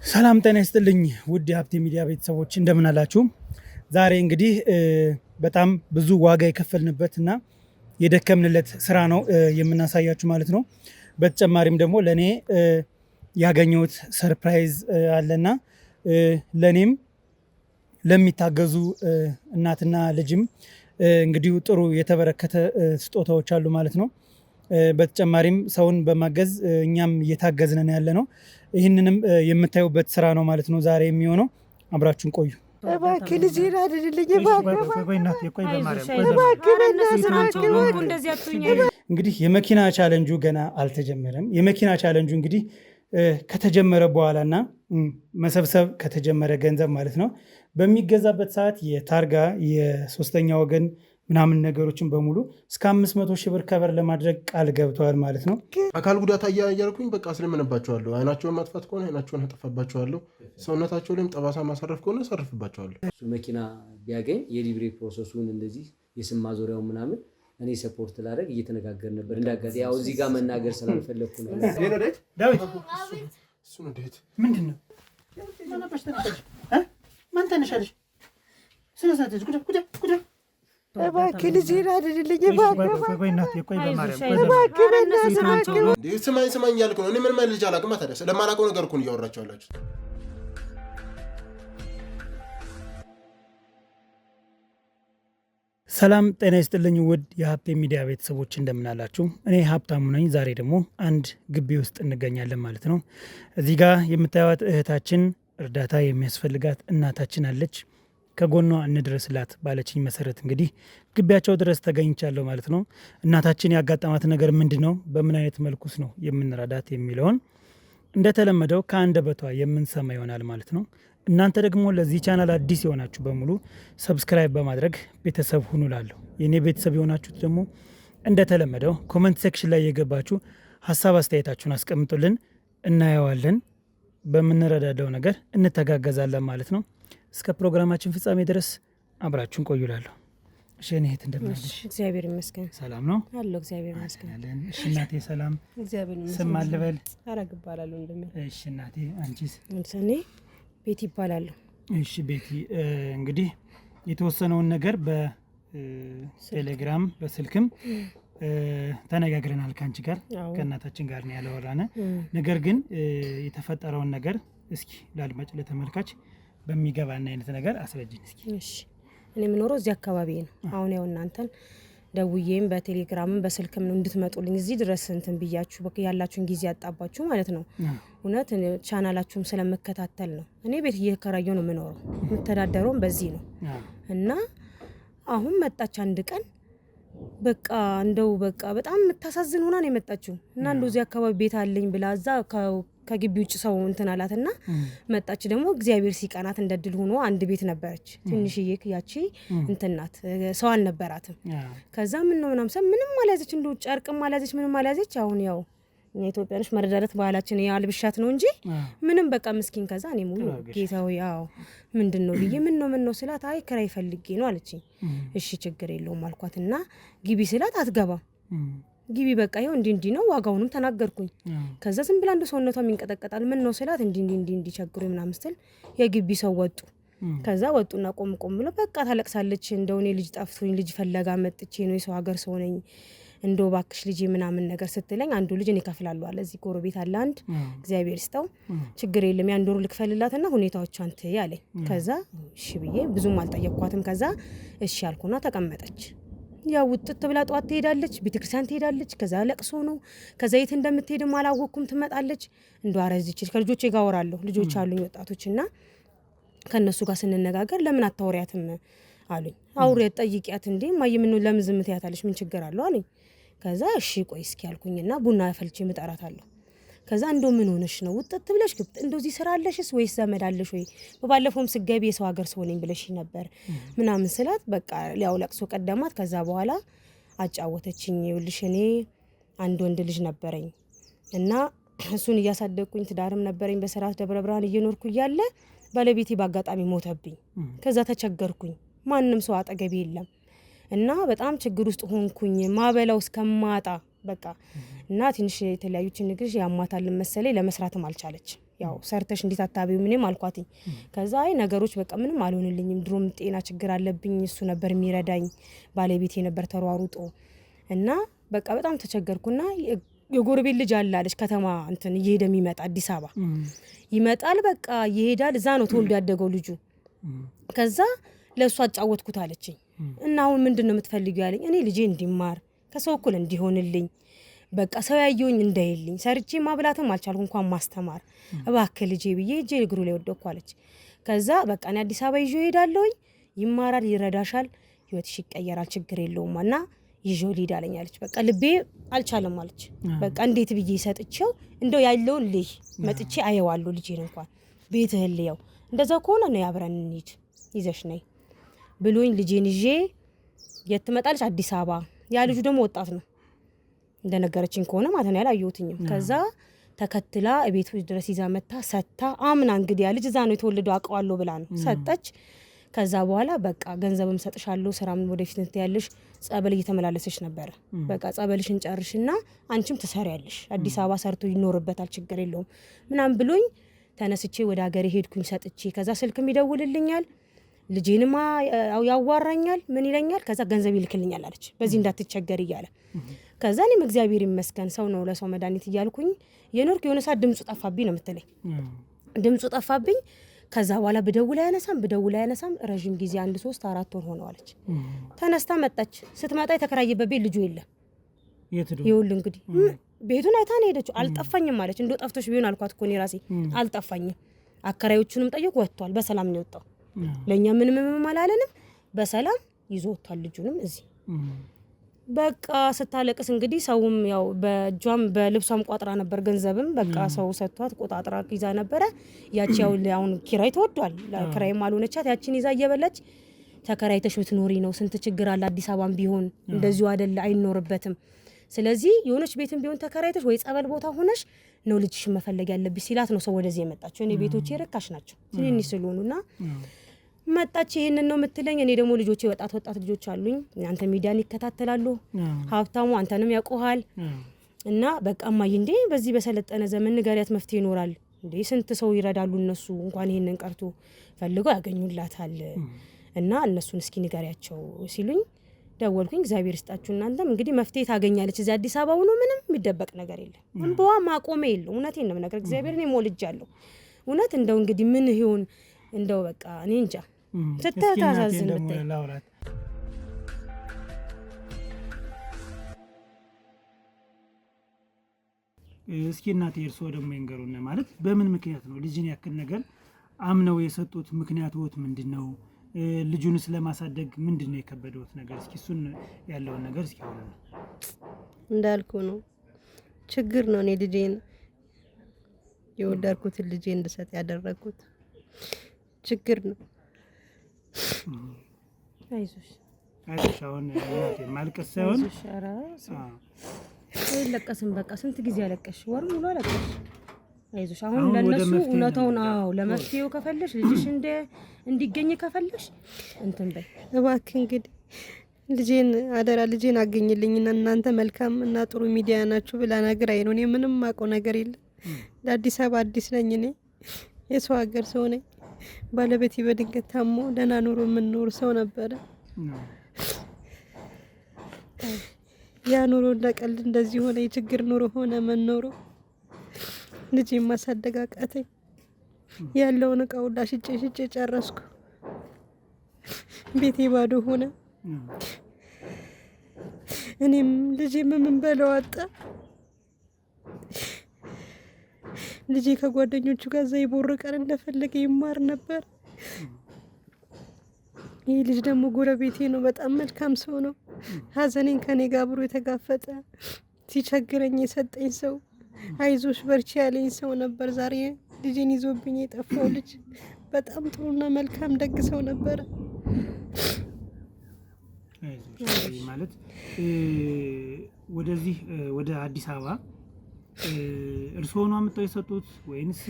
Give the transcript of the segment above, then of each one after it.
ሰላም ጤና ይስጥልኝ ውድ የሀብቴ ሚዲያ ቤተሰቦች እንደምን አላችሁ? ዛሬ እንግዲህ በጣም ብዙ ዋጋ የከፈልንበት እና የደከምንለት ስራ ነው የምናሳያችሁ ማለት ነው። በተጨማሪም ደግሞ ለእኔ ያገኘሁት ሰርፕራይዝ አለና ለእኔም ለሚታገዙ እናትና ልጅም እንግዲህ ጥሩ የተበረከተ ስጦታዎች አሉ ማለት ነው። በተጨማሪም ሰውን በማገዝ እኛም እየታገዝነን ያለ ነው። ይህንንም የምታዩበት ስራ ነው ማለት ነው ዛሬ የሚሆነው። አብራችሁን ቆዩ። እንግዲህ የመኪና ቻለንጁ ገና አልተጀመረም። የመኪና ቻለንጁ እንግዲህ ከተጀመረ በኋላ እና መሰብሰብ ከተጀመረ ገንዘብ ማለት ነው በሚገዛበት ሰዓት የታርጋ የሶስተኛ ወገን ምናምን ነገሮችን በሙሉ እስከ 500 ሺህ ብር ከበር ለማድረግ ቃል ገብተዋል ማለት ነው። አካል ጉዳት እያልኩኝ በቃ አስለምንባቸዋለሁ። አይናቸውን ማጥፋት ከሆነ አይናቸውን አጠፋባቸዋለሁ። ሰውነታቸው ላይም ጠባሳ ማሳረፍ ከሆነ አሳርፍባቸዋለሁ። መኪና ቢያገኝ የሊብሬ ፕሮሰሱን እንደዚህ የስም ማዞሪያው ምናምን እኔ ሰፖርት ላደርግ እየተነጋገር ነበር። እንዳጋጥ ያው እዚህ ጋር መናገር ስላልፈለኩ ነው። ዳዊት እሱ ነው ዳዊት ምንድን ነው ማን ተነሻለሽ? ስለሳተሽ ጉዳ እባክህ ልጄን አድንልኝ። ስማኝ እያልክ ነው። እኔ ምንም አይነት ልጅ አላውቅም። ታዲያ ስለማላውቀው ነገር እኮ ነው እያወራችሁ ያላችሁ። ሰላም ጤና ይስጥልኝ ውድ የሀብቴ ሚዲያ ቤተሰቦች እንደምን አላችሁ? እኔ ሀብታሙ ነኝ። ዛሬ ደግሞ አንድ ግቢ ውስጥ እንገኛለን ማለት ነው። እዚህ ጋር የምታዩት እህታችን እርዳታ የሚያስፈልጋት እናታችን አለች። ከጎኗ እንድረስላት ባለችኝ መሰረት እንግዲህ ግቢያቸው ድረስ ተገኝቻለሁ ማለት ነው። እናታችን ያጋጠማት ነገር ምንድን ነው፣ በምን አይነት መልኩስ ነው የምንረዳት የሚለውን እንደተለመደው ከአንደበቷ የምንሰማ ይሆናል ማለት ነው። እናንተ ደግሞ ለዚህ ቻናል አዲስ የሆናችሁ በሙሉ ሰብስክራይብ በማድረግ ቤተሰብ ሁኑ ላለሁ። የእኔ ቤተሰብ የሆናችሁት ደግሞ እንደተለመደው ኮመንት ሴክሽን ላይ የገባችሁ ሀሳብ አስተያየታችሁን አስቀምጡልን፣ እናየዋለን። በምንረዳዳው ነገር እንተጋገዛለን ማለት ነው። እስከ ፕሮግራማችን ፍጻሜ ድረስ አብራችሁን ቆዩላለሁ። እሺ እህት እንደምን አለሽ? እግዚአብሔር ይመስገን። ሰላም ነው አለው። እግዚአብሔር ይመስገን። እሺ እናቴ ሰላም። እግዚአብሔር ይመስገን። ስም አልበል? አረግ ይባላል ወንድሜ። እሺ እናቴ አንቺስ? እኔ ቤቲ ይባላል። እሺ ቤቲ፣ እንግዲህ የተወሰነውን ነገር በቴሌግራም በስልክም ተነጋግረናል ከአንቺ ጋር ከእናታችን ጋር ነው ያለወራነ። ነገር ግን የተፈጠረውን ነገር እስኪ ላድማጭ ለተመልካች በሚገባና አይነት ነገር አስረጅኝ እስኪ። እሺ እኔ የምኖረው እዚህ አካባቢ ነው። አሁን ያው እናንተን ደውዬም በቴሌግራምም በስልክም ነው እንድትመጡልኝ እዚህ ድረስ እንትን ብያችሁ ያላችሁን ጊዜ ያጣባችሁ ማለት ነው። እውነት ቻናላችሁም ስለምከታተል ነው። እኔ ቤት እየከራየሁ ነው የምኖረው፣ የምተዳደረውም በዚህ ነው እና አሁን መጣች አንድ ቀን በቃ እንደው በቃ በጣም የምታሳዝን ሆና ነው የመጣችው እና እንደው እዚህ አካባቢ ቤት አለኝ ብላ እዛ ከግቢ ውጭ ሰው እንትን አላትና መጣች። ደግሞ እግዚአብሔር ሲቀናት እንደድል ሆኖ አንድ ቤት ነበረች ትንሽዬ፣ ያቺ እንትን ናት፣ ሰው አልነበራትም። ከዛ ምን ነው ምንም አልያዘች፣ እንደው ጨርቅም አልያዘች፣ ምንም አልያዘች። አሁን ያው እኛ ኢትዮጵያኖች መረዳዳት ባህላችን ያልብሻት ነው እንጂ ምንም በቃ ምስኪን። ከዛ እኔ ሙሉ ጌታው ያው ምንድነው ልዬ ምን ነው ስላት አይ ክራይ ፈልጌ ነው አለችኝ። እሺ ችግር የለውም አልኳትና ግቢ ስላት አትገባም። ግቢ በቃ ይኸው እንዲህ ነው ዋጋውንም ተናገርኩኝ። ከዛ ዝም ብላ እንደ ሰውነቷ የሚንቀጠቀጣል። ምን ነው ስላት እንዲህ ቸግሮ ምናምን ስትል የግቢ ሰው ወጡ። ከዛ ወጡና ቆም ብሎ በቃ ታለቅሳለች። እንደው እኔ ልጅ ጠፍቶኝ ልጅ ፈለጋ መጥቼ ነው የሰው ሀገር ሰው ነኝ እንደው ባክሽ ልጅ ምናምን ነገር ስትለኝ አንዱ ልጅ እኔ ከፍላለሁ አለ። እዚህ ጎረቤት አለ አንድ፣ እግዚአብሔር ይስጠው፣ ችግር የለም ያን ዶሮ ልክፈልላትና ሁኔታዎቿን ትይ አለኝ። ከዛ እሺ ብዬ ብዙም አልጠየቅኳትም። ከዛ እሺ አልኩና ተቀመጠች። ያው ውጥት ብላ ጧት ትሄዳለች፣ ቤተክርስቲያን ትሄዳለች። ከዛ ለቅሶ ነው። ከዛ የት እንደምትሄድም አላወቅኩም። ትመጣለች። እንደው አረዝች ከልጆቼ ጋር አወራለሁ። ልጆች አሉኝ ወጣቶችና ከነሱ ጋር ስንነጋገር ለምን አታወሪያትም አሉኝ። አውሪያት ጠይቂያት እንዴ ማየ ምን ለምን ዝም ትያታለሽ? ምን ችግር አለው አሉኝ። ከዛ እሺ ቆይ እስኪ ያልኩኝና ቡና ፈልቼ ምጠራታለሁ። ከዛ እንደው ምን ሆነሽ ነው ውጥት ብለሽ ግብጥ እንደዚህ ስራ አለሽስ ወይስ ዘመድ አለሽ ወይ? በባለፈውም ስገቢ የሰው ሀገር ሰው ነኝ ብለሽ ነበር ምናምን ስላት በቃ ሊያው ለቅሶ ቀደማት። ከዛ በኋላ አጫወተችኝ። ይኸውልሽ እኔ አንድ ወንድ ልጅ ነበረኝ እና እሱን እያሳደግኩኝ ትዳርም ነበረኝ በስርዓት ደብረ ብርሃን እየኖርኩ እያለ ባለቤቴ በአጋጣሚ ሞተብኝ። ከዛ ተቸገርኩኝ። ማንም ሰው አጠገቤ የለም እና በጣም ችግር ውስጥ ሆንኩኝ። ማበላው እስከማጣ በቃ እና ትንሽ የተለያዩ ችግሮች ያማታል መሰለኝ ለመስራትም አልቻለች። ያው ሰርተሽ እንዴት አታቢው ምንም አልኳትኝ። ከዛ አይ ነገሮች በቃ ምንም አልሆንልኝም፣ ድሮም ጤና ችግር አለብኝ፣ እሱ ነበር የሚረዳኝ፣ ባለቤቴ ነበር ተሯሩጦ እና በቃ በጣም ተቸገርኩና የጎረቤት ልጅ አላለች ከተማ እንትን እየሄደ የሚመጣ አዲስ አበባ ይመጣል፣ በቃ ይሄዳል። እዛ ነው ተወልዶ ያደገው ልጁ። ከዛ ለእሱ አጫወትኩት አለችኝ። እና አሁን ምንድን ነው የምትፈልጊው ያለኝ፣ እኔ ልጄ እንዲማር ከሰው እኩል እንዲሆንልኝ በቃ ሰው ያየውኝ እንዳይልኝ ሰርቼ ማብላትም አልቻልኩ እንኳን ማስተማር እባክህ ልጄ ብዬ እጄ እግሩ ላይ ወደቅኩ አለች። ከዛ በቃ እኔ አዲስ አበባ ይዤ እሄዳለሁኝ፣ ይማራል፣ ይረዳሻል፣ ህይወትሽ ይቀየራል፣ ችግር የለውም እና ይዤው ልሂድ አለኝ አለች። በቃ ልቤ አልቻለም አለች። በቃ እንዴት ብዬ ሰጥቼው እንደው ያለውን ልጅ መጥቼ አየዋለሁ ልጄን እንኳን ቤትህን ልየው፣ እንደዛ ከሆነ ነው አብረን እንሂድ ይዘሽ ነይ ብሎኝ ልጄን ይዤ የት ትመጣለች አዲስ አበባ። ያ ልጁ ደግሞ ወጣት ነው እንደነገረችኝ ከሆነ ማለት ነው፣ ያላየሁትኝም። ከዛ ተከትላ ቤቱ ድረስ ይዛ መታ ሰታ አምና እንግዲህ ያ ልጅ እዛ ነው የተወለደው አውቀዋለሁ ብላ ነው ሰጠች። ከዛ በኋላ በቃ ገንዘብም ሰጥሻለሁ ስራም ወደፊት እንትያለሽ፣ ጸበል እየተመላለሰች ነበረ። በቃ ጸበልሽን ጨርሽና አንቺም ትሰሪያለሽ፣ አዲስ አበባ ሰርቶ ይኖርበታል ችግር የለውም ምናምን ብሎኝ ተነስቼ ወደ ሀገሬ ሄድኩኝ ሰጥቼ። ከዛ ስልክም ይደውልልኛል፣ ልጄንማ ያዋራኛል፣ ምን ይለኛል፣ ከዛ ገንዘብ ይልክልኛል አለች በዚህ እንዳትቸገር እያለ። ከዛ እኔም እግዚአብሔር ይመስገን ሰው ነው ለሰው መድኃኒት እያልኩኝ የኖርኩ የሆነ ሰዓት ድምፁ ጠፋብኝ ነው የምትለኝ። ድምፁ ጠፋብኝ። ከዛ በኋላ ብደውል አያነሳም ረዥም ጊዜ 1 3 4 ወር ሆነዋለች። ተነስታ መጣች። ስትመጣ የተከራየበት ቤት ልጁ የለም። ይኸውልህ እንግዲህ ቤቱን አይታ ነው ሄደችው። አልጠፋኝም አለች። እንደው ጠፍቶሽ ቢሆን አልኳት እኮ እኔ ራሴ አልጠፋኝም። አከራዮቹንም ጠየቁ፣ ወጥቷል፣ በሰላም ነው የወጣው። ለእኛ ምንም አላለንም፣ በሰላም ይዞ ወጥቷል ልጁንም እዚህ። በቃ ስታለቅስ እንግዲህ ሰውም ያው በእጇም በልብሷም ቋጥራ ነበር ገንዘብም በቃ ሰው ሰጥቷት ቆጣጥራ ይዛ ነበረ። ያቺ ያው አሁን ኪራይ ተወዷል፣ ኪራይም አልሆነቻት። ያቺን ይዛ እየበላች ተከራይተሽ ብትኖሪ ነው ስንት ችግር አለ። አዲስ አበባም ቢሆን እንደዚሁ አይደለ አይኖርበትም። ስለዚህ የሆነች ቤትም ቢሆን ተከራይተሽ ወይ ጸበል ቦታ ሆነሽ ነው ልጅሽ መፈለግ ያለብሽ ሲላት ነው ሰው ወደዚህ የመጣቸው። እኔ ቤቶቼ ርካሽ ናቸው ትንንሽ ስለሆኑና መጣች። ይሄንን ነው የምትለኝ። እኔ ደግሞ ልጆቼ ወጣት ልጆች አሉኝ። አንተ ሚዲያን ይከታተላሉ፣ ሀብታሙ አንተንም ያውቁሃል። እና በቃ እማዬ እንዴ በዚህ በሰለጠነ ዘመን ንገሪያት መፍትሄ ይኖራል እንዴ፣ ስንት ሰው ይረዳሉ እነሱ እንኳን ይሄንን ቀርቶ ፈልገው ያገኙላታል። እና እነሱን እስኪ ንገሪያቸው ሲሉኝ ደወልኩኝ። እግዚአብሔር ይስጣችሁ እናንተም እንግዲህ መፍትሄ ታገኛለች። እዚህ አዲስ አበባ ሆኖ ምንም የሚደበቅ ነገር የለም። እንበዋ ማቆሜ የለው። እውነቴን ነው የምነግርህ። እግዚአብሔር እኔ ሞልጃለሁ እውነት። እንደው እንግዲህ ምን ይሁን እንደው በቃ እኔ እንጃ። ስትታዛዝን ብታይ እስኪ እናቴ እርስዎ ደግሞ ይንገሩን፣ ማለት በምን ምክንያት ነው ልጅን ያክል ነገር አምነው የሰጡት? ምክንያቱት ምንድን ነው? ልጁንስ ለማሳደግ ምንድን ነው የከበደውት ነገር? እስኪ እሱን ያለውን ነገር እስኪ ሆነ እንዳልኩ ነው ችግር ነው። እኔ ልጄን የወደድኩትን ልጄ እንድሰጥ ያደረኩት ችግር ነው። አይዞሽ አሁን ማልቀስ ሳይሆን ለቀስም በቃ ስንት ጊዜ አለቀሽ፣ ወር ሙሉ አለቀሽ። አይዞሽ አሁን ለነሱ እውነታውን ለመፍትሄው ከፈለሽ ልጅሽ እንዲገኝ ከፈለሽ እንትን በይ እባክህ። እንግዲህ ልጄን አደራ ልጄን አገኝልኝና እናንተ መልካም እና ጥሩ ሚዲያ ናችሁ ብላ ነግራኝ ነው። እኔ ምንም ማውቀው ነገር የለም። ለአዲስ አበባ አዲስ ነኝ። እኔ የሰው ሀገር ሰው ነኝ። ባለቤቴ በድንገት ታሞ ደህና ኑሮ የምንኖር ሰው ነበረ። ያ ኑሮ እንደቀልድ እንደዚህ ሆነ፣ የችግር ኑሮ ሆነ መኖሩ። ልጄን ማሳደግ አቃተኝ። ያለውን እቃ ሁላ ሽጬ ጨረስኩ። ቤቴ ባዶ ሆነ። እኔም ልጄ ምን በለው አጣ። ልጄ ከጓደኞቹ ጋር እዛ ይቦርቃል፣ እንደፈለገ ይማር ነበር። ይህ ልጅ ደግሞ ጎረቤቴ ነው፣ በጣም መልካም ሰው ነው። ሀዘኔን ከኔ ጋር አብሮ የተጋፈጠ ሲቸግረኝ የሰጠኝ ሰው፣ አይዞሽ በርቺ ያለኝ ሰው ነበር። ዛሬ ልጄን ይዞብኝ የጠፋው ልጅ በጣም ጥሩና መልካም ደግ ሰው ነበረ። ማለት ወደዚህ ወደ አዲስ አበባ እርስዎ ነው አምጥተው የሰጡት ወይንስ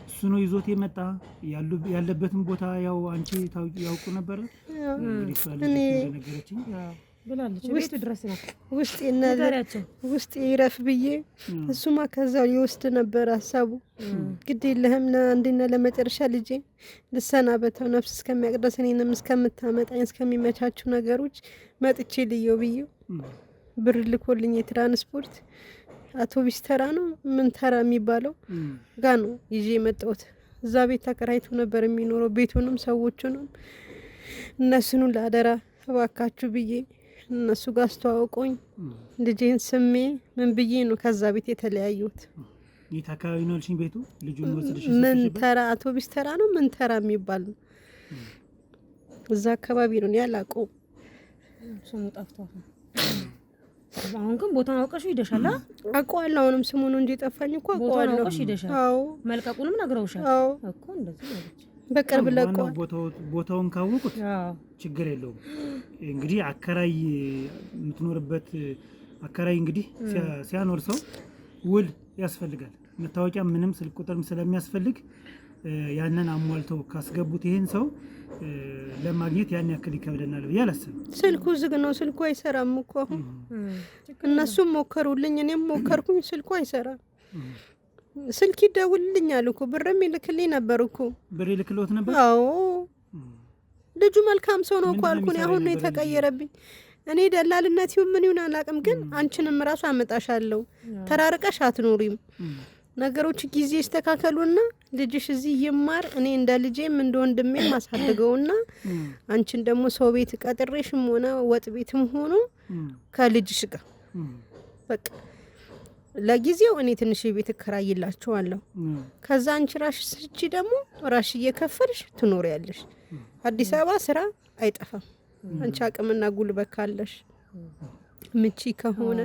እሱ ነው ይዞት የመጣ? ያለበትን ቦታ ያው አንቺ ያውቁ ነበር? እኔ ብላለች። ቤቱ ድረስ ነው ውስጤ ይረፍ ብዬ እሱማ ከዛው ሊወስድ ነበር ሀሳቡ። ግድ የለህም ለአንዴና ለመጨረሻ ልጄ ልሰናበተው ነፍስ እስከሚያቅደስ እኔንም እስከምታመጣኝ እስከሚመቻቹ ነገሮች መጥቼ ልየው ብዬው ብር ልኮልኝ የትራንስፖርት አውቶቢስ ተራ ነው ምን ተራ የሚባለው ጋ ነው ይዤ የመጣሁት። እዛ ቤት ተከራይቶ ነበር የሚኖረው። ቤቱንም ሰዎቹንም እነሱን ለአደራ እባካችሁ ብዬ እነሱ ጋር አስተዋውቆኝ ልጄን ስሜ ምን ብዬ ነው ከዛ ቤት የተለያዩት። የት አካባቢ ነው ልሽኝ ቤቱ? ልጁን ወስደሽ ምን ተራ አውቶቢስ ተራ ነው ምን ተራ የሚባል ነው እዛ አካባቢ ነው ያላቀው። ስሙ ጠፍቷል። አሁን ግን ቦታውን አውቀሽ ሄደሻል? አውቀዋለሁ። አሁንም ስሙ ነው እንጂ ጠፋኝ እኮ አውቀዋለሁ። አውቀሽ ሄደሻል? አዎ መልቀቁንም ነግረውሻል እኮ እንደዚህ ነው። በቅርብ ለቀው ቦታውን ካወቁት ችግር የለውም። እንግዲህ አከራይ የምትኖርበት አከራይ እንግዲህ ሲያኖር ሰው ውል ያስፈልጋል። መታወቂያ ምንም ስልክ ቁጥርም ስለሚያስፈልግ ያንን አሟልተው ካስገቡት ይሄን ሰው ለማግኘት ያን ያክል ይከብደናል ብዬ አላስብም። ስልኩ ዝግ ነው። ስልኩ አይሰራም እኮ አሁን እነሱም ሞከሩልኝ እኔም ሞከርኩኝ። ስልኩ አይሰራም። ስልክ ይደውልልኛል እኮ ብርም ይልክልኝ ነበር እኮ። ብር ይልክልዎት ነበር? አዎ ልጁ መልካም ሰው ነው እኮ አልኩኝ። አሁን ነው የተቀየረብኝ። እኔ ደላልነት ይሁን ምን ይሁን አላውቅም፣ ግን አንቺንም ራሱ አመጣሻለሁ፣ ተራርቀሽ አትኖሪም፣ ነገሮች ጊዜ ይስተካከሉና ልጅሽ እዚህ ይማር፣ እኔ እንደ ልጄም እንደ ወንድሜም አሳድገውና አንቺን ደግሞ ሰው ቤት ቀጥሬሽም ሆነ ወጥ ቤትም ሆኖ ከልጅሽ ጋር በቃ ለጊዜው እኔ ትንሽ ቤት እከራይላችኋለሁ። ከዛ አንቺ ራስሽ ስጪ ደግሞ ራስሽ እየከፈልሽ ትኖሪያለሽ። አዲስ አበባ ስራ አይጠፋም። አንቺ አቅምና ጉልበት ካለሽ ምቺ ከሆነ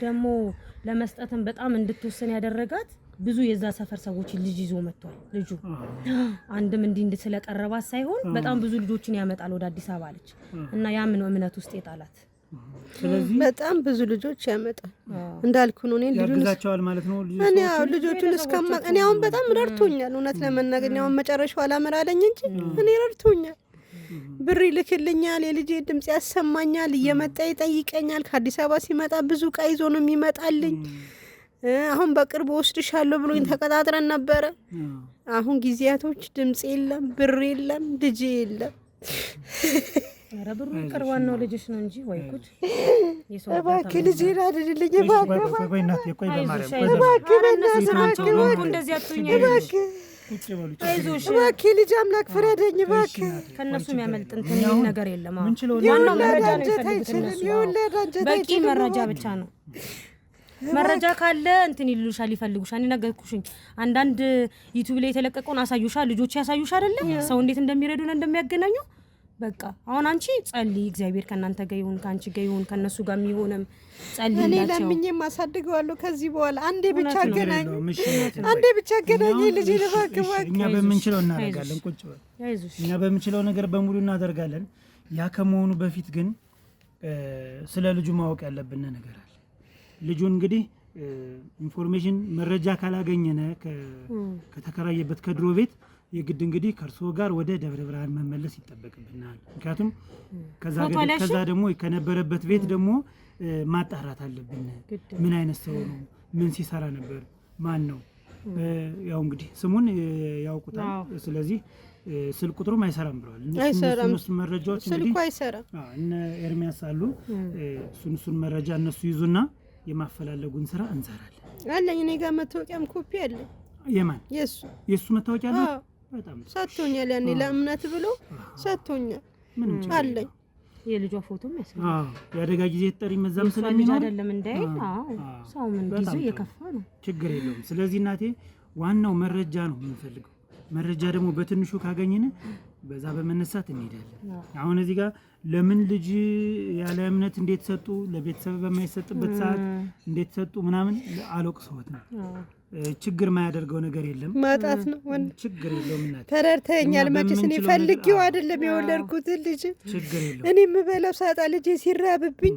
ደግሞ ለመስጠትም በጣም እንድትወሰን ያደረጋት ብዙ የዛ ሰፈር ሰዎች ልጅ ይዞ መጥቷል። ልጁ አንድም እንዲህ ስለቀረባት ሳይሆን በጣም ብዙ ልጆችን ያመጣል ወደ አዲስ አበባ አለች እና ያ ምን እምነት ውስጥ የጣላት። ስለዚህ በጣም ብዙ ልጆች ያመጣል እንዳልኩ ነው። እኔ ያግዛቸዋል ማለት ነው። እኔ ያው ልጆቹን እስከማ እኔ አሁን በጣም ረድቶኛል። እውነት ለመናገር እኔ አሁን መጨረሻው አላመራለኝ እንጂ እኔ ረድቶኛል። ብር ይልክልኛል፣ የልጄ ድምጽ ያሰማኛል፣ እየመጣ ይጠይቀኛል። ከአዲስ አበባ ሲመጣ ብዙ ዕቃ ይዞ ነው የሚመጣልኝ። አሁን በቅርብ ወስድሻለሁ ብሎኝ ተቀጣጥረን ነበረ። አሁን ጊዜያቶች ድምጽ የለም፣ ብር የለም፣ ልጅ የለም። ኧረ ብሩ ቅርባን ነው ልጅሽ ነው እንጂ ወይ ጉድ! እባክህ ልጄን አድንልኝ እባክህ። ቆይ እናቴ ቆይ በማርያም ቆይ እባክህ እባክህ እንደዚህ አትሁኝ። እባክህ አይዞሽ እባክህ ልጅ አምላክ ፍረደኝ እባክህ። ከነሱ የሚያመልጥ እንትን ነገር የለም። ምን ችለው ዋናው መረጃ ነው አንጀት የሚፈልጉት አይችልም። እነሱ። የወለድ አንጀት በቂ አይችልም። መረጃ ብቻ ነው። መረጃ ካለ እንትን ይሉሻል፣ ይፈልጉሻል። እኔ ነገርኩሽኝ። አንዳንድ ዩቲዩብ ላይ የተለቀቀውን አሳዩሻል፣ ልጆች ያሳዩሽ አይደለ? ሰው እንዴት እንደሚረዱና እንደሚያገናኙ በቃ አሁን አንቺ ጸልይ፣ እግዚአብሔር ከናንተ ጋር ይሁን፣ ካንቺ ጋር ይሁን፣ ከነሱ ጋር የሚሆንም ጸልይላቸው። እኔ ለምኜም አሳድገዋለሁ ከዚህ በኋላ። አንዴ ብቻ አገናኝ፣ አንዴ ብቻ አገናኝ ልጅ እባክህ እባክህ። እኛ በምንችለው እናደርጋለን። ቁጭ በል። እኛ በምንችለው ነገር በሙሉ እናደርጋለን። ያ ከመሆኑ በፊት ግን ስለ ልጁ ማወቅ ያለብን ነገር አለ። ልጁ እንግዲህ ኢንፎርሜሽን መረጃ ካላገኘነ ከተከራየበት ከድሮ ቤት የግድ እንግዲህ ከርሶ ጋር ወደ ደብረ ብርሃን መመለስ ይጠበቅብናል። ምክንያቱም ከዛ ደግሞ ከነበረበት ቤት ደግሞ ማጣራት አለብን። ምን አይነት ሰው ነው? ምን ሲሰራ ነበር? ማን ነው? ያው እንግዲህ ስሙን ያውቁታል። ስለዚህ ስልክ ቁጥሩም አይሰራም ብለዋል። እነሱ መረጃዎች ስልኩ አይሰራም። እነ ኤርሚያስ አሉ። እሱን መረጃ እነሱ ይዙና የማፈላለጉን ስራ እንሰራለን። አለኝ እኔ ጋር መታወቂያም ኮፒ አለ። የማን? የሱ መታወቂያ ነው። በጣም ሰጥቶኛል። ያኔ ለእምነት ብሎ ሰጥቶኛል። አለኝ የልጇ ፎቶም ያሳያል። የአደጋ ጊዜ ተጠሪ መዛም ስለሚሆን አይደለም እንዴ? ሰው ምን ጊዜው የከፋ ነው። ችግር የለውም። ስለዚህ እናቴ ዋናው መረጃ ነው የምንፈልገው። መረጃ ደግሞ በትንሹ ካገኘን በዛ በመነሳት እንሄዳለን። አሁን እዚህ ጋር ለምን ልጅ ያለ እምነት እንዴት ሰጡ፣ ለቤተሰብ በማይሰጥበት ሰዓት እንዴት ሰጡ ምናምን አልወቅሰውት ነው። ችግር ማያደርገው ነገር የለም። ማጣት ነው ችግር የለውም። እናቴ ተረድተኛል። መቼስ እኔ ፈልጌው አይደለም የወለድኩት ልጅ። ችግር የለውም። እኔ የምበላው ሳጣ ልጄ ሲራብብኝ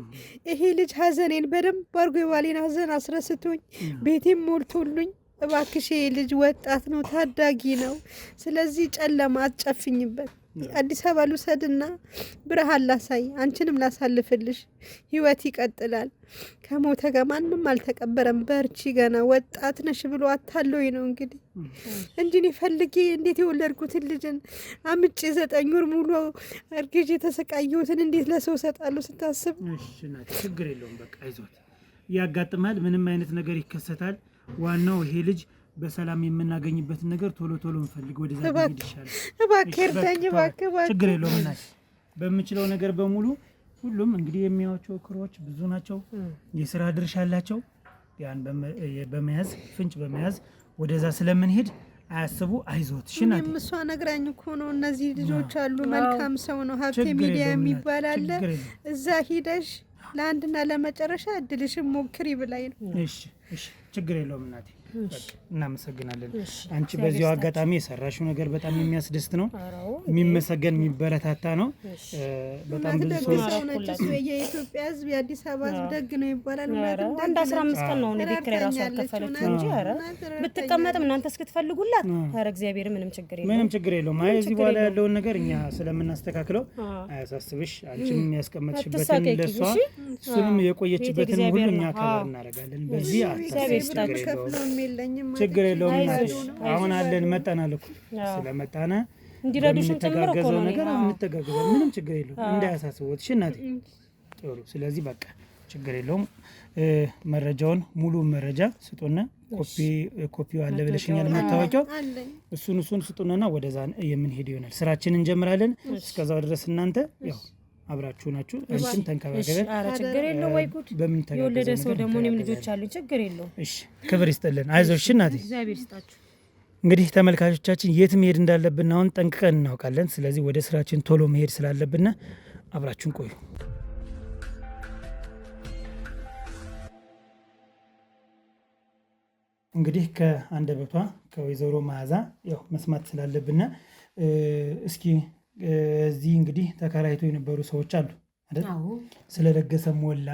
ይሄ ልጅ ሀዘኔን በደንብ አድርጎ የዋሌን ሀዘን አስረስቶኝ ቤቴም ሞልቶልኝ፣ እባክሽ ልጅ ወጣት ነው፣ ታዳጊ ነው። ስለዚህ ጨለማ አትጨፍኝበት። አዲስ አበባ ልውሰድና ብርሃን ላሳይ፣ አንቺንም ላሳልፍልሽ፣ ህይወት ይቀጥላል። ከሞተ ጋር ማንም አልተቀበረም፣ በርቺ፣ ገና ወጣት ነሽ ብሎ አታለኝ ነው እንግዲህ እንጂ እኔ ፈልጌ እንዴት የወለድኩትን ልጅን አምጬ 9 ወር ሙሉ አርግዤ የተሰቃየሁትን እንዴት ለሰው እሰጣለሁ ስታስብ። ችግር የለውም በቃ አይዞት፣ ያጋጥማል። ምንም አይነት ነገር ይከሰታል። ዋናው ይሄ ልጅ በሰላም የምናገኝበትን ነገር ቶሎ ቶሎ እንፈልግ፣ ወደዛ ሄድ ይሻላል። እባክህ እርዳኝ፣ እባክህ። ችግር የለውም እናቴ፣ በምችለው ነገር በሙሉ ሁሉም እንግዲህ የሚያዩቸው ክሮች ብዙ ናቸው፣ የስራ ድርሻ አላቸው። ያን በመያዝ ፍንጭ በመያዝ ወደዛ ስለምንሄድ አያስቡ፣ አይዞት። ሽናት እሷ ነግራኝ እኮ ነው እነዚህ ልጆች አሉ፣ መልካም ሰው ነው ሀብቴ ሚዲያ የሚባል አለ፣ እዛ ሂደሽ ለአንድና ለመጨረሻ እድልሽን ሞክሪ ብላኝ ነው። እሺ ችግር የለውም እናቴ፣ እናመሰግናለን። አንቺ በዚያው አጋጣሚ የሰራሽው ነገር በጣም የሚያስደስት ነው፣ የሚመሰገን የሚበረታታ ነው። በጣም ብዙ ሰዎች የኢትዮጵያ ሕዝብ የአዲስ አበባ ሕዝብ ደግ ነው ይባላል። አንድ 15 ቀን ነው ቤት ኪራይ ራሱ አልከፈለችው እንጂ ኧረ ብትቀመጥም እናንተ እስክትፈልጉላት ኧረ እግዚአብሔር ምንም ችግር የለውም። አይ እዚህ በኋላ ያለውን ነገር እኛ ስለምናስተካክለው አያሳስብሽ። አንቺም ያስቀመጥሽበትን ለሷ እሱንም የቆየችበትን ሁሉ እኛ ከበር እናደርጋለን። በዚህ ችግር የለውም እናቴ። አሁን አለን መጣናል እኮ ስለመጣነ እንዲረዱሽን ጨምሮ እኮ ነው ነገር እንተጋገዛለን። ምንም ችግር የለውም እንዳያሳስቦት። እሺ እናቴ ጥሩ። ስለዚህ በቃ ችግር የለውም። መረጃውን ሙሉ መረጃ ስጡና ኮፒው አለ ብለሽኛል፣ መታወቂያው እሱን ስጡና ወደዛ የምንሄድ ይሆናል። ስራችንን እንጀምራለን። እስከዛው ድረስ እናንተ ያው አብራችሁ ናችሁ። አንቺም ተንከባከበን። ኧረ ችግር የለው። ወይ ጉድ የወለደ ሰው ደግሞ እኔም ልጆች አሉኝ። ችግር የለው። እሺ ክብር ይስጥልን። አይዞሽ እናቴ። እግዚአብሔር ይስጣችሁ። እንግዲህ ተመልካቾቻችን የት መሄድ እንዳለብን አሁን ጠንቅቀን እናውቃለን። ስለዚህ ወደ ስራችን ቶሎ መሄድ ስላለብን አብራችሁን ቆዩ። እንግዲህ ከአንደበቷ ከወይዘሮ መዓዛ ያው መስማት ስላለብን እስኪ እዚህ እንግዲህ ተከራይቶ የነበሩ ሰዎች አሉ አይደል? ስለለገሰ ሞላ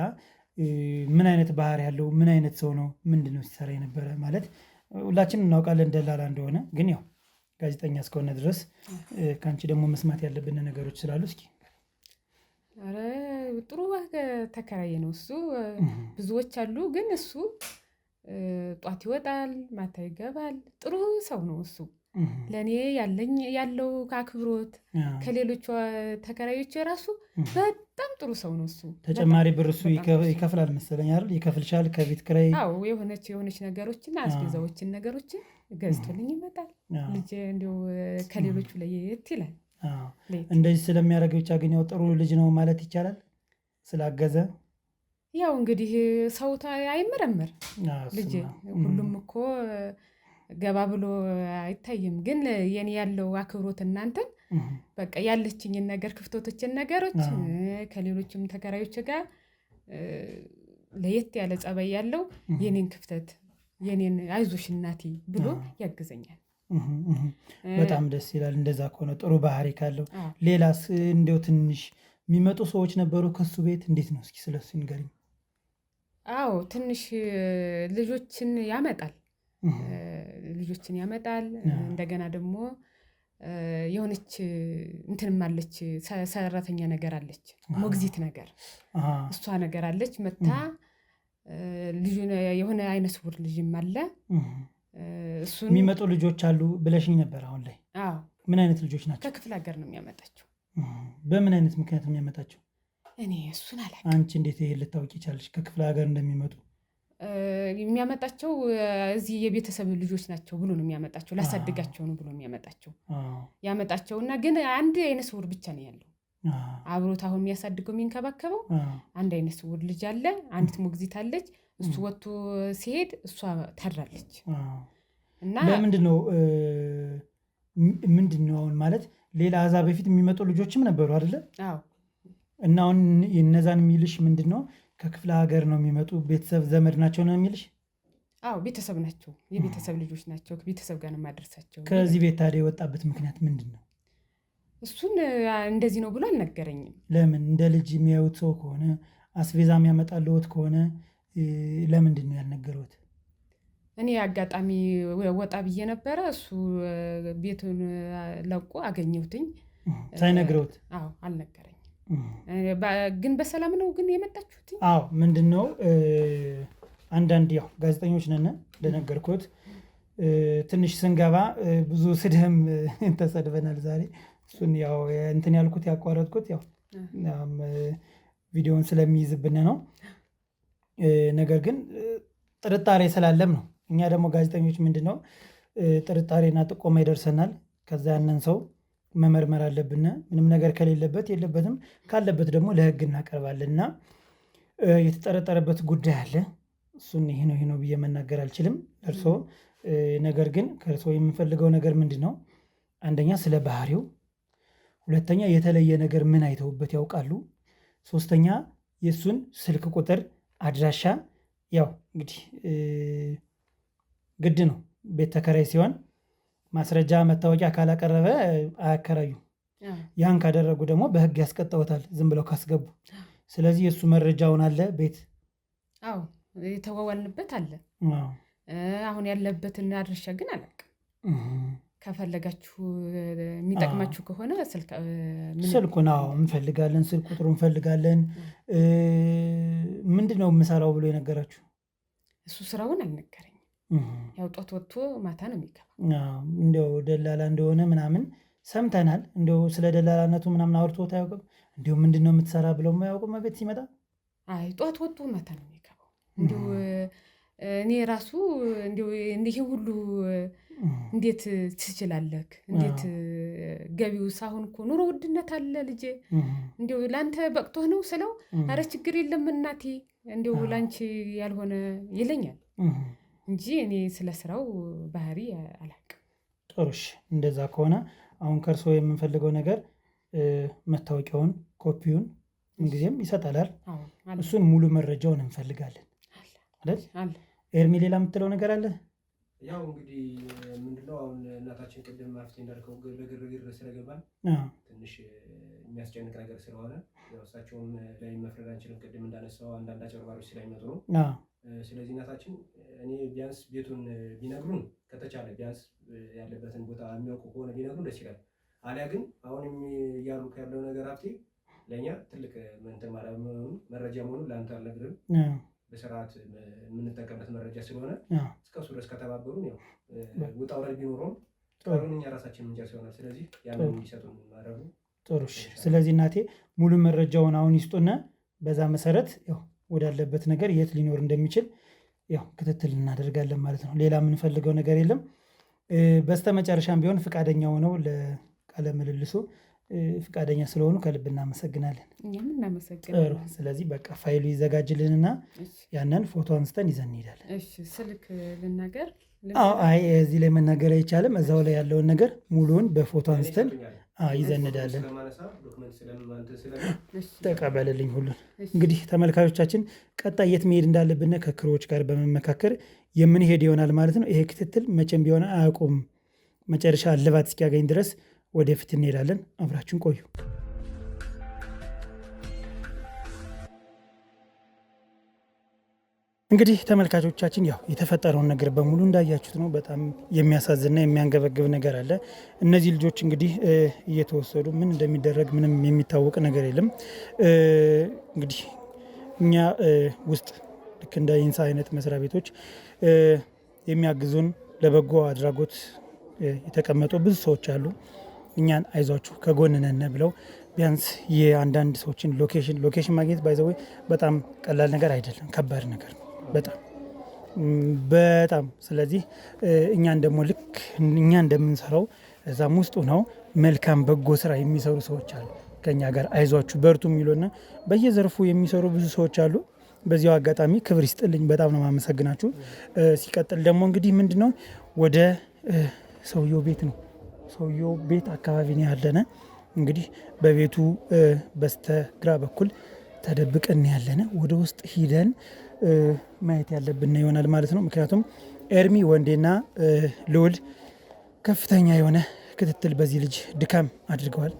ምን አይነት ባህሪ ያለው ምን አይነት ሰው ነው? ምንድነው ሲሰራ የነበረ? ማለት ሁላችንም እናውቃለን ደላላ እንደሆነ፣ ግን ያው ጋዜጠኛ እስከሆነ ድረስ ከአንቺ ደግሞ መስማት ያለብን ነገሮች ስላሉ እስኪ። ኧረ ጥሩ ተከራይ ነው እሱ። ብዙዎች አሉ፣ ግን እሱ ጧት ይወጣል፣ ማታ ይገባል። ጥሩ ሰው ነው እሱ። ለእኔ ያለው አክብሮት ከሌሎቹ ተከራዮች የራሱ በጣም ጥሩ ሰው ነው እሱ። ተጨማሪ ብር እሱ ይከፍላል መሰለኝ አይደል? ይከፍልሻል ከቤት ኪራይ? አዎ የሆነች ነገሮችን አስቤዛዎችን ነገሮችን ገዝቶልኝ ይመጣል። ልጅ እንዲያው ከሌሎቹ ለየት ይላል። እንደዚህ ስለሚያደርግ ብቻ ግን ያው ጥሩ ልጅ ነው ማለት ይቻላል ስላገዘ። ያው እንግዲህ ሰው አይመረመር ልጅ ሁሉም እኮ ገባ ብሎ አይታይም። ግን የኔ ያለው አክብሮት እናንተን በቃ ያለችኝን ነገር ክፍተቶችን ነገሮች ከሌሎችም ተከራዮች ጋር ለየት ያለ ጸባይ ያለው የኔን ክፍተት የኔን አይዞሽ እናቴ ብሎ ያግዘኛል። በጣም ደስ ይላል። እንደዛ ከሆነ ጥሩ ባህሪ ካለው። ሌላስ እንደው ትንሽ የሚመጡ ሰዎች ነበሩ ከሱ ቤት? እንዴት ነው እስኪ ስለሱ ንገሪኝ። አዎ ትንሽ ልጆችን ያመጣል። እንደገና ደግሞ የሆነች እንትንም አለች ሰራተኛ ነገር አለች፣ ሞግዚት ነገር እሷ ነገር አለች መታ ልጅ የሆነ አይነ ስውር ልጅም አለ። እሱን የሚመጡ ልጆች አሉ ብለሽኝ ነበር አሁን ላይ። አዎ ምን አይነት ልጆች ናቸው? ከክፍለ ሀገር ነው የሚያመጣቸው። በምን አይነት ምክንያት ነው የሚያመጣቸው? እኔ እሱን አላውቅም። አንቺ እንዴት ይሄን ልታውቂ ቻለሽ? ከክፍለ ሀገር እንደሚመጡ የሚያመጣቸው እዚህ የቤተሰብ ልጆች ናቸው ብሎ ነው የሚያመጣቸው። ላሳድጋቸው ነው ብሎ የሚያመጣቸው ያመጣቸውና ግን አንድ አይነ ስውር ብቻ ነው ያለው አብሮት አሁን የሚያሳድገው የሚንከባከበው አንድ አይነ ስውር ልጅ አለ። አንዲት ሞግዚት አለች። እሱ ወጥቶ ሲሄድ እሷ ታድራለች። እና ለምንድነው ምንድነው አሁን ማለት ሌላ አዛ በፊት የሚመጡ ልጆችም ነበሩ አይደለ? አዎ። እና አሁን እነዛን የሚልሽ ምንድነው ከክፍለ ሀገር ነው የሚመጡ ቤተሰብ ዘመድ ናቸው ነው የሚልሽ? አዎ ቤተሰብ ናቸው፣ የቤተሰብ ልጆች ናቸው። ቤተሰብ ጋር ነው የማደርሳቸው። ከዚህ ቤት ታዲያ የወጣበት ምክንያት ምንድነው? እሱን እንደዚህ ነው ብሎ አልነገረኝም። ለምን እንደ ልጅ የሚያዩት ሰው ከሆነ አስቤዛ የሚያመጣልዎት ከሆነ ለምንድን ነው ያልነገሩት? እኔ አጋጣሚ ወጣ ብዬ ነበረ። እሱ ቤቱን ለቆ አገኘሁትኝ። ሳይነግረውት? አዎ አልነገረኝም። ግን በሰላም ነው ግን የመጣችሁት? አዎ ምንድን ነው አንዳንድ ያው ጋዜጠኞች ነን እንደነገርኩት ትንሽ ስንገባ ብዙ ስድህም ተሰድበናል ዛሬ። እሱን ያው እንትን ያልኩት ያቋረጥኩት ያው ቪዲዮውን ስለሚይዝብን ነው። ነገር ግን ጥርጣሬ ስላለም ነው። እኛ ደግሞ ጋዜጠኞች ምንድነው ጥርጣሬና ጥቆማ ይደርሰናል። ከዛ ያንን ሰው መመርመር አለብን። ምንም ነገር ከሌለበት የለበትም፣ ካለበት ደግሞ ለህግ እናቀርባለን። እና የተጠረጠረበት ጉዳይ አለ። እሱን ይሄ ነው ብዬ መናገር አልችልም እርሶ። ነገር ግን ከእርሶ የምንፈልገው ነገር ምንድን ነው? አንደኛ ስለ ባህሪው፣ ሁለተኛ የተለየ ነገር ምን አይተውበት ያውቃሉ፣ ሶስተኛ የእሱን ስልክ ቁጥር፣ አድራሻ። ያው እንግዲህ ግድ ነው ቤት ተከራይ ሲሆን ማስረጃ መታወቂያ ካላቀረበ አያከራዩ። ያን ካደረጉ ደግሞ በህግ ያስቀጣውታል ዝም ብለው ካስገቡ። ስለዚህ የእሱ መረጃውን አለ ቤት? አዎ የተዋዋልንበት አለ። አሁን ያለበትን አድራሻ ግን አላውቅም። ከፈለጋችሁ የሚጠቅማችሁ ከሆነ ስልኩን እንፈልጋለን፣ ስልክ ቁጥሩ እንፈልጋለን። ምንድን ነው የምሰራው ብሎ የነገራችሁ? እሱ ስራውን አልነገረኝም። ያው ጧት ወጥቶ ማታ ነው የሚገባ። እንዲያው ደላላ እንደሆነ ምናምን ሰምተናል። እንዲያው ስለ ደላላነቱ ምናምን አውርቶት አያውቅም? እንዲሁ ምንድን ነው የምትሰራ ብለው አያውቅም? ቤት ሲመጣ አይ ጧት ወጥቶ ማታ ነው የሚገባው። እንዲሁ እኔ ራሱ እንዲሁ ይሄ ሁሉ እንዴት ትችላለህ? እንዴት ገቢውስ? አሁን እኮ ኑሮ ውድነት አለ ልጄ፣ እንዲሁ ለአንተ በቅቶህ ነው ስለው፣ አረ ችግር የለም እናቴ፣ እንዲሁ ለአንቺ ያልሆነ ይለኛል እንጂ እኔ ስለ ስራው ባህሪ አላውቅም። ጥሩሽ፣ እንደዛ ከሆነ አሁን ከእርስዎ የምንፈልገው ነገር መታወቂያውን፣ ኮፒውን እንጊዜም ይሰጣላል። እሱን ሙሉ መረጃውን እንፈልጋለን። ኤርሚ ሌላ የምትለው ነገር አለ? ያው እንግዲህ ምንድነው አሁን እናታችን ቅድም ማፍቴ እንዳልከው በግርግር ስለገባን ትንሽ የሚያስጨንቅ ነገር ስለሆነ እሳቸውም ላይ መፍረድ አንችልም። ቅድም እንዳነሳው አንዳንድ አጭበርባሪዎች ስለሚመጡ ነው። ስለዚህ እናታችን እኔ ቢያንስ ቤቱን ቢነግሩን ከተቻለ ቢያንስ ያለበትን ቦታ የሚያውቁ ከሆነ ቢነግሩን ደስ ይላል። አሊያ ግን አሁንም እያሉ ያለው ነገር ሀብቴ ለእኛ ትልቅ መረጃ መሆኑን ለአንተ አልነግርም። በስርዓት የምንጠቀምበት መረጃ ስለሆነ እስከሱ ድረስ ከተባበሩን ያው ውጣ ውረድ ቢኖረውም ቀሩን እኛ ራሳችን ምንጨርስ ይሆናል። ስለዚህ ያንን እንዲሰጡን ማድረጉ ጥሩ። ስለዚህ እናቴ ሙሉ መረጃውን አሁን ይስጡና በዛ መሰረት ያው ወዳለበት ነገር የት ሊኖር እንደሚችል ያው ክትትል እናደርጋለን ማለት ነው። ሌላ የምንፈልገው ነገር የለም። በስተመጨረሻም ቢሆን ፍቃደኛ ሆነው ለቃለ ምልልሱ ፍቃደኛ ስለሆኑ ከልብ እናመሰግናለን። እኛም እናመሰግናለን። ስለዚህ በቃ ፋይሉ ይዘጋጅልንና ያንን ፎቶ አንስተን ይዘን እንሄዳለን። እሺ፣ ስልክ ልናገር? አይ እዚህ ላይ መናገር አይቻልም። እዛው ላይ ያለውን ነገር ሙሉውን በፎቶ አንስተን ይዘን እንሄዳለን። ተቀበልልኝ ሁሉን። እንግዲህ ተመልካቾቻችን ቀጣይ የት መሄድ እንዳለብን ከክሮዎች ጋር በመመካከር የምንሄድ ይሆናል ማለት ነው። ይሄ ክትትል መቼም ቢሆን አያውቁም። መጨረሻ እልባት እስኪያገኝ ድረስ ወደፊት እንሄዳለን። አብራችን ቆዩ። እንግዲህ ተመልካቾቻችን ያው የተፈጠረውን ነገር በሙሉ እንዳያችሁት ነው። በጣም የሚያሳዝንና የሚያንገበግብ ነገር አለ። እነዚህ ልጆች እንግዲህ እየተወሰዱ ምን እንደሚደረግ ምንም የሚታወቅ ነገር የለም። እንግዲህ እኛ ውስጥ ልክ እንደ ኢንሳ አይነት መስሪያ ቤቶች የሚያግዙን ለበጎ አድራጎት የተቀመጡ ብዙ ሰዎች አሉ። እኛን አይዟችሁ ከጎን ነን ብለው ቢያንስ የአንዳንድ ሰዎችን ሎኬሽን ማግኘት ባይዘው በጣም ቀላል ነገር አይደለም፣ ከባድ ነገር ነው በጣም። ስለዚህ እኛን ደግሞ ልክ እኛ እንደምንሰራው እዛም ውስጥ ነው መልካም በጎ ስራ የሚሰሩ ሰዎች አሉ ከኛ ጋር አይዟችሁ በርቱ የሚሉና በየዘርፉ የሚሰሩ ብዙ ሰዎች አሉ። በዚያው አጋጣሚ ክብር ይስጥልኝ፣ በጣም ነው ማመሰግናችሁ። ሲቀጥል ደግሞ እንግዲህ ምንድነው ወደ ሰውየው ቤት ነው ሰውየው ቤት አካባቢ ነው ያለነ። እንግዲህ በቤቱ በስተግራ በኩል ተደብቀን ያለነ፣ ወደ ውስጥ ሂደን ማየት ያለብን ይሆናል ማለት ነው። ምክንያቱም ኤርሚ ወንዴና ልዑል ከፍተኛ የሆነ ክትትል በዚህ ልጅ ድካም አድርገዋል።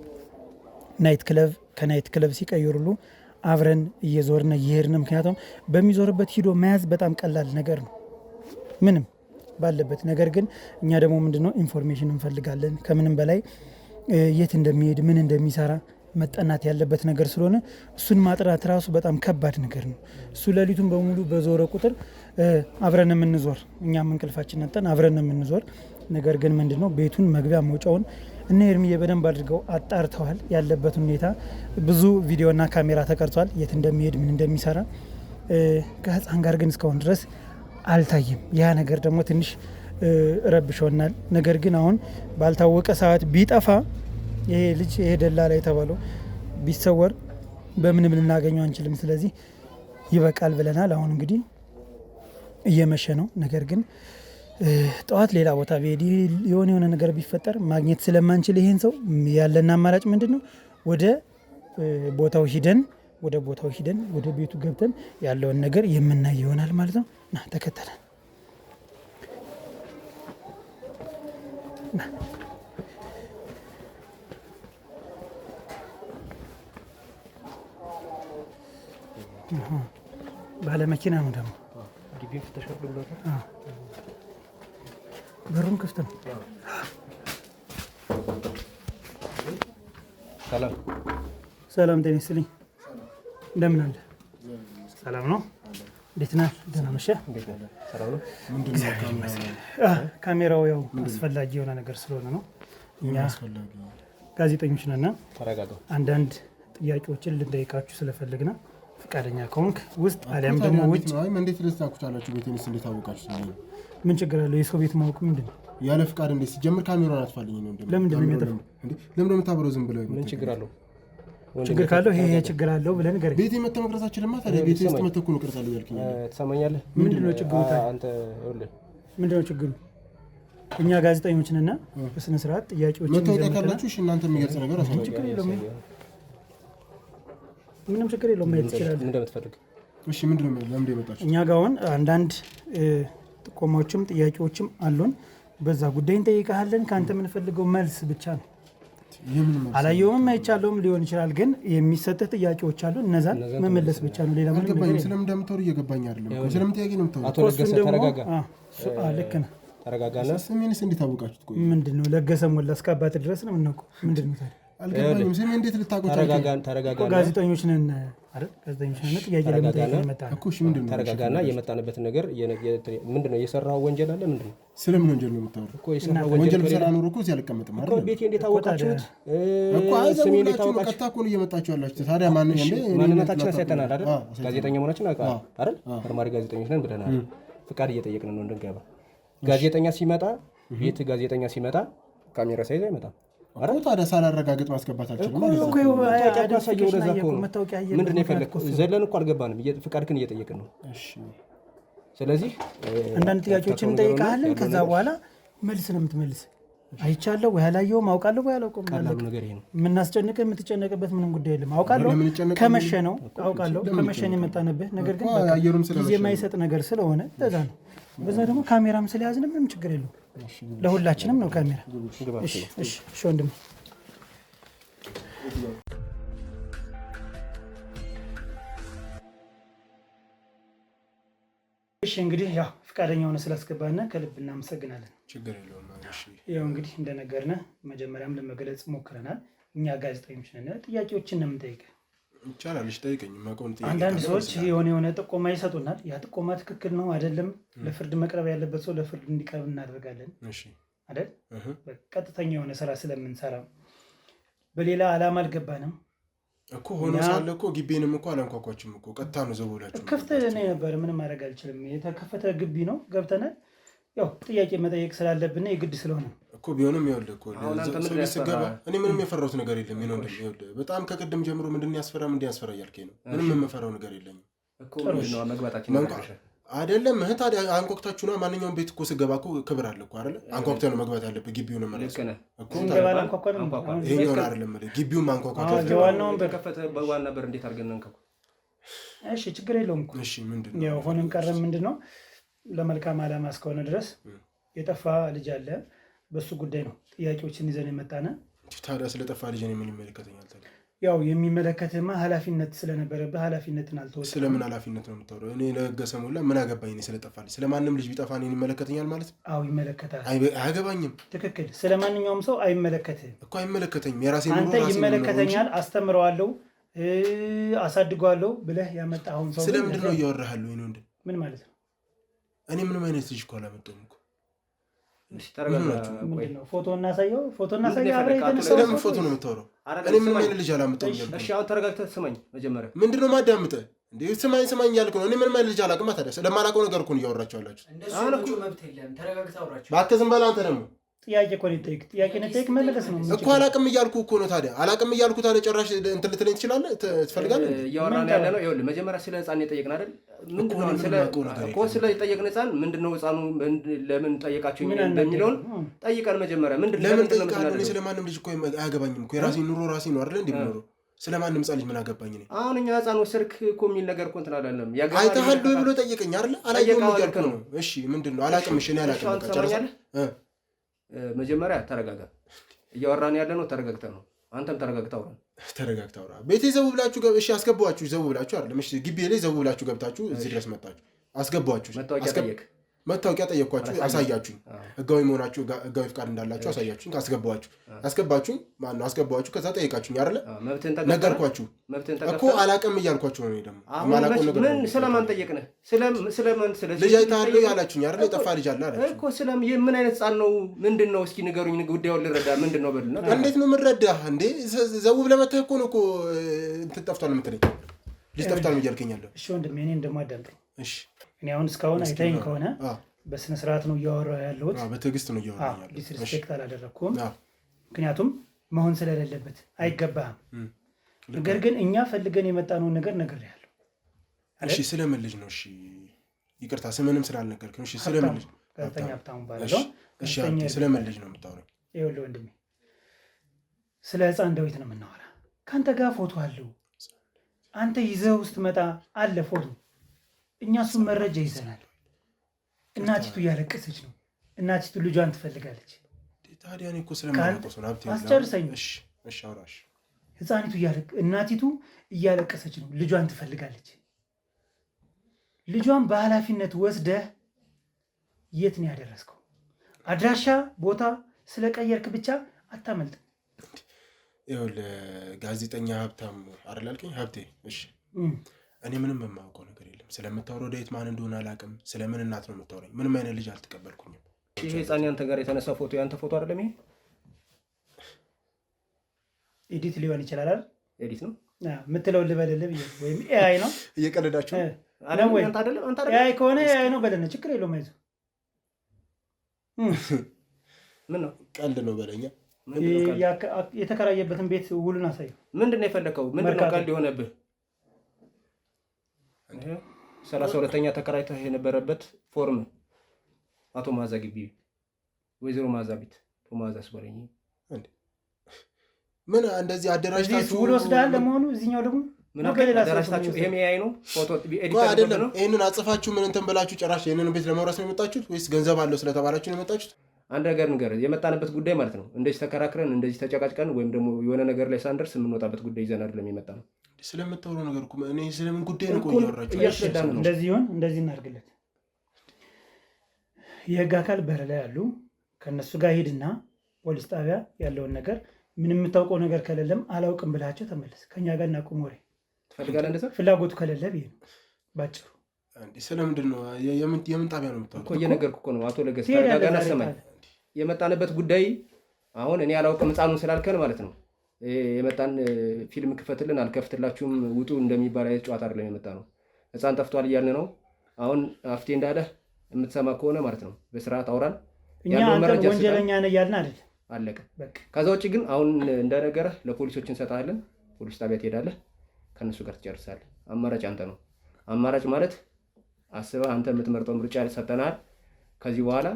ከናይት ክለብ ሲቀይሩሉ አብረን እየዞርን እየሄድን፣ ምክንያቱም በሚዞርበት ሂዶ መያዝ በጣም ቀላል ነገር ነው ምንም ባለበት። ነገር ግን እኛ ደግሞ ምንድነው ኢንፎርሜሽን እንፈልጋለን። ከምንም በላይ የት እንደሚሄድ ምን እንደሚሰራ መጠናት ያለበት ነገር ስለሆነ እሱን ማጥራት ራሱ በጣም ከባድ ነገር ነው። እሱ ሌሊቱን በሙሉ በዞረ ቁጥር አብረን የምንዞር እኛም እንቅልፋችን ነጠን አብረን የምንዞር ነገር ግን ምንድነው ቤቱን መግቢያ መውጫውን እነ ኤርሚዬ በደንብ አድርገው አጣርተዋል። ያለበት ሁኔታ ብዙ ቪዲዮና ካሜራ ተቀርጿል፣ የት እንደሚሄድ ምን እንደሚሰራ። ከህፃን ጋር ግን እስካሁን ድረስ አልታየም። ያ ነገር ደግሞ ትንሽ ረብሾናል። ነገር ግን አሁን ባልታወቀ ሰዓት ቢጠፋ ይሄ ልጅ ይሄ ደላላ የተባለው ቢሰወር በምንም ልናገኘው አንችልም። ስለዚህ ይበቃል ብለናል። አሁን እንግዲህ እየመሸ ነው። ነገር ግን ጠዋት ሌላ ቦታ ብሄድ የሆነ ነገር ቢፈጠር ማግኘት ስለማንችል ይሄን ሰው ያለን አማራጭ ምንድን ነው? ወደ ቦታው ሂደን ወደ ቤቱ ገብተን ያለውን ነገር የምናይ ይሆናል ማለት ነው። ና ተከተለን። ባለ መኪና ነው ደግሞ በሩም ክፍት ነው። ሰላም ጤና ይስጥልኝ። እንደምን አለ? ሰላም ነው። እንዴት ነህ? ደህና መሸህ? ካሜራው ያው አስፈላጊ የሆነ ነገር ስለሆነ ነው። እኛ ጋዜጠኞች ነን። አንዳንድ ጥያቄዎችን ልንጠይቃችሁ ስለፈለግን ፈቃደኛ ከሆንክ ውስጥ አሊያም ደግሞ ውጭ። እንዴት ልታውቁታላችሁ? ቤቴንስ እንዴት አወቃችሁ? ምን ችግር አለው? የሰው ቤት ማወቅ ምንድን ነው? ያለ ፍቃድ እንዴት ሲጀምር ካሜራውን አትፋልኝ ነው? ለምንድን ነው የሚያጠፋው? ለምን የምታብረው? ዝም ብለው ምን ችግር አለው? ችግር ካለው ይሄ ችግር አለው ብለን ገር ቤቴ መጥተህ መቅረጻችን ለማ ታዲያ ቤቴ ውስጥ መጥተህ እኮ ነው ቀርጻለሁ ያልከኝ። ትሰማኛለህ? ምንድነው ችግሩ? አንተ ምንድነው ችግሩ? እኛ ጋዜጠኞች ነንና በስነ ስርዓት ጥያቄዎችን መታወቂያ ካላችሁ እሺ፣ እናንተ የሚገልጽ ነገር አሳውቁ። ምንም ችግር የለውም። ማየት ይችላል። ምን እንደምትፈልግ? እሺ፣ ምንድነው? ለምን የመጣችሁ? እኛ ጋር አሁን አንዳንድ ጥቆማዎችም ጥያቄዎችም አሉን። በዛ ጉዳይ እንጠይቃለን። ከአንተ የምንፈልገው መልስ ብቻ ነው። አላየውም አይቻለውም ሊሆን ይችላል፣ ግን የሚሰጥህ ጥያቄዎች አሉ። እነዛን መመለስ ብቻ ነው። ሌላ ምንም ነገር ስለምን እንደምታወሩ እየገባኝ አይደለም። ስለምን ጥያቄ ነው የምታወሩ? አቶ ለገሰ ተረጋጋ። ልክ ነህ። ተረጋጋና ስሜንስ እንዴት አወቃችሁት? ቆይ ምንድነው ለገሰ ሞላ እስከ አባት ድረስ ነው የምናውቀው። ምንድነው ታዲያ? አልገባኝም። ስሜ እንዴት ልታውቁት? ተረጋጋና ጋዜጠኞች ነን አይደል? ጋዜጠኞች ነን። ጥያቄ ለመጠየቅ መጣ እኮ። እሺ፣ ምንድነው? ተረጋጋና የመጣንበትን ነገር ምንድነው? የሰራው ወንጀል አለ? ምንድነው? ስለምን ወንጀል ነው የምታወሩ? እኮ የሰራው ወንጀል በሰራ ኑሮ እኮ እዚህ አልቀመጥም አይደል? እኮ ቤቴ እንዴት አወቃችሁት? እኮ ስሜ እንዴት አወቃችሁት? ቀጥታ እኮ ነው እየመጣችሁ ያላችሁት። ታዲያ ማንነታችን አሳይተናል አይደል? ጋዜጠኛ መሆናችን አውቃለሁ አይደል? መርማሪ ጋዜጠኞች ነን ብለናል። ፍቃድ እየጠየቅን ነው እንድንገባ። ጋዜጠኛ ሲመጣ ቤት ጋዜጠኛ ሲመጣ ካሜራ ሳይዝ አይመጣም። አረ ታዲያ ሳላረጋግጥ ማስገባታችን ማለት ነው። ምንድን ነው የፈለግከው? ዘለን እኮ አልገባንም። ፍቃድህን እየጠየቅን ነው። ስለዚህ አንዳንድ ጥያቄዎችን እንጠይቃለን። ከዛ በኋላ መልስ ነው የምትመልስ። አይቻለሁ ወይ አላየሁም፣ አውቃለሁ ወይ አላውቅም። የምናስጨንቅህ የምትጨነቅበት ምንም ጉዳይ የለም። አውቃለሁ ከመሸ ነው አውቃለሁ ከመሸ ነው የመጣንበት። ነገር ግን ጊዜ የማይሰጥ ነገር ስለሆነ ለዛ ነው። በዛ ደግሞ ካሜራም ስለያዝን ምንም ችግር የለውም። ለሁላችንም ነው ካሜራ። እሺ ወንድም። እሺ እንግዲህ ያው ፈቃደኛ ሆነ ስላስገባና ከልብ እናመሰግናለን። ችግር የለውም። ያው እንግዲህ እንደነገርነ መጀመሪያም ለመግለጽ ሞክረናል። እኛ ጋዜጠኞች ነን። ጥያቄዎችን ነው የምንጠይቀው። ይቻላል። እሺ ጠይቀኝ። አንዳንድ ሰዎች የሆነ ጥቆማ ይሰጡናል። ያ ጥቆማ ትክክል ነው አይደለም፣ ለፍርድ መቅረብ ያለበት ሰው ለፍርድ እንዲቀርብ እናደርጋለን አይደል? ቀጥተኛ የሆነ ስራ ስለምንሰራ በሌላ ዓላማ አልገባንም እኮ። ሆኖ ሳለ እኮ ግቢንም እኮ አላንኳኳችም እኮ። ቀጥታ ነው ዘውላችሁ ክፍት ነበር። ምንም ማድረግ አልችልም። የተከፈተ ግቢ ነው፣ ገብተናል። ያው ጥያቄ መጠየቅ ስላለብን የግድ ስለሆነ እኮ ቢሆንም ይኸውልህ እኮ ስገባ እኔ ምንም የፈራሁት ነገር የለም። ይኸውልህ በጣም ከቅድም ጀምሮ ምንድን ያስፈራ እያልከኝ ነው። ምንም የምፈራው ነገር የለኝም አይደለም። ታዲያ አንኳኩታችሁና ማንኛውም ቤት እኮ ስገባ እኮ ክብር አለ እኮ አይደለ? አንኳኩተህ ነው መግባት ያለብህ። ግቢውን መለስ እኮ ይሄኛውን አይደለም ግቢውን ማንኳኳት ዋናውን በከፈተ በዋና በር እንዴት አድርገን እንከው? እሺ ችግር የለውም እኮ። እሺ ምንድነው ያው ሆነም ቀረም ምንድነው ለመልካም ዓላማ እስከሆነ ድረስ የጠፋ ልጅ አለ። በሱ ጉዳይ ነው ጥያቄዎችን ይዘን የመጣነ። ታዲያ ስለጠፋ ልጅ እኔ ምን ይመለከተኛል? ያው የሚመለከትህማ ኃላፊነት ስለነበረብህ ኃላፊነትን አልተወጣም። ስለምን ኃላፊነት ነው የምታወራው? እኔ ለገሰሙ ሁላ ምን አገባኝ? እኔ ስለጠፋልኝ ስለማንም ልጅ ቢጠፋ እኔን ይመለከተኛል ማለት ነው? አዎ ይመለከታል። አያገባኝም። ትክክል። ስለማንኛውም ሰው አይመለከትህም እኮ አይመለከተኝም። የራሴ አንተ ይመለከተኛል፣ አስተምረዋለሁ፣ አሳድገዋለሁ ብለህ ያመጣኸውን ሰው ስለምንድን ነው እያወራህ ያለው? ምን ማለት ነው? እኔ ምንም አይነት ልጅ እኮ አላመጣሁም እኮ። ፎቶ እናሳየው፣ ፎቶ እናሳየው። ስለምን ፎቶ ነው የምታወራው? እኔ ምንም አይነት ልጅ አላመጣሁም። እሺ አሁን ተረጋግተህ ስማኝ። መጀመሪያ ምንድን ነው ማዳምጠህ እንዴ? ስማኝ እያልኩ ነው። እኔ ምንም አይነት ልጅ አላውቅም። ታዲያ ስለማላውቀው ነገር እኮ ነው እያወራችሁ ያላችሁ። እባክህ ዝም በል አንተ ደግሞ ጥያቄ እኮ ነው የጠየቅ ጥያቄ ነው የጠየቅ መመለስ ነው እኮ። አላውቅም እያልኩ እኮ ነው። ታዲያ አላውቅም እያልኩ ታዲያ ጭራሽ እንትን ልትለኝ ትችላለህ? ትፈልጋለህ? እያወራን ያለ ነው። ይኸውልህ መጀመሪያ ስለ ህፃን የጠየቅን አይደል? ምንድነው ስለ የጠየቅን ህፃን ምንድነው ህፃኑ ለምን ጠየቃችሁ በሚለውን ጠይቀን መጀመሪያ ለምን ጠይቃለሁ? እኔ ስለማንም ልጅ እኮ አያገባኝም እኮ። የራሴ ኑሮ ራሴ ነው አይደል? እንደምኖረው ስለማንም ህፃን ልጅ ምን አገባኝ? እኔ አሁን እኛ ህፃን ወሰድክ እኮ የሚል ነገር እኮ እንትን አላለም። አይተሃል ብሎ ጠየቀኝ አይደል? አላየሁም እያልኩ ነው። እሺ ምንድነው? አላውቅም። እሺ እኔ አላውቅም። ትሰማኛለህ? መጀመሪያ ተረጋጋ። እያወራን ያለ ነው ተረጋግተህ ነው። አንተም ተረጋግተህ አውራ። ተረጋግተህ አውራ። ቤቴ ዘው ብላችሁ እሺ አስገባችሁ። ዘው ብላችሁ አይደለም እሺ፣ ግቢ ላይ ዘው ብላችሁ ገብታችሁ እዚህ ድረስ መጣችሁ። አስገባችሁ። መታወቂያ ጠየቅኳችሁ፣ አሳያችሁኝ። ህጋዊ መሆናችሁ ህጋዊ ፍቃድ እንዳላችሁ አሳያችሁኝ። አስገባችሁኝ። ማነው አስገባችሁ? ከዛ ጠየቃችሁኝ አይደለ? ነገርኳችሁ እኮ አላውቅም እያልኳችሁ ነው። ደግሞ ማላውቀው ነገር ምን ስለማን ጠየቅነህ? ስለማን ልጅ አይተሃል ያላችሁኝ አይደለ? የጠፋ ልጅ አለ አላችሁ እኮ። ምን አይነት ህፃን ነው? ምንድን ነው? እስኪ ንገሩኝ፣ ጉዳዩን ልረዳ። ምንድን ነው በልና። እንዴት ነው የምንረዳህ እንዴ? ዘው ብለህ መተህ እኮ ነው እኮ እንትን ጠፍቷል የምትለኝ። ልጅ ጠፍቷል እያልከኝ ያለው። እሺ ወንድሜ እኔ እንደማዳምጥ። እሺ እኔ አሁን እስካሁን አይተኸኝ ከሆነ በስነ ስርዓት ነው እያወራሁ ያለሁት። በትዕግስት ነው እያወራሁ ያለሁት። ዲስሪስፔክት አላደረኩም። ምክንያቱም መሆን ስለሌለበት አይገባህም። ነገር ግን እኛ ፈልገን የመጣነውን ነገር ነግሬሃለሁ። እሺ ስለምን ልጅ ነው? እሺ ይቅርታ ስምንም ስላልነገርክ ነው። እሺ ስለምን ልጅ? ጋዜጠኛ ሀብታሙ ባለው። እሺ ስለምን ልጅ ነው የምታወራኝ? ይኸውልህ ወንድሜ ስለ ህፃን ዳዊት ነው የምናወራ። ከአንተ ጋር ፎቶ አለው። አንተ ይዘው ውስጥ መጣ አለ ፎቶ። እኛ እሱን መረጃ ይዘናል። እናቲቱ እያለቀሰች ነው። እናቲቱ ልጇን ትፈልጋለች። ታዲያ እኔ እኮ ስለማላውቀው ነው ሀብቴ። አስጨርሰኝ። እሺ አውራሽ። እናቲቱ እያለቀሰች ነው። ልጇን ትፈልጋለች። ልጇን በኃላፊነት ወስደህ የት ነው ያደረስከው? አድራሻ ቦታ ስለቀየርክ ብቻ አታመልጥም። ይኸውልህ ጋዜጠኛ ሀብታም አይደል አልከኝ? ሀብቴ እሺ እኔ ምንም የማውቀው ነገር የለም። ስለምታወራው ዳዊት ማን እንደሆነ አላውቅም። ስለምን እናት ነው የምታወራኝ? ምንም አይነት ልጅ አልተቀበልኩኝም። ይሄ ህፃን ያንተ ጋር የተነሳ ፎቶ ያንተ ፎቶ አይደለም? ይሄ ኤዲት ሊሆን ይችላል አይደል? ኤዲት ነው የምትለው ልበልልህ ብዬ ወይም ኤአይ ነው። እየቀለዳችሁ አይደለም ወይ? ኤአይ ከሆነ ኤአይ ነው በለነ፣ ችግር የለውም። አይዞህ። ምን ነው ቀልድ ነው በለኛ። የተከራየበትን ቤት ውሉን አሳየው። ምንድን ነው የፈለከው? ምንድን ነው ቀልድ የሆነብህ? 32ኛ ተከራይተህ የነበረበት ፎርም አቶ ማዛ ግቢ ወይዘሮ ማዛ ቤት ማዛ ስበረኝ ምን እንደዚህ አደራጅታችሁ ውል ወስደሃል? ለመሆኑ እዚህኛው ደግሞ ምን አደራጅታችሁ? ይሄም ኤአይ ነው ፎቶ ኤዲት አይደለም። ይሄንን አጽፋችሁ ምን እንትን ብላችሁ ጭራሽ ይሄንን ቤት ለመውረስ ነው የመጣችሁት ወይስ ገንዘብ አለው ስለተባላችሁ ነው የመጣችሁት? አንድ ነገር ንገረኝ። የመጣንበት ጉዳይ ማለት ነው እንደዚህ ተከራክረን እንደዚህ ተጨቃጭቀን ወይም ደግሞ የሆነ ነገር ላይ ሳንደርስ የምንወጣበት ጉዳይ ይዘን አይደለም የመጣ ነው። ስለምታወራው ነገር እኮ እኔ ስለምን ጉዳይ ነው እያወራችሁ? እንደዚህ ይሁን፣ እንደዚህ እናድርግለት። የህግ አካል በር ላይ ያሉ ከእነሱ ጋር ሂድና ፖሊስ ጣቢያ ያለውን ነገር ምን የምታውቀው ነገር ከሌለም አላውቅም ብላቸው ተመለስ። ከኛ ጋር እናቁም ወሬ። ትፈልጋለህ እንደዛ? ፍላጎቱ ከሌለ ብዬ ነው ባጭሩ። ስለምንድን ነው የምን ጣቢያ ነው የምታውቀው? እኮ እየነገርኩህ እኮ ነው አቶ ለገሰ። ተረጋጋና ሰማኝ። የመጣንበት ጉዳይ አሁን እኔ አላውቅም ህፃኑን ስላልከን ማለት ነው የመጣን ፊልም ክፈትልን አልከፍትላችሁም ውጡ እንደሚባል አይነት ጨዋታ አይደለም የመጣ ነው። ህፃን ጠፍቷል እያልን ነው። አሁን አፍቴ እንዳለ የምትሰማ ከሆነ ማለት ነው በስርዓት አውራን። እኛ አንተን ወንጀለኛ ነህ እያልን አይደል? አለቀ። ከዛ ውጭ ግን አሁን እንደነገረህ ለፖሊሶች እንሰጣለን። ፖሊስ ጣቢያ ትሄዳለህ፣ ከእነሱ ጋር ትጨርሳለህ። አማራጭ አንተ ነው። አማራጭ ማለት አስበህ አንተ የምትመርጠው ምርጫ ሰጠናል። ከዚህ በኋላ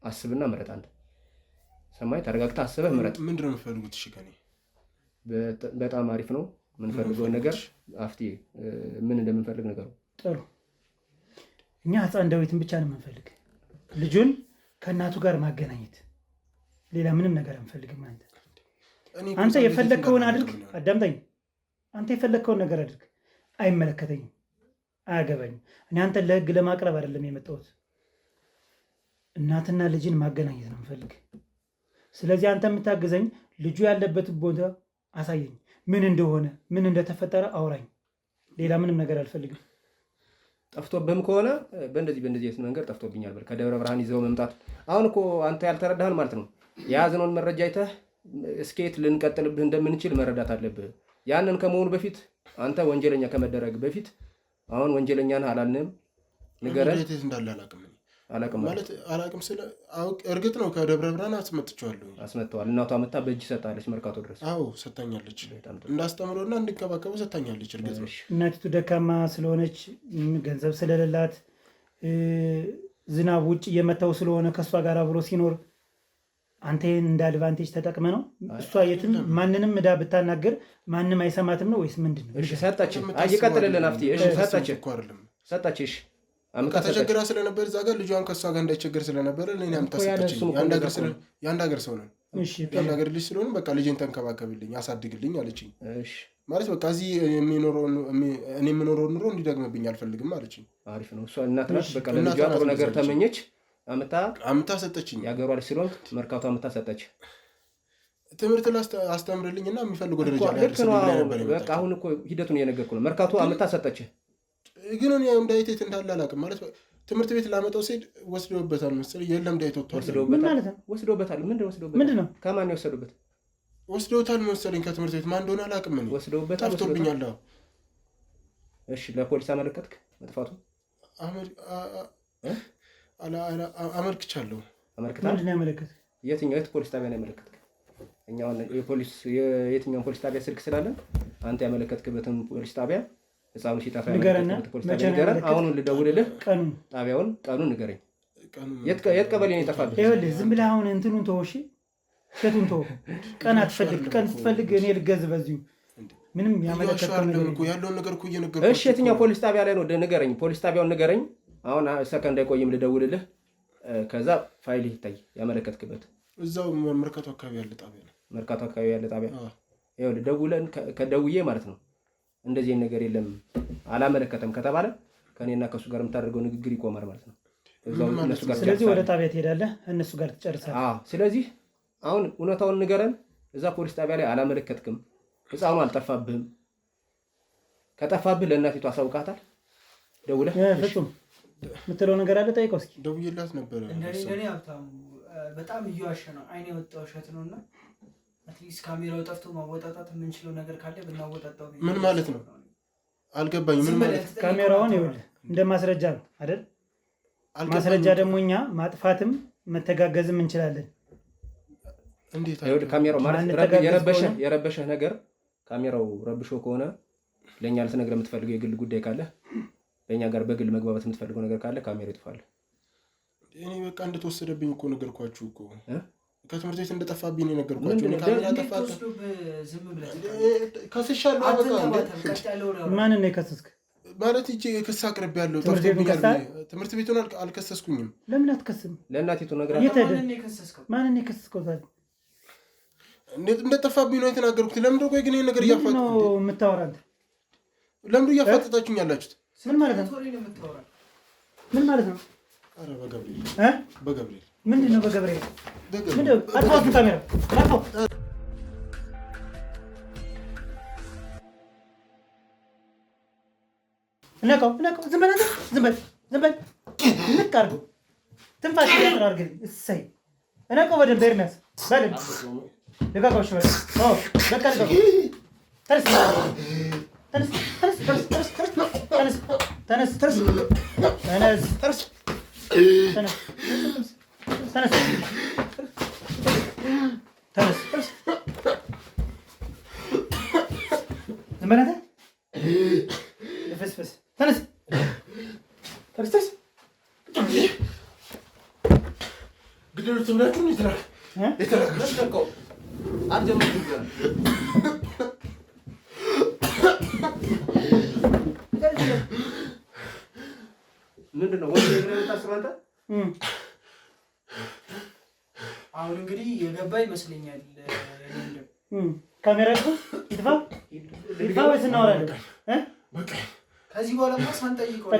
አስብና ምረጥ አንተ። ሰማይ ተረጋግተህ አስበህ ምረጥ። ምንድነው የምትፈልጉት? እሺ ከኔ በጣም አሪፍ ነው የምንፈልገውን ነገር አፍቴ ምን እንደምንፈልግ ነገሩ ጥሩ። እኛ ህፃን ዳዊትን ብቻ ነው የምንፈልግ፣ ልጁን ከእናቱ ጋር ማገናኘት። ሌላ ምንም ነገር አንፈልግም። አንተ አንተ የፈለግከውን አድርግ። አዳምጠኝ። አንተ የፈለግከውን ነገር አድርግ። አይመለከተኝም፣ አያገባኝም። እኔ አንተን ለህግ ለማቅረብ አይደለም የመጣሁት። እናትና ልጅን ማገናኘት ነው የምፈልግ። ስለዚህ አንተ የምታግዘኝ ልጁ ያለበት ቦታ አሳየኝ። ምን እንደሆነ ምን እንደተፈጠረ አውራኝ። ሌላ ምንም ነገር አልፈልግም። ጠፍቶብህም ከሆነ በእንደዚህ መንገድ ጠፍቶብኛል ብለህ ከደብረ ብርሃን ይዘው መምጣት። አሁን እኮ አንተ ያልተረዳህን ማለት ነው። የያዝነውን መረጃ አይተህ እስኬት ልንቀጥልብህ እንደምንችል መረዳት አለብህ። ያንን ከመሆኑ በፊት አንተ ወንጀለኛ ከመደረግ በፊት አሁን ወንጀለኛ ነህ አላልንም? ንገረን። እንዴት እንዳለ አላውቅም ማለት አላውቅም ስለ እርግጥ ነው ከደብረ ብርሃን አስመጥተዋል። እናቷ መታ በእጅ ሰጣለች መርካቶ ድረስ። አዎ ሰጣኛለች፣ እንዳስተምረውና እንድንከባከበው ሰጣኛለች። እርግጥ ነው እናቲቱ ደካማ ስለሆነች ገንዘብ ስለሌላት ዝናብ ውጭ እየመታው ስለሆነ ከእሷ ጋር አብሮ ሲኖር አንተ ይህን እንደ አድቫንቴጅ ተጠቅመ ነው። እሷ የትም ማንንም እዳ ብታናገር ማንም አይሰማትም ነው ወይስ ምንድን ነው? እሺ ሰጣች። ይቀጥልልን አፍቲ። እሺ ሰጣች። እሺ ተቸግራ ስለነበር እዛ ጋር ልጇን ከእሷ ጋር እንዳይቸገር ስለነበረ ለእኔ አምታሰጠችኝ። የአንድ ሀገር ሰው ነን። የአንድ ሀገር ልጅ ስለሆነ በቃ ልጄን ተንከባከብልኝ፣ አሳድግልኝ አለችኝ። ማለት በቃ እዚህ እኔ የምኖረው ኑሮ እንዲደግምብኝ አልፈልግም አለችኝ። አሪፍ ነው። እሷ እናት ናት። በቃ ለልጇ ጥሩ ነገር ተመኘች። አምታ ሰጠችኝ። የሀገሯ ልጅ ስለሆንክ መርካቶ አምታ ሰጠች። ትምህርት አስተምርልኝ እና የሚፈልገው ደረጃ ላይ ነበር። በቃ አሁን እኮ ሂደቱን እየነገርኩ ነው። መርካቶ አምታ ሰጠች። ግን እኔ እንዳይቴት እንዳለ አላውቅም። ማለት ትምህርት ቤት ላመጣው ሲሄድ ወስደውበታል መሰለኝ። የለም ዳይት ወጥቷል። ወስደውበታል። ምንድን ነው? ከማን የወሰዱበት? ወስደውታል መሰለኝ ከትምህርት ቤት። ማን እንደሆነ አላውቅም። እኔ ወስደውበታል። ጠፍቶብኛል። እሺ ለፖሊስ አመለከትክ መጥፋቱ? አመልክቻለሁ። ምንድን ነው ያመለከትክ? የት ፖሊስ ጣቢያ ነው ያመለከትክ? እኛውን የትኛውን ፖሊስ ጣቢያ ስልክ ስላለን አንተ ያመለከትክበትን ፖሊስ ጣቢያ ህፃኑ ሲጠፋ ያመለከትክበት ፖሊስ ጣቢያ ንገረን። አሁኑን ልደውልልህ። ቀኑን ንገረኝ። የት ቀበሌ ነው የጠፋብህ? ይኸውልህ ዝም ብለህ አሁን እንትኑን ተወው። እሺ ሸቱን ተወው። ቀን አትፈልግ። ቀን ስትፈልግ እኔ ልገዝ በዚሁ ምንም ያለውን ነገር እኮ እየነገርኩህ። እሺ የትኛው ፖሊስ ጣቢያ ላይ ነው ንገረኝ። ፖሊስ ጣቢያውን ንገረኝ። አሁን ሰከንድ እንዳይቆይም ልደውልልህ። ከዛ ፋይል ይታይ ያመለከትክበት እዛው መርካቶ አካባቢ ያለ ጣቢያ ነው። መርካቶ አካባቢ ያለ ጣቢያ። ይኸውልህ ደውለን ከደውዬ ማለት ነው እንደዚህ ነገር የለም አላመለከተም ከተባለ ከኔና ከሱ ጋር የምታደርገው ንግግር ይቆማል ማለት ነው። እነሱ ጋር ስለዚህ ወደ ጣቢያ ትሄዳለህ፣ እነሱ ጋር ትጨርሳለህ። ስለዚህ አሁን እውነታውን ንገረን። እዛ ፖሊስ ጣቢያ ላይ አላመለከትክም፣ ህፃኑ አልጠፋብህም። ከጠፋብህ ለእናቲቱ አሳውቃታል ደውለህ? ፍጹም የምትለው ነገር አለ? ጠይቀው እስኪ። ደውዬላት ነበረ። እንደኔ ሀብታሙ በጣም እየዋሸ ነው። አይኔ የወጣው ውሸት ነው። እና አትሊስት ካሜራው ጠፍቶ ማወጣጣት የምንችለው ነገር ካለ ብናወጣጣው። ምን ማለት ነው አልገባኝም። ምን ማለት ካሜራውን ይኸውልህ እንደ ማስረጃ ነው አይደል? ማስረጃ ደግሞ እኛ ማጥፋትም መተጋገዝም እንችላለን። እንዴት ይኸውልህ ካሜራው ማለት የረበሸህ ነገር ካሜራው ረብሾ ከሆነ ለእኛ ልትነግረን የምትፈልገው የግል ጉዳይ ካለ በእኛ ጋር በግል መግባባት የምትፈልገው ነገር ካለ ካሜራ ይጥፋል። እኔ በቃ እንደተወሰደብኝ እኮ ነገርኳችሁ እኮ ከትምህርት ቤት እንደጠፋብኝ ነገርኳችሁ። ካሜራ ጠፋ። ከስሻለሁ። በቃ ማንን ነው የከሰስክ? ማለት ይቺ ክስ አቅርቤያለሁ። ትምህርት ቤቱን አልከሰስኩኝም። ለምን አትከስም? ለእናቲቱ ነገር ማንን ነው የከሰስከው? እንደጠፋብኝ ነው የተናገርኩት። ለምን ቆይ ግን ይሄን ነገር የምታወራው ለምን እያፋጠጣችሁኝ ያላችሁት? ምን ማለት ነው? ምን ማለት ነው? ኧረ በገብርኤል ምንድን ነው? በገብርኤል አጥፋቱ ካሜራ አጥፋው። ነቀው ዝም በል ንቅ አድርገው። ትንፋሽ ያጥራ አድርግልኝ። እሰይ ነቀው በደንብ ኤርሚያስ በደንብ ልቀቀው። እሺ በቃ ልቀቀው። ምንድን ነው አሁን እንግዲህ የገባ ይመስለኛል። ካሜራ ይጥፋ ወይስ እናወራለን? ከዚህ በኋላ ሳንጠይቀው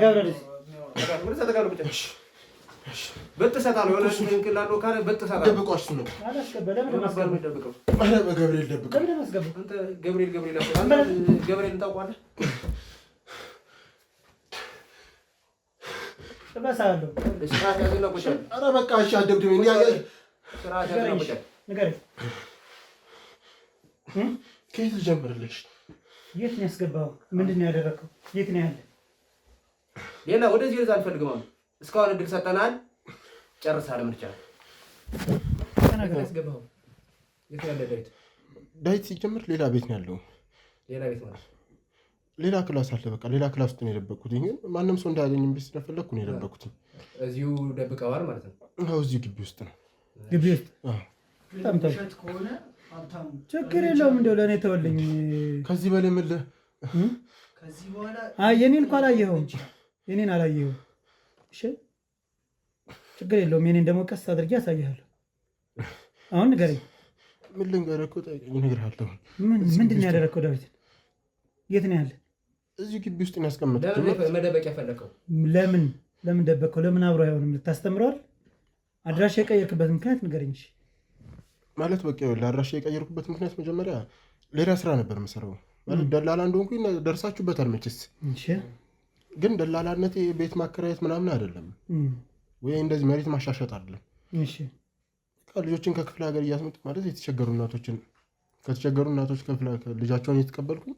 በጥሰታለሁ የሆነ እንቅላለሁ ካለ በጥሰታለሁ። ደብቆ እሱ ነው አላስቀበለም። ለማስገብ ነው ደብቀው። አረ በገብርኤል ደብቀው። አንተ ገብርኤል ገብርኤልን ታውቀዋለህ? ተባሳለሁ። ስርዓት ያዘና ቁጭ በል። አረ በቃ እሺ፣ አደብድበኝ። ስርዓት ያዘና ቁጭ በል። ንገረኝ። ከየት ልጀምርልሽ? የት ነው ያስገባኸው? ምንድን ነው ያደረግከው? የት ነው ያለ? ሌላ ወደዚህ ልዛ አልፈልግም። አሁን እስካሁን እድል ሰጠናል፣ ጨርሰሃል። ምርጫ ተናገር። ያስገባኸው የት ያለ ዳዊት? ዳዊት ሲጀምር ሌላ ቤት ነው ያለው። ሌላ ቤት ማለት ሌላ ክላስ አለ። በቃ ሌላ ክላስ ውስጥ ነው የደበቅኩት። ግን ማንም ሰው እንዳያገኝም ቤት ስለፈለግኩ ነው የደበቅኩት። እዚሁ ደብቀዋል ማለት ነው? አዎ፣ እዚሁ ግቢ ውስጥ ነው። ግቢ ውስጥ? አዎ። በጣም ጥሩ። ውሸት ከሆነ ሀብታሙ ችግር የለውም። እንደው ለእኔ ተወልኝ። ከዚህ በላይ ምን ከዚህ በኋላ የኔን እኮ አላየኸውም። የኔን አላየኸውም። እሺ ችግር የለውም። የኔን ደግሞ ቀስ አድርጌ አሳይሃለሁ። አሁን ንገረኝ። ምን ልንገርህ? እኮ ጠይቀኝ፣ እነግርሃለሁ። ምንድን ነው ያደረግከው? ዳዊት የት ነው ያለ? እዚሁ ግቢ ውስጥ ነው ያስቀመጥኩት። ለምን መደበቂያ ፈለከው? ለምን ደበቅከው? ለምን አብሮ አይሆንም? ልታስተምረዋል? አድራሻ የቀየርክበት ምክንያት ንገረኝ። እሺ ማለት በቃ ለአድራሻ የቀየርኩበት ምክንያት መጀመሪያ ሌላ ስራ ነበር የምሰራው። ማለት ደላላ እንደሆንኩኝ ደርሳችሁበታል መቼስ። ግን ደላላነቴ ቤት ማከራየት ምናምን አይደለም፣ ወይ እንደዚህ መሬት ማሻሸጥ አይደለም። ልጆችን ከክፍለ ሀገር እያስመጡ ማለት የተቸገሩ እናቶችን ከተቸገሩ እናቶች ልጃቸውን እየተቀበልኩኝ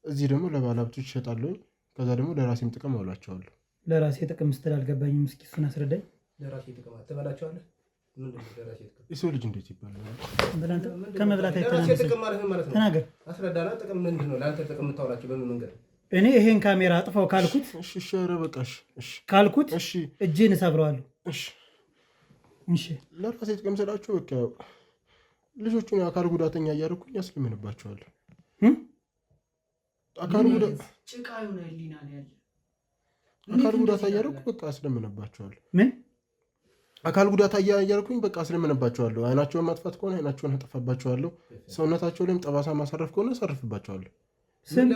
እዚህ ደግሞ ለባለሀብቶች ይሸጣለሁ። ከዛ ደግሞ ለራሴም ጥቅም አውላቸዋለሁ። ለራሴ ጥቅም ስትል አልገባኝም። እስኪ እሱን አስረዳኝ። ለራሴ ጥቅም ትበላቸዋለህ? የሰው ልጅ እንዴት ይባላል? ከመብላት ተናገር። አስረዳና። ጥቅም ምንድን ነው? ለአንተ ጥቅም የምታውላቸው በምን መንገድ? እኔ ይሄን ካሜራ አጥፋው ካልኩት ኧረ በቃ ካልኩት እጄን እሰብረዋለሁ። ለራሴ ጥቅም ስላቸው በቃ ልጆቹን የአካል ጉዳተኛ እያደረኩኝ ያስለምንባቸዋለሁ። አካል ጉዳት እያደረኩ በቃ አስለምንባቸዋለሁ። ምን አካል ጉዳት እያደረኩኝ በቃ አስለምንባቸዋለሁ። አይናቸውን ማጥፋት ከሆነ አይናቸውን አጠፋባቸዋለሁ። ሰውነታቸው ላይም ጠባሳ ማሳረፍ ከሆነ አሳርፍባቸዋለሁ። ስንት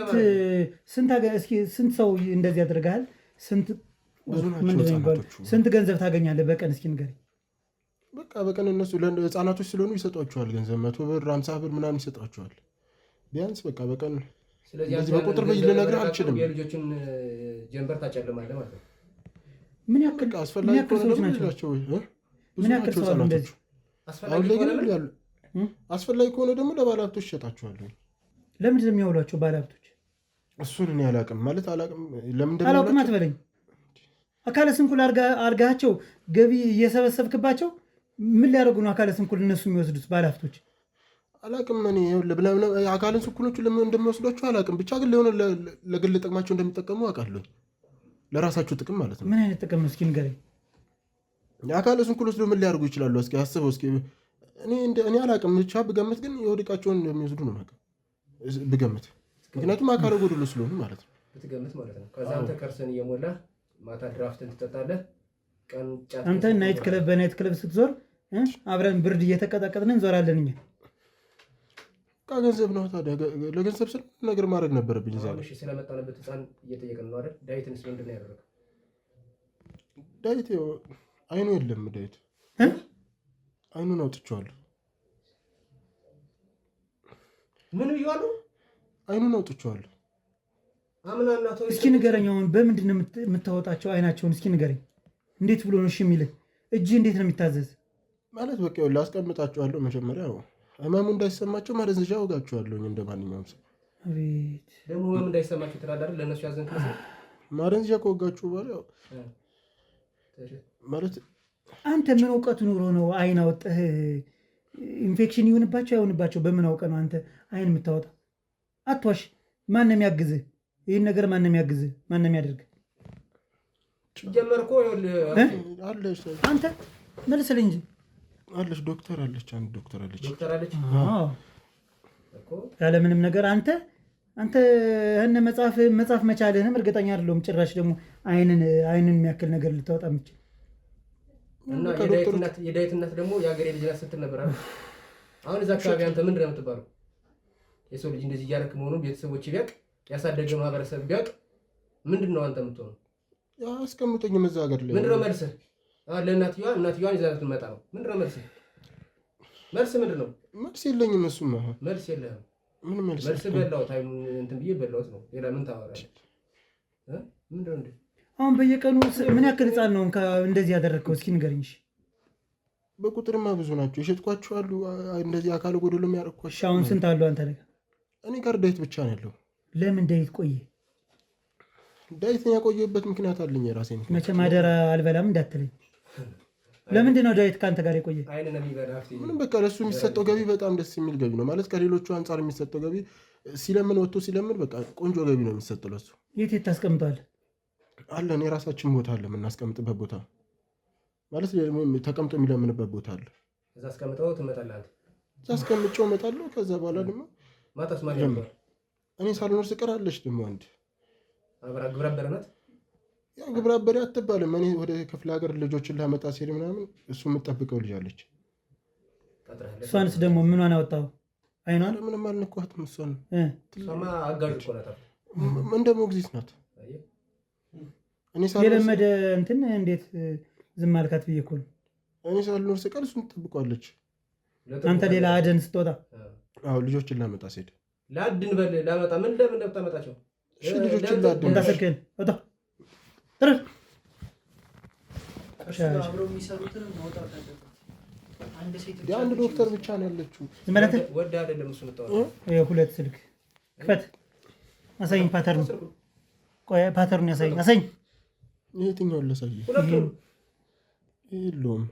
ሰው እንደዚህ ያደርጋል? ስንት ገንዘብ ታገኛለህ በቀን? እስኪ ንገረኝ። በቃ በቀን እነሱ ህፃናቶች ስለሆኑ ይሰጧቸዋል ገንዘብ 100 ብር 50 ብር ምናምን ይሰጧቸዋል ቢያንስ። በቃ በቀን ስለዚህ በቁጥር ልነግርህ አልችልም። የልጆችን ጀንበር ታጨልማለህ ማለት ነው። ምን ያክል አስፈላጊ ከሆነ ደግሞ ልላቸው ብዙ ናቸው ህፃናቶቹ። አሁን ላይ ግን ያሉ አስፈላጊ ከሆነ ደግሞ ለባለሀብቶች ይሸጣቸዋለሁ። ለምንድን ነው የሚያውሏቸው ባለሀብቶች? እሱን እኔ አላውቅም። ማለት አላውቅም። ለምን አላውቅም አትበለኝ። አካለ ስንኩል አርጋቸው ገቢ እየሰበሰብክባቸው ምን ሊያደርጉ ነው አካለ ስንኩል እነሱ የሚወስዱት ባለሀብቶች? አላውቅም። እኔ አካለ ስንኩሎቹ ለምን እንደሚወስዷቸው አላውቅም። ብቻ ግን ለሆነ ለግል ጥቅማቸው እንደሚጠቀሙ አውቃለሁ። ለራሳቸው ጥቅም ማለት ነው። ምን አይነት ጥቅም ነው? እስኪ ንገረኝ። የአካለ ስንኩል ወስደው ምን ሊያደርጉ ይችላሉ? እስኪ አስበው። እስኪ እኔ አላውቅም። ብቻ ብገምት ግን የወድቃቸውን እንደሚወስዱ ነው ብገምት። ምክንያቱም አካለ ጎደሎ ስለሆኑ ማለት ነው። ብትገምት ማለት ነው። ከዛ አንተ ከርሰን እየሞላህ ማታ ድራፍትን ትጠጣለህ። ቀን ጫት አንተ ናይት ክለብ በናይት ክለብ ስትዞር አብረን ብርድ እየተቀጣቀጥን እንዞራለን። እኛ ገንዘብ ነው ታዲያ። ለገንዘብ ስል ነገር ማድረግ ነበረብኝ። ዛ ስለመጣንበት ህፃን እየጠየቅን ነው አይደል? ዳዊትንስ ምንድን ነው ያደረገው? ዳዊት አይኑ የለም። ዳዊት አይኑን አውጥቼዋለሁ። ምን ብዬዋለሁ? አይኑን አውጥቼዋለሁ። እስኪ ንገረኝ። አሁን በምንድን ነው የምታወጣቸው አይናቸውን? እስኪ ንገረኝ። እንዴት ብሎ ነው እሺ የሚልህ? እጅ እንዴት ነው የሚታዘዝ? ማለት በቃ ላስቀምጣቸዋለሁ። መጀመሪያ ህመሙ እንዳይሰማቸው ማደንዘዣ ወጋቸዋለሁ እንደ ማንኛውም ሰው። አቤት ደግሞ ህመሙ እንዳይሰማቸው ትላለህ። ለእነሱ ያዘንክ ማደንዘዣ ከወጋችሁ በኋላ ማለት አንተ ምን እውቀቱ ኑሮ ነው አይን አወጣህ? ኢንፌክሽን ይሁንባቸው አይሆንባቸው በምን አውቀ ነው አንተ አይን የምታወጣ? አትዋሽ። ማንም ያግዝህ? ይህን ነገር ማንም ያግዝህ? ማንም ያደርግ? ጀመርኮ አለች። አንተ መልስልኝ እንጂ አለች። ዶክተር አለች። አንድ ዶክተር አለች። ያለ ምንም ነገር አንተ እነ መጽሐፍ መቻልህንም እርግጠኛ አይደለሁም። ጭራሽ ደግሞ አይንን የሚያክል ነገር ልታወጣ የምችል እና የዳዊት እናት ደግሞ የሀገሬ ልጅ ናት ስትል ነበር አይደል? አሁን እዛ አካባቢ አንተ ምንድን ነው የምትባለው? የሰው ልጅ እንደዚህ እያደረክ መሆኑን ቤተሰቦች ቢያውቅ ያሳደገ ማህበረሰብ ቢያውቅ ምንድን ነው አንተ የምትሆነው? አስቀምጠኝ እዛ ሀገር ላይ ምንድን ነው መልስህ? እናትየዋን ይዘናት ልትመጣ ነው። ምንድን ነው መልስህ? መልስ ምንድን ነው? መልስ የለኝም። እሱማ መልስ የለህም። ምንም መልስ በላሁት እንትን ብዬ በላሁት ነው። ሌላ ምን ታወራለህ? ምንድን ነው እንዴ? አሁን በየቀኑ ምን ያክል ህፃን ነው እንደዚህ ያደረግከው? እስኪ ንገረኝ። በቁጥርማ ብዙ ናቸው። የሸጥኳቸው አሉ፣ እንደዚህ አካል ጎደሎ የሚያደርጓቸው። አሁን ስንት አሉ አንተ ላይ? እኔ ጋር ዳዊት ብቻ ነው ያለው። ለምን ዳዊት ቆየ? ዳዊትን ያቆየበት ምክንያት አለኝ፣ የራሴ ምክንያት። መቼም አደራ አልበላም እንዳትለኝ። ለምንድን ነው ዳዊት ከአንተ ጋር የቆየ? ምንም በቃ ለእሱ የሚሰጠው ገቢ በጣም ደስ የሚል ገቢ ነው ማለት ከሌሎቹ አንጻር የሚሰጠው ገቢ ሲለምን ወጥቶ ሲለምን በቃ ቆንጆ ገቢ ነው የሚሰጠው ለሱ። የት ታስቀምጠዋል? አለን የራሳችን ቦታ አለ፣ የምናስቀምጥበት ቦታ ማለት ተቀምጦ የሚለምንበት ቦታ አለ። እዛ አስቀምጠው ትመጣለህ አንተ? እዛ አስቀምጬው እመጣለሁ። ከዛ በኋላ ደግሞ ማታስ ማለት ነው እኔ ሳልኖር ስቀር አለች ደግሞ አንድ ግብረ አበረ ናት። ያው ግብረ አበረ አትባልም። እኔ ወደ ክፍለ ሀገር ልጆችን ላመጣ ሲሄድ ምናምን እሱ የምጠብቀው ልጅ አለች። እሷንስ ደግሞ ምኗን አወጣው? አይኗን ምንም አልነኳትም። እሷን እሷማ አጋዥ እኮ ናት። እንደ ሞግዚት ናት። የለመደ እንትን እንዴት ዝም አልካት ብዬ እኮ ነው። እኔ ሳልኖር ስቀር እሱን ትጠብቀዋለች። አንተ ሌላ አደን ስትወጣ? አዎ ልጆችን ላመጣ ሲሄድ ላድን በል ላመጣ ምን ለምን እንደምታመጣቸው? እሺ ልጆችን ላድን እንዳሰርከን ወጣ ትርፍ አብረው የሚሰሩትን ማውጣት አለበት። አንድ ዶክተር ብቻ ነው ያለችው። ዝመለተ ወደ አይደለም እሱ መጣው። ሁለት ስልክ ክፈት፣ አሳይኝ። ፓተርን ቆይ፣ ፓተርን ያሳይኝ፣ አሳይኝ። የትኛውን ላሳይህ? የለውም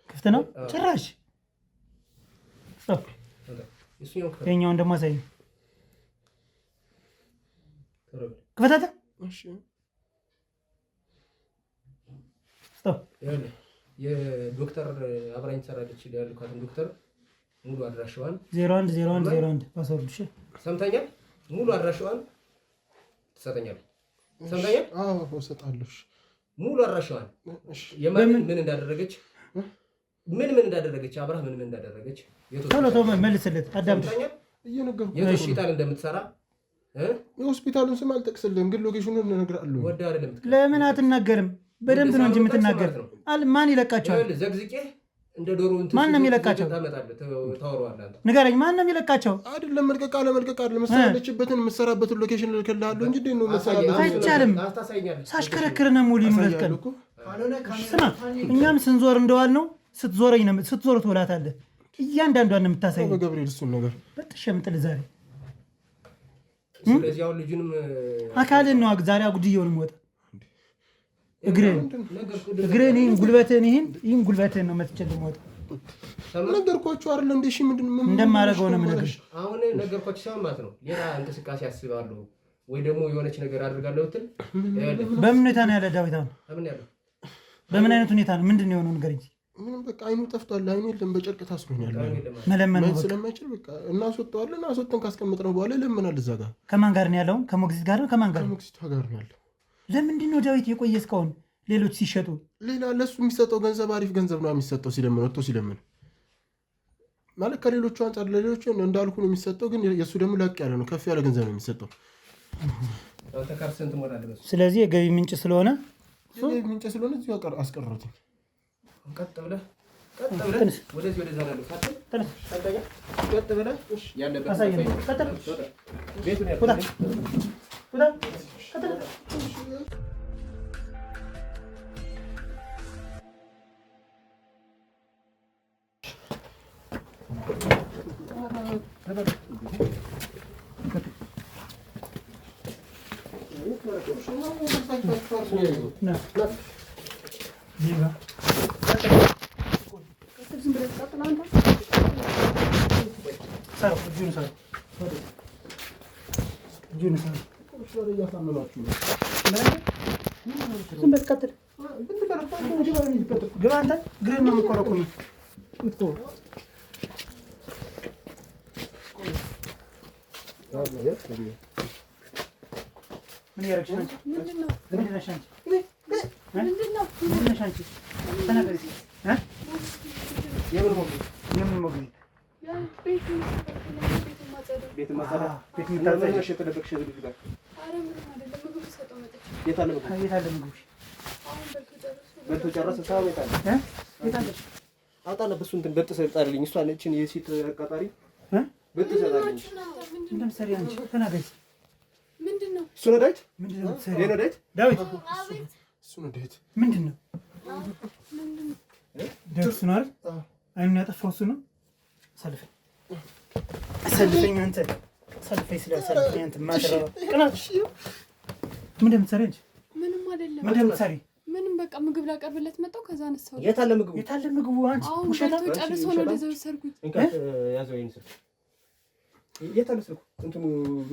ክፍት ነው ጭራሽ። ስቶፕ። ይኸኛውን ደግሞ አሳይኝ። ክፈታተ። እሺ ስቶፕ። የዶክተር አብራኝ ትሰራለች ያልኳትን ዶክተር ሙሉ አድራሻዋን 010101 ፓስወርድ። እሺ ሰምተኛል። ሙሉ አድራሻዋን ትሰጠኛለህ። ሰምተኛል። አዎ እሰጣለሁ። ሙሉ አድራሻዋን የማን ምን እንዳደረገች ምን እንዳደረገች አብራ ምን እንዳደረገች ቶሎ መልስለት። አዳምጥ። እየነገርኩህ የት ሆስፒታል እንደምትሰራ የሆስፒታሉን ስም አልጠቅስልህም፣ ግን ሎኬሽኑን እነግርሃለሁ። ወደ አይደለም ለምን አትናገርም? በደንብ ነው እንጂ የምትናገር። ማን ይለቃቸዋል? ዘግዝቄህ እንደ ዶሮ እንትን ማን ነው የሚለቃቸው? ታወራዋለህ አንተ። ንገረኝ፣ ማን ነው የሚለቃቸው? አይደለም መልቀቅ አለ ምሳሌ ያለችበትን የምትሰራበትን ሎኬሽን ልክልሃለሁ እንጂ እንዴት ነው መሰራበት? አይቻልም። ሳሽከረክር ነው ሙሉ ይሙለት ቀን። ስማ እኛም ስንዞር እንደዋል ነው ስትዞር ትውላታለህ። እያንዳንዷን ነው የምታሳይ። በገብርኤል እሱን ነገር በጥሸምጥል ዛሬ ስለዚህ አሁን ልጁንም አካልን ነው ዛሬ አጉድየውን ወጣ እግሬን ይህን ጉልበትህን ነው መትችል ወጣ ነገርኳችሁ አይደል? እንደ ምንድን እንደማደርገው ነው የምነግርሽ። አሁን ነገርኳችሁ ሳይሆን ማለት ነው ሌላ እንቅስቃሴ አስባለሁ ወይ ደግሞ የሆነች ነገር አድርጋለሁ ብትል በምን ሁኔታ ነው ያለ ዳዊት? አሁን በምን አይነት ሁኔታ ነው? ምንድን ነው የሆነው ንገረኝ። ምንም በቃ አይኑ ጠፍቷል። አይኑ የለም፣ በጨርቅ ታስሮኛል። መለመን ነው ስለማይችል በቃ እናስወጣዋለን። አስወጥተን ካስቀመጥነው በኋላ ይለምናል። እዛ ጋር ከማን ጋር ነው ያለው? ከሞግዚት ጋር ነው? ከማን ጋር? ከሞግዚቷ ጋር ነው ያለው። ለምንድን ነው ዳዊት የቆየ እስካሁን? ሌሎች ሲሸጡ ሌላ ለሱ የሚሰጠው ገንዘብ አሪፍ ገንዘብ ነው የሚሰጠው። ሲለምን ወጥቶ ሲለምን ማለት ከሌሎቹ አንጻር ለሌሎቹ እንዳልኩ ነው የሚሰጠው፣ ግን የእሱ ደግሞ ላቅ ያለ ነው፣ ከፍ ያለ ገንዘብ ነው የሚሰጠው። ስለዚህ የገቢ ምንጭ ስለሆነ እዚሁ አስቀረሁት። ቀጥ ብለህ ወደዚህ ወደዛ ነው ቀጥ ብለህ ያለበት ቤቱን ግባ አንተ ግሬን ነው የምቆረቁም። ምን ያረግሽ አንቺ? ምንድን ነሽ አንቺ? ምንድን ነሽ አንቺ? ተናገሪ። የምን ሞግዚት ቤት ማጸዳ እና ምን ተደበቅሽ ልጅ ጋር የት አለ ምግቡ? በልቶ ጨረሰ። ሰው የት አለ? አውጣና በሱ እንትን በጥሰ ጣልልኝ። እሷ ነችን የሴት አቃጣሪ በጥሰ ጣልልኝ። ምንድነው ሰሪ አንቺ ተናገሪ። ምንድነው እሱ ነው ዳዊት? ምንድነው ሰሪ? ይሄ ነው ዳዊት? ዳዊት እሱ ነው ዳዊት። ምንድነው ዳዊት? እሱ ነው አይደል? አይኑን ያጠፋው እሱ ነው። ሰልፈኝ አንተ ሰልፈኝ ስለሰልፈኝ አንተ ማድረው ቅናት። ምንድነው የምትሰሪ አንቺ? ምንም አይደለም። ምንድነው የምትሰሪ? ምንም በቃ ምግብ ላቀርብለት መጣሁ። ከዛ አነሳው። የት አለ ምግቡ? የት አለ ምግቡ? አንቺ ውሸታ ጨርሶ ነው ወደዛ ወሰድኩት። ያዘው ይሄን ስልክ። የት አለ ስልኩ? እንትኑ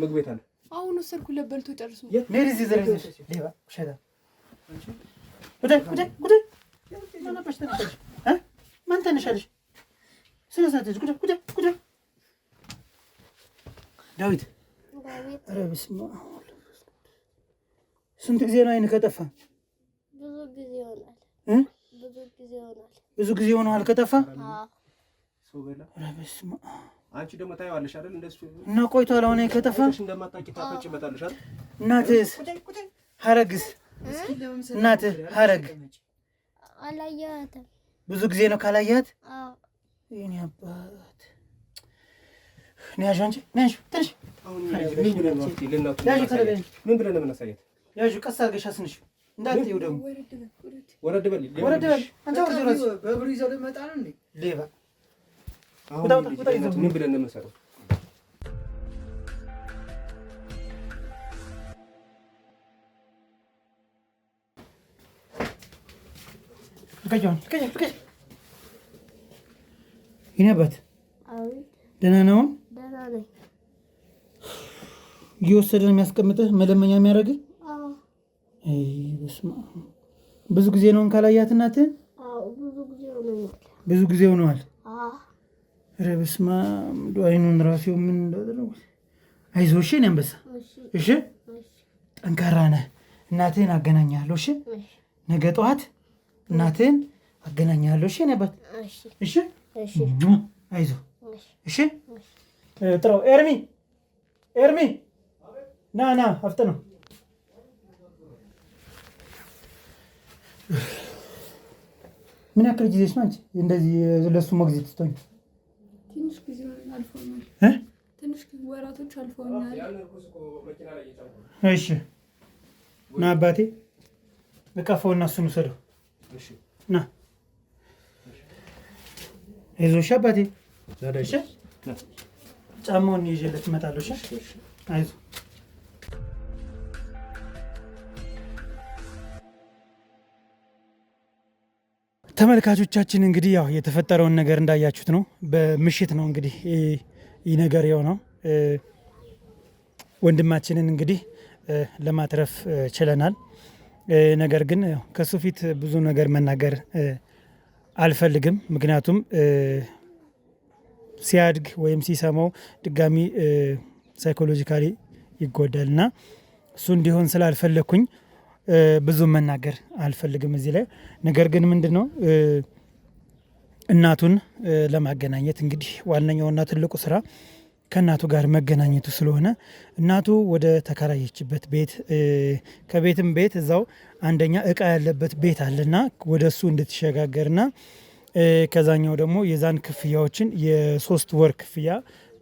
ምግቡ የት አለ? አሁን ወሰድኩለት በልቶ ጨርሶ። ነይ እዚህ ዘረዘሽ ሌባ ውሸታ። ወደ ማን አባሽ ተነሻለሽ? ማን ተነሻለሽ? ስለሳተሽ ጉዳ ዳዊት። ኧረ በስመ አብ። ስንት ጊዜ ነው አይን ከጠፋ? ብዙ ጊዜ ሆኗል ከጠፋ። ሰው በላ። ኧረ በስመ አብ። አንቺ ደግሞ ታየዋለሽ አይደል? እንደሱ እና ቆይቷል አሁን ከጠፋ። እንደማታውቂ ታፈጭበታለሽ አይደል? እናትህስ ሀረግስ? እናትህ ሀረግ አላየኋትም። ብዙ ጊዜ ነው ካላየሃት? የእኔ አባት ነያዥ። አንቺ ነያዥ ትንሽ ምን ብለን ነው የምናሳያት? ያዥ ቀስ አድርገሽ አስንሽ እንዳትዪው ደግሞ ወረድ በል አንተ ወረድ በእግሩ ይዘው ልመጣ ነው እንዴ? ሌባ። ምን ብለን ነው የምንሰራው? የእኔ አባት ደህና ነው? ደህና ነኝ። እየወሰደ ነው የሚያስቀምጥህ መለመኛ የሚያደርግህ? በስመ አብ። ብዙ ጊዜ ነው ካላያት እናትህ? ብዙ ጊዜ ሆነዋል። ኧረ በስመ አብ። አይኑን ራሱ ምን እንዳደረጉት። አይዞህ እሺ፣ እኔ አንበሳ እሺ፣ ጠንካራ ነህ። እናትህን አገናኛለሁ እሺ። ነገ ጠዋት እናትህን አገናኛለሁ እሺ። እኔ አባት እሺ፣ አይዞህ እሺ። ጥራው። ኤርሚ ና አፍጥነው። ምን ያክል ጊዜሽ ነው አንቺ እንደዚህ ለሱ ሞግዚት ስትሆኝ? ትንሽ ጊዜ አልፎኛል። ትንሽ ወራቶች አልፎኛል። እሺ ና አባቴ እቀፈውና እሱን ውሰደው። ና አይዞሽ አባቴ። እሺ ጫማውን ይዤለት እመጣለሁ። እሺ አይዞህ። ተመልካቾቻችን እንግዲህ ያው የተፈጠረውን ነገር እንዳያችሁት ነው። በምሽት ነው እንግዲህ ይህ ነገር የሆነው። ወንድማችንን እንግዲህ ለማትረፍ ችለናል። ነገር ግን ከሱ ፊት ብዙ ነገር መናገር አልፈልግም። ምክንያቱም ሲያድግ ወይም ሲሰማው ድጋሚ ሳይኮሎጂካሊ ይጎዳል እና እሱ እንዲሆን ስላልፈለግኩኝ ብዙ መናገር አልፈልግም እዚህ ላይ። ነገር ግን ምንድን ነው እናቱን ለማገናኘት እንግዲህ ዋነኛውና ትልቁ ስራ ከእናቱ ጋር መገናኘቱ ስለሆነ እናቱ ወደ ተከራየችበት ቤት ከቤትም ቤት እዛው አንደኛ እቃ ያለበት ቤት አለና ወደ እሱ እንድትሸጋገርና ከዛኛው ደግሞ የዛን ክፍያዎችን የ3 ወር ክፍያ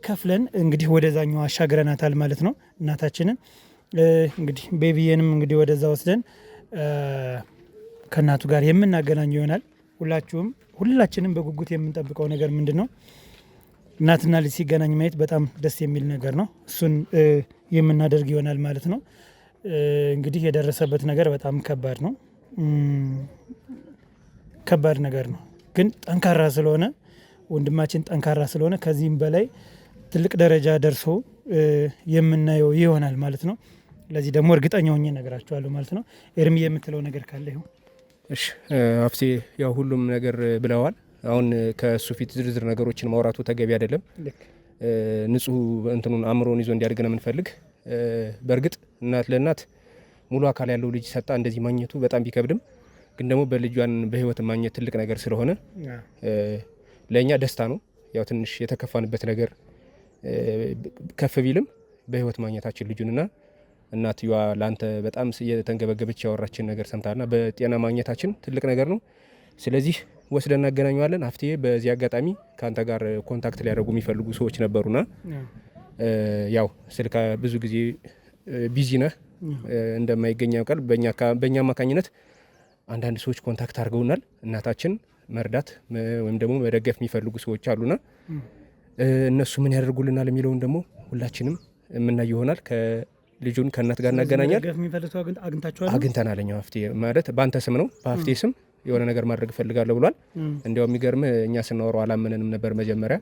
ከፍለን እንግዲህ ወደዛኛው አሻግረናታል ማለት ነው እናታችንን። እንግዲህ ቤቢዬንም እንግዲህ ወደዛ ወስደን ከእናቱ ጋር የምናገናኘው ይሆናል። ሁላችንም በጉጉት የምንጠብቀው ነገር ምንድን ነው? እናትና ልጅ ሲገናኝ ማየት በጣም ደስ የሚል ነገር ነው። እሱን የምናደርግ ይሆናል ማለት ነው። እንግዲህ የደረሰበት ነገር በጣም ከባድ ነው፣ ከባድ ነገር ነው። ግን ጠንካራ ስለሆነ ወንድማችን ጠንካራ ስለሆነ ከዚህም በላይ ትልቅ ደረጃ ደርሶ የምናየው ይሆናል ማለት ነው። ለዚህ ደግሞ እርግጠኛ ሆኜ እነግራቸዋለሁ ማለት ነው። ኤርሚ የምትለው ነገር ካለ ይሁን። እሺ አፍቴ፣ ያው ሁሉም ነገር ብለዋል። አሁን ከእሱ ፊት ዝርዝር ነገሮችን ማውራቱ ተገቢ አይደለም። ንጹህ እንትኑን አእምሮን ይዞ እንዲያድግ ነው የምንፈልግ። በእርግጥ እናት ለእናት ሙሉ አካል ያለው ልጅ ሰጣ እንደዚህ ማግኘቱ በጣም ቢከብድም ግን ደግሞ በልጇን በህይወት ማግኘት ትልቅ ነገር ስለሆነ ለእኛ ደስታ ነው። ያው ትንሽ የተከፋንበት ነገር ከፍ ቢልም በህይወት ማግኘታችን ልጁንና እናትየዋ ላንተ በጣም የተንገበገበች ያወራችን ነገር ሰምታልና በጤና ማግኘታችን ትልቅ ነገር ነው። ስለዚህ ወስደን እናገናኘዋለን። ሀፍቴ በዚህ አጋጣሚ ካንተ ጋር ኮንታክት ሊያደርጉ የሚፈልጉ ሰዎች ነበሩና ያው ስልክ ብዙ ጊዜ ቢዚ ነህ እንደማይገኝ ያውቃል። በእኛ አማካኝነት አንዳንድ ሰዎች ኮንታክት አድርገውናል። እናታችን መርዳት ወይም ደግሞ መደገፍ የሚፈልጉ ሰዎች አሉና እነሱ ምን ያደርጉልናል የሚለውን ደግሞ ሁላችንም የምናይ ይሆናል። ልጁን ከእናት ጋር እናገናኛል። አግኝተናል። ሀፍቴ ማለት በአንተ ስም ነው፣ በሀፍቴ ስም የሆነ ነገር ማድረግ እፈልጋለሁ ብሏል። እንዲያው የሚገርም እኛ ስናወራው አላመነንም ነበር መጀመሪያ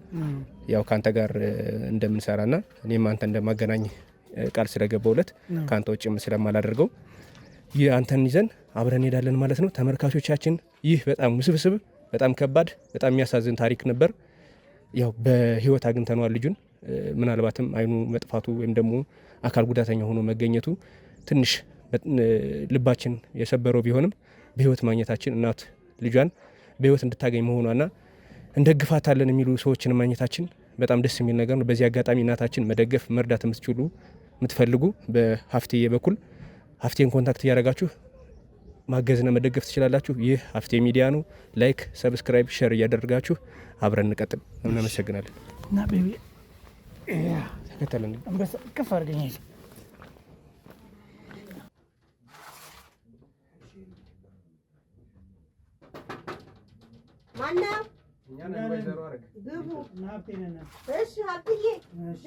ያው ካንተ ጋር እንደምንሰራና እኔም አንተ እንደማገናኝ ቃል ስለገባውለት ካንተ ውጭም ስለማላደርገው ይህ አንተን ይዘን አብረን እንሄዳለን ማለት ነው። ተመልካቾቻችን ይህ በጣም ውስብስብ፣ በጣም ከባድ፣ በጣም የሚያሳዝን ታሪክ ነበር። ያው በህይወት አግኝተነዋል ልጁን። ምናልባትም አይኑ መጥፋቱ ወይም ደግሞ አካል ጉዳተኛ ሆኖ መገኘቱ ትንሽ ልባችን የሰበረው ቢሆንም በህይወት ማግኘታችን እናት ልጇን በህይወት እንድታገኝ መሆኗና እንደግፋታለን የሚሉ ሰዎችን ማግኘታችን በጣም ደስ የሚል ነገር ነው። በዚህ አጋጣሚ እናታችን መደገፍ መርዳት የምትፈልጉ በሀፍቴ በኩል ሀፍቴን ኮንታክት እያደረጋችሁ ማገዝና መደገፍ ትችላላችሁ። ይህ ሀፍቴ ሚዲያ ነው። ላይክ፣ ሰብስክራይብ፣ ሼር እያደረጋችሁ አብረን እንቀጥል። እናመሰግናለን። እና ቤቢ ተከተለን ከፍ አድርገኝ። ማነው? እሺ ሀብትዬ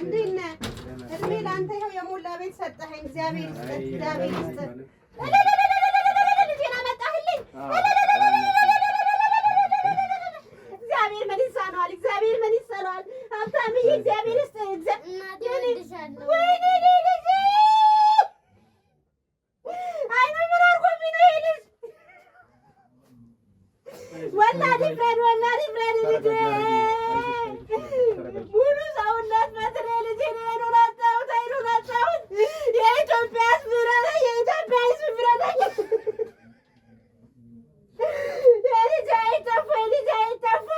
እንዴት ነህ? እድሜ ለአንተ ይኸው የሞላ ቤት ሰጠኸኝ። እግዚአብሔር ይስጥህ፣ እግዚአብሔር ይስጥህ። ልጄን አመጣህልኝ። እግዚአብሔር ምን ይሳነዋል? እግዚአብሔር ምን ይሳነዋል? ሀብታምዬ እግዚአብሔር ይስጥህ። ወይኔ ልጄ አይኑ ምን አድርጎብኝ ነው ይሄ ልጅ? ወላሂ ፍረድ፣ ወላሂ ፍረድ ልጄ ሙሉ ሰውነት በትሬ ልጄ አይኑን አጣሁት፣ አይኑን አጣሁት። የኢትዮጵያ ሕዝብ ይረዳኝ፣ የኢትዮጵያ ሕዝብ ይረዳኝ። የልጄ አይጠፋ፣ የልጄ አይጠፋ።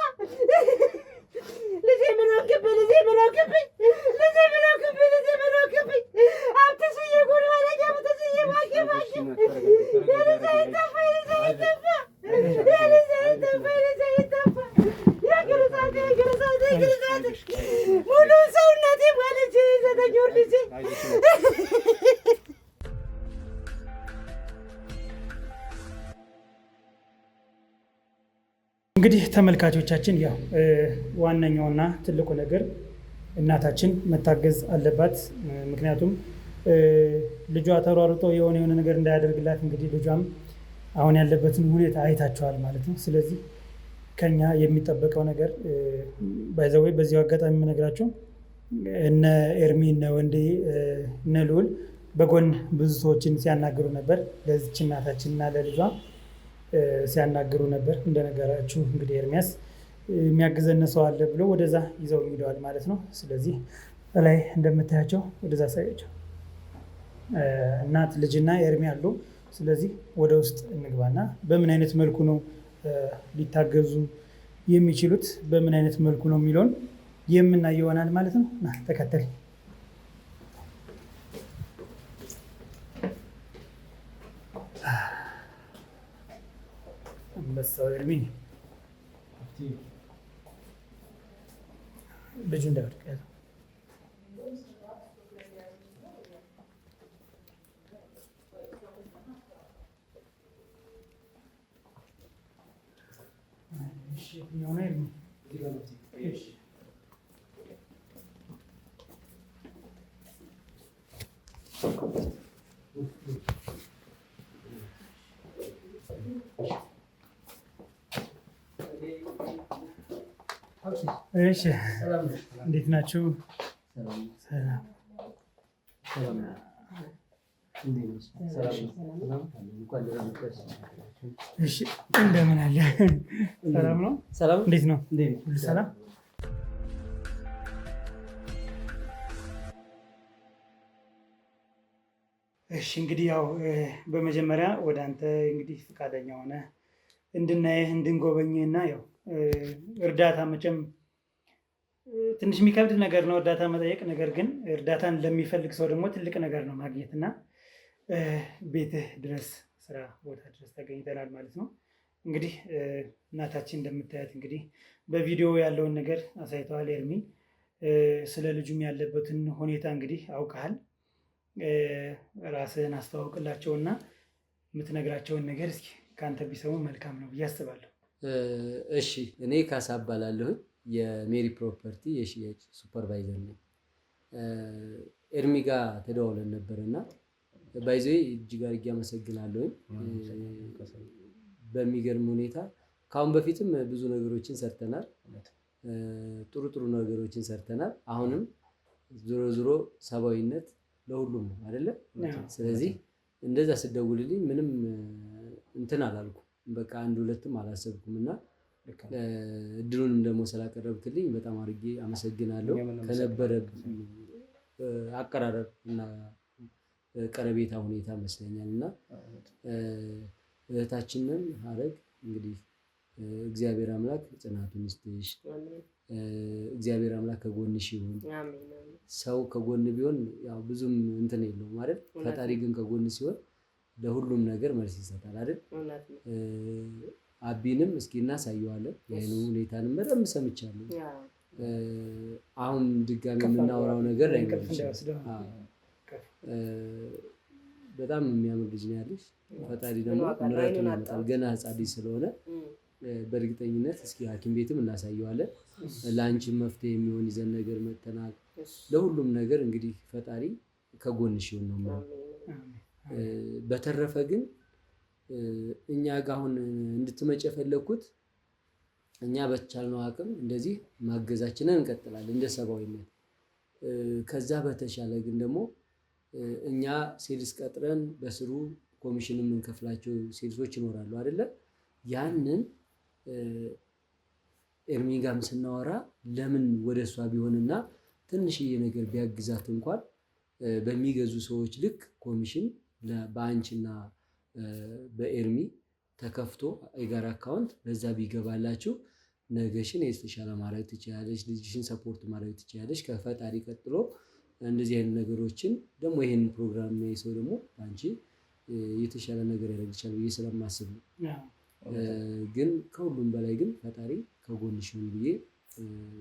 ልጄ ምን ሆንክብኝ? ልጄ ምን ሆንክብኝ? ልጄ ምን ሆንክብኝ? ልጄ ምን ሆንክብኝ? ሀብትሽዬ ጉድ በለኝ፣ ሀብትሽዬ እባክህ፣ እባክህ። የልጄ አይጠፋ፣ የልጄ አይጠፋ፣ የልጄ አይጠፋ፣ የልጄ አይጠፋ። የግርዛቴ የግርዛቴ የግርዛቴ ሙሉ ሰውነቴ ወልጄ ዘጠኝ ወር ልጄ እንግዲህ ተመልካቾቻችን ያው ዋነኛውና ትልቁ ነገር እናታችን መታገዝ አለባት። ምክንያቱም ልጇ ተሯሩጦ የሆነ ነገር እንዳያደርግላት እንግዲህ ልጇም አሁን ያለበትን ሁኔታ አይታቸዋል ማለት ነው። ስለዚህ ከኛ የሚጠበቀው ነገር ባይዘወይ በዚሁ አጋጣሚ የምነግራቸው እነ ኤርሚ እነ ወንዴ እነ ልዑል በጎን ብዙ ሰዎችን ሲያናግሩ ነበር። ለዚች እናታችንና ለልጇ ሲያናግሩ ነበር። እንደነገራችሁ እንግዲህ ኤርሚያስ የሚያግዘን ሰው አለ ብሎ ወደዛ ይዘው ሄደዋል ማለት ነው። ስለዚህ ላይ እንደምታያቸው ወደዛ ሳያቸው እናት ልጅና ኤርሚ አሉ። ስለዚህ ወደ ውስጥ እንግባና በምን አይነት መልኩ ነው ሊታገዙ የሚችሉት፣ በምን አይነት መልኩ ነው የሚለውን የምናየው ይሆናል ማለት ነው። ተከተል። አንበሳው ኤርሚ ልጁ እንዳይወድቅ ያዘው። እሺ እንዴት ናችሁ? ሰላም። እሺ እንደምን አለ? ሰላም ነው? ሰላም። እንዴት ነው? ሁሉ ሰላም? እሺ እንግዲህ ያው በመጀመሪያ ወደ አንተ እንግዲህ ፈቃደኛ ሆነ እንድናየህ እንድንጎበኝህ እና ያው እርዳታ መቼም ትንሽ የሚከብድ ነገር ነው እርዳታ መጠየቅ። ነገር ግን እርዳታን ለሚፈልግ ሰው ደግሞ ትልቅ ነገር ነው ማግኘት እና ቤትህ ድረስ ስራ ቦታ ድረስ ተገኝተናል ማለት ነው። እንግዲህ እናታችን እንደምታያት እንግዲህ በቪዲዮ ያለውን ነገር አሳይተዋል ኤርሚ። ስለ ልጁም ያለበትን ሁኔታ እንግዲህ አውቀሃል። ራስህን አስተዋውቅላቸውና የምትነግራቸውን ነገር እስኪ ከአንተ ቢሰሙ መልካም ነው ብዬ አስባለሁ። እሺ፣ እኔ ካሳ እባላለሁኝ የሜሪ ፕሮፐርቲ የሽያጭ ሱፐርቫይዘር ነኝ። ኤርሚ ጋር ተደዋውለን ነበር እና ባይዘ እጅግ አድርጌ አመሰግናለሁኝ። በሚገርም ሁኔታ ከአሁን በፊትም ብዙ ነገሮችን ሰርተናል፣ ጥሩ ጥሩ ነገሮችን ሰርተናል። አሁንም ዞሮ ዞሮ ሰብአዊነት ለሁሉም ነው አይደለ? ስለዚህ እንደዛ ስደውልልኝ ምንም እንትን አላልኩም፣ በቃ አንድ ሁለትም አላሰብኩም እና እድሉንም ደግሞ ስላቀረብክልኝ በጣም አድርጌ አመሰግናለሁ። ከነበረ አቀራረብ እና ቀረቤታ ሁኔታ መስለኛል እና እህታችንን ሀረግ እንግዲህ እግዚአብሔር አምላክ ጽናቱን ይስጥሽ። እግዚአብሔር አምላክ ከጎንሽ ይሁን። ሰው ከጎን ቢሆን ያው ብዙም እንትን የለውም አይደል? ፈጣሪ ግን ከጎን ሲሆን ለሁሉም ነገር መልስ ይሰጣል አይደል? አቢንም እስኪ እናሳየዋለን። የአይኑ ሁኔታንም በደንብ ሰምቻለሁ። አሁን ድጋሚ የምናወራው ነገር ላይ በጣም የሚያምር ልጅ ነው ያለሽ። ፈጣሪ ደግሞ ምሕረቱን ያመጣል። ገና ሕፃን ልጅ ስለሆነ በእርግጠኝነት እስኪ ሐኪም ቤትም እናሳየዋለን። ለአንቺም መፍትሄ የሚሆን ይዘን ነገር መተናል። ለሁሉም ነገር እንግዲህ ፈጣሪ ከጎንሽ ይሁን ነው ማለት። በተረፈ ግን እኛ ጋር አሁን እንድትመጭ የፈለግኩት እኛ በቻልነው አቅም እንደዚህ ማገዛችንን እንቀጥላለን እንደ ሰብአዊነት። ከዛ በተሻለ ግን ደግሞ እኛ ሴልስ ቀጥረን በስሩ ኮሚሽን የምንከፍላቸው ሴልሶች ይኖራሉ አይደለ? ያንን ኤርሚ ጋርም ስናወራ ለምን ወደ እሷ ቢሆንና ትንሽዬ ነገር ቢያግዛት እንኳን በሚገዙ ሰዎች ልክ ኮሚሽን በአንቺና በኤርሚ ተከፍቶ የጋራ አካውንት በዛ ቢገባላችሁ ነገሽን የተሻለ ማድረግ ትችላለች። ልጅሽን ሰፖርት ማድረግ ትችላለች። ከፈጣሪ ቀጥሎ እንደዚህ አይነት ነገሮችን ደግሞ ይሄን ፕሮግራም የሚያይ ሰው ደግሞ አንቺ የተሻለ ነገር ያደርግሻል ብዬ ስለማስብ ነው። ግን ከሁሉም በላይ ግን ፈጣሪ ከጎንሽ ነው ብዬ